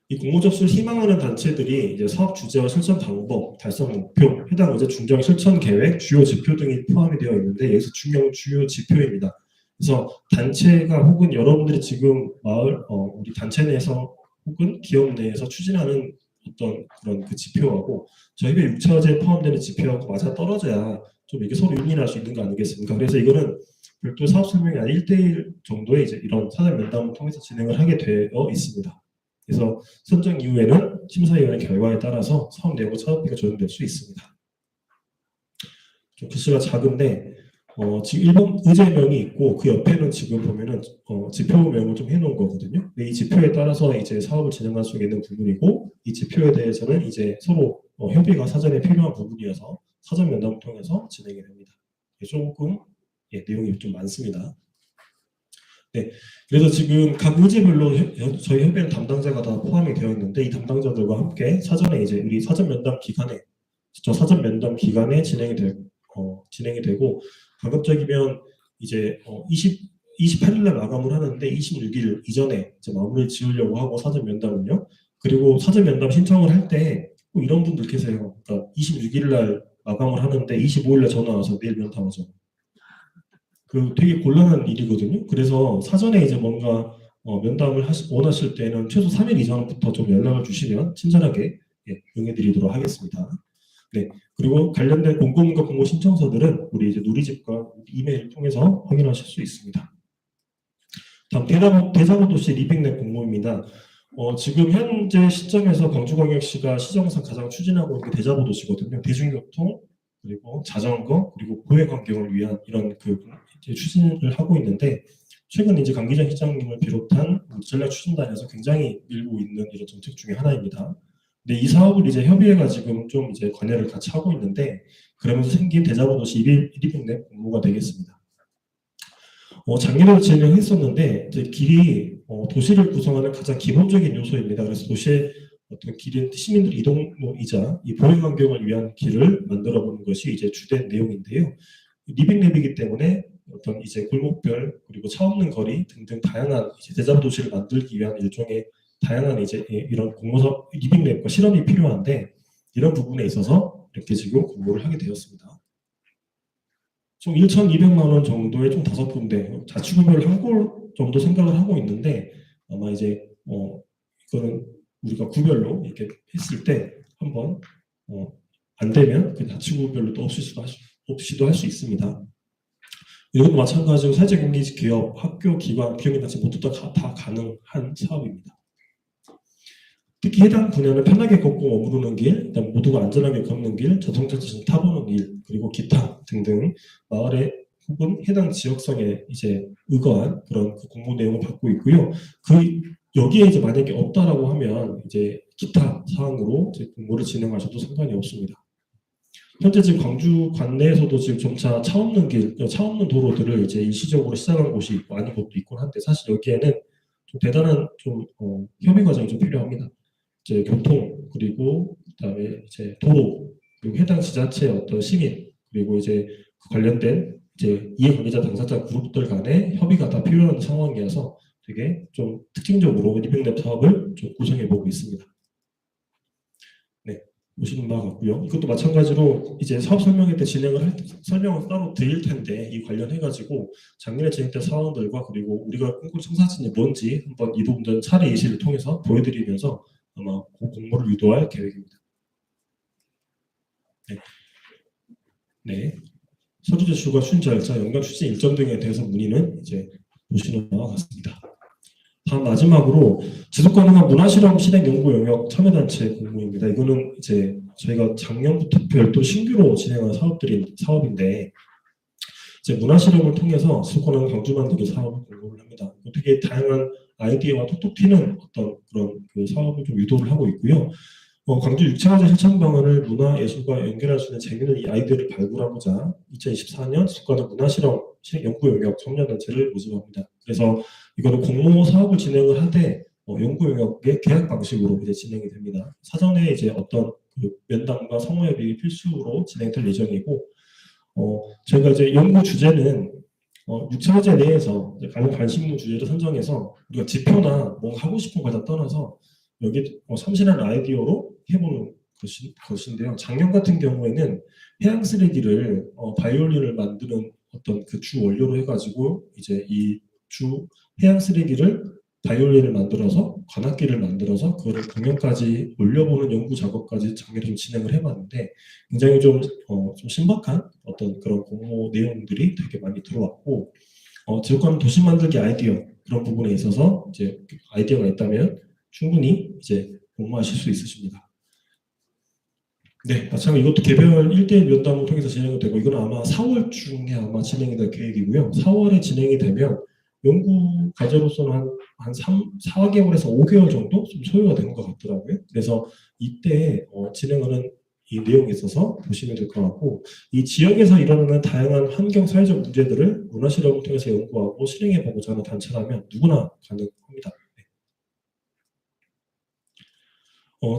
이 공모 접수를 희망하는 단체들이 이제 사업 주제와 실천 방법, 달성 목표, 해당 의제 중장 실천 계획, 주요 지표 등이 포함이 되어 있는데 여기서 중요한 주요 지표입니다. 그래서 단체가 혹은 여러분들이 지금 우리 단체 내에서 혹은 기업 내에서 추진하는 어떤 그런 그 지표하고 저희가 6차제에 포함되는 지표하고 맞아 떨어져야 좀 이게 서로 윤리할 수 있는 거 아니겠습니까? 그래서 이거는 별도 사업 설명이 아닌 1대1 정도의 이제 이런 사전 면담을 통해서 진행을 하게 되어 있습니다. 그래서 선정 이후에는 심사위원회 결과에 따라서 사업 내용과 사업비가 조정될 수 있습니다. 좀 글씨가 작은데 지금 1번 의제명이 있고 그 옆에는 지금 보면은 지표명을 좀 해놓은 거거든요. 근데 이 지표에 따라서 이제 사업을 진행할 수 있는 부분이고 이 지표에 대해서는 이제 서로 협의가 사전에 필요한 부분이어서 사전 면담을 통해서 진행이 됩니다. 조금 내용이 좀 많습니다. 네, 그래서 지금 각 의제별로 저희 협의회 담당자가 다 포함이 되어 있는데 이 담당자들과 함께 사전에 이제 우리 사전 면담 기간에 진행이 되고 가급적이면 이제 28일 날 마감을 하는데 26일 이전에 이제 마무리를 지으려고 하고 사전 면담은요. 그리고 사전 면담 신청을 할 때 꼭 이런 분들 계세요. 그러니까 26일 날 마감을 하는데 25일 날 전화 와서 내일 면담하죠. 그 되게 곤란한 일이거든요. 그래서 사전에 이제 뭔가 면담을 원하실 때는 최소 3일 이전부터 좀 연락을 주시면 친절하게 응해드리도록 하겠습니다. 네, 그리고 관련된 공고문과 공모 신청서들은 우리 이제 누리집과 이메일 통해서 확인하실 수 있습니다. 다음 대자보도시 리빙랩 공모입니다. 지금 현재 시점에서 광주광역시가 시정상 가장 추진하고 있는 게 대자보도시거든요. 대중교통 그리고 자전거 그리고 보행 환경을 위한 이런 그 추진을 하고 있는데 최근 이제 강기정 시장님을 비롯한 전략 추진단에서 굉장히 밀고 있는 이런 정책 중에 하나입니다. 근데 이 사업을 이제 협의회가 지금 좀 이제 관여를 같이 하고 있는데 그러면서 생긴 대자보도시 리빙랩 공모가 되겠습니다. 작년에도 진행했었는데 이제 길이 도시를 구성하는 가장 기본적인 요소입니다. 그래서 도시의 어떤 길인 시민들 이동로이자 이 보행 환경을 위한 길을 만들어 보는 것이 이제 주된 내용인데요. 리빙랩이기 때문에 어떤 이제 골목별 그리고 차 없는 거리 등등 다양한 이제 대자보 도시를 만들기 위한 일종의 다양한 이제 이런 공모서 리빙랩과 실험이 필요한데 이런 부분에 있어서 이렇게 지금 공모를 하게 되었습니다. 총 1,200만 원 정도의 총 5군데 자치구별 한 곳 정도 생각을 하고 있는데 아마 이제 이거는 우리가 구별로 이렇게 했을 때 한번 안 되면 그 자치구별로 또 없이도 할 수 있습니다. 이것도 마찬가지로 사회적 경제 기업, 학교, 기관, 비영리단체 모두 다 가능한 사업입니다. 특히 해당 분야는 편하게 걷고 머무르는 길, 그다음 모두가 안전하게 걷는 길, 자동차 타보는 일, 그리고 기타 등등 마을에 혹은 해당 지역성에 이제 의거한 그런 그 공모 내용을 받고 있고요. 여기에 이제 만약에 없다라고 하면 이제 기타 사항으로 이제 공모를 진행하셔도 상관이 없습니다. 현재 지금 광주 관내에서도 지금 점차 차 없는 도로들을 이제 일시적으로 시작한 곳이 있고 아닌 곳도 있곤 한데 사실 여기에는 좀 대단한 협의 과정이 좀 필요합니다. 이제 교통 그리고 그다음에 이제 도로 그리고 해당 지자체의 어떤 시민 그리고 이제 그 관련된 이제 이해관계자 당사자 그룹들 간의 협의가 다 필요한 상황이어서 되게 좀 특징적으로 리빙랩 사업을 좀 구성해 보고 있습니다. 네, 보시는 바와 같고요. 이것도 마찬가지로 이제 사업 설명회 때 설명을 따로 드릴 텐데 이 관련해 가지고 작년에 진행된 사항들과 그리고 우리가 꿈꾼 청사진이 뭔지 한번 이 부분들 사례 예시를 통해서 보여드리면서 아마 그 공모를 유도할 계획입니다. 네. 네. 서류 제출과 추진 절차, 연간 추진 일정 등에 대해서 문의는 이제 보시는 바와 같습니다. 다음 마지막으로 지속가능한 문화실험 실행 연구 영역 참여단체 공모입니다. 이거는 이제 저희가 작년부터 별도 신규로 진행한 사업인데 이제 문화실험을 통해서 지속가능한 광주 만들기 사업을 공모를 합니다. 되게 다양한 아이디어와 톡톡 튀는 어떤 그런 그 사업을 좀 유도를 하고 있고요. 광주 6차원제 실천 방안을 문화예술과 연결할 수 있는 재미있는 이 아이디어를 발굴하고자 2024년 지속가능 문화실험 연구 영역 참여단체를 모집합니다. 그래서 이거는 공모 사업을 진행을 하되 연구 영역의 계약 방식으로 이제 진행이 됩니다. 사전에 이제 어떤 그 면담과 성모협이 필수로 진행될 예정이고, 저희가 이제 연구 주제는 6차제 내에서 가장 관심 있는 주제를 선정해서 우리가 지표나 뭔가 하고 싶은 걸 다 떠나서 여기 참신한 아이디어로 해보는 것인데요. 작년 같은 경우에는 해양 쓰레기를 바이올린을 만드는 어떤 그 주 원료로 해가지고 이제 이 주 해양 쓰레기를 바이올린을 만들어서 관악기를 만들어서 그거를 공연까지 올려보는 연구 작업까지 작년에 좀 진행을 해봤는데 굉장히 좀 신박한 어떤 그런 공모 내용들이 되게 많이 들어왔고 지속가능 도시 만들기 아이디어 그런 부분에 있어서 이제 아이디어가 있다면 충분히 이제 공모하실 수 있으십니다. 네, 마찬가지로 이것도 개별 1대1 면담을 통해서 진행이 되고 이건 아마 4월 중에 아마 진행이 될 계획이고요. 4월에 진행이 되면 연구 과제로서는 한 4개월에서 5개월 정도 좀 소요가 되는 것 같더라고요. 그래서 이때 진행하는 이 내용에 있어서 보시면 될 것 같고 이 지역에서 일어나는 다양한 환경 사회적 문제들을 문화실험을 통해서 연구하고 실행해보고자 하는 단체라면 누구나 가능합니다.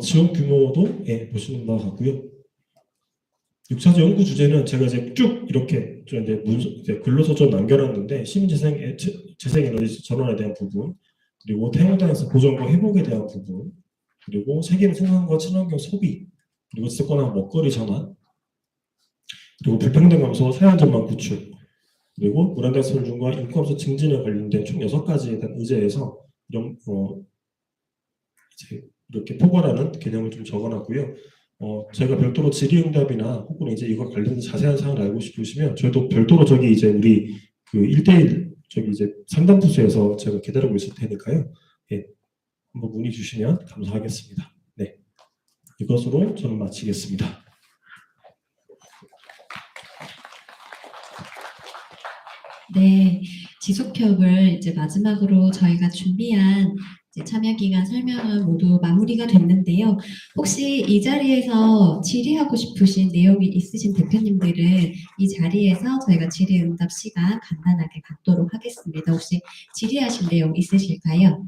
지원 규모도 보시는 바와 같고요. 6차제 연구 주제는 제가 이제 쭉 이렇게 이제 글로서 남겨놨는데 시민재생에너지 전환에 대한 부분, 그리고 태양광에서 보존과 회복에 대한 부분, 그리고 세계인 생산과 친환경 소비, 그리고 지속가능한 먹거리 전환, 그리고 불평등 감소, 사회안전망 구축, 그리고 문화적 선중과 인권감소 증진에 관련된 총 6가지에 대한 의제에서 이런 이제 이렇게 포괄하는 개념을 좀 적어놨고요. 제가 별도로 질의응답이나 혹은 이제 이거 관련된 자세한 사항을 알고 싶으시면 저희도 별도로 저기 이제 우리 그 1대1 저기 이제 상담 부스에서 제가 기다리고 있을 테니까요. 예, 한번 문의 주시면 감사하겠습니다. 네, 이것으로 저는 마치겠습니다. 네, 지속협을 이제 마지막으로 저희가 준비한 참여기간 설명은 모두 마무리가 됐는데요. 혹시 이 자리에서 질의하고 싶으신 내용이 있으신 대표님들은 이 자리에서 저희가 질의응답 시간 간단하게 갖도록 하겠습니다. 혹시 질의하실 내용 있으실까요?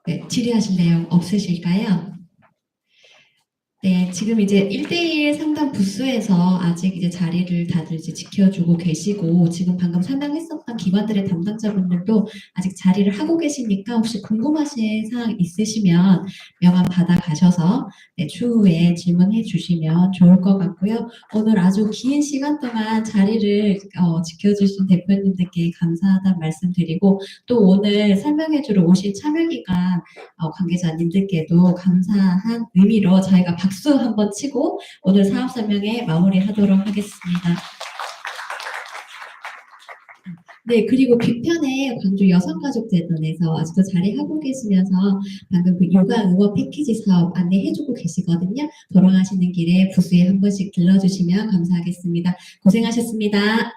네, 질의하실 내용 없으실까요? 네, 지금 이제 1대1 상담 부스에서 아직 이제 자리를 다들 이제 지켜주고 계시고, 지금 방금 설명했었던 기관들의 담당자분들도 아직 자리를 하고 계시니까 혹시 궁금하신 사항 있으시면 명함 받아가셔서 추후에 질문해 주시면 좋을 것 같고요. 오늘 아주 긴 시간 동안 자리를 지켜주신 대표님들께 감사하다는 말씀드리고, 또 오늘 설명해주러 오신 참여기관 관계자님들께도 감사한 의미로 저희가 박수 한번 치고 오늘 사업 설명회 마무리하도록 하겠습니다. 네, 그리고 뒤편에 광주 여성가족재단에서 아직도 자리하고 계시면서 방금 그 육아 응원 패키지 사업 안내해주고 계시거든요. 돌아가시는 길에 부스에 한 번씩 들러주시면 감사하겠습니다. 고생하셨습니다.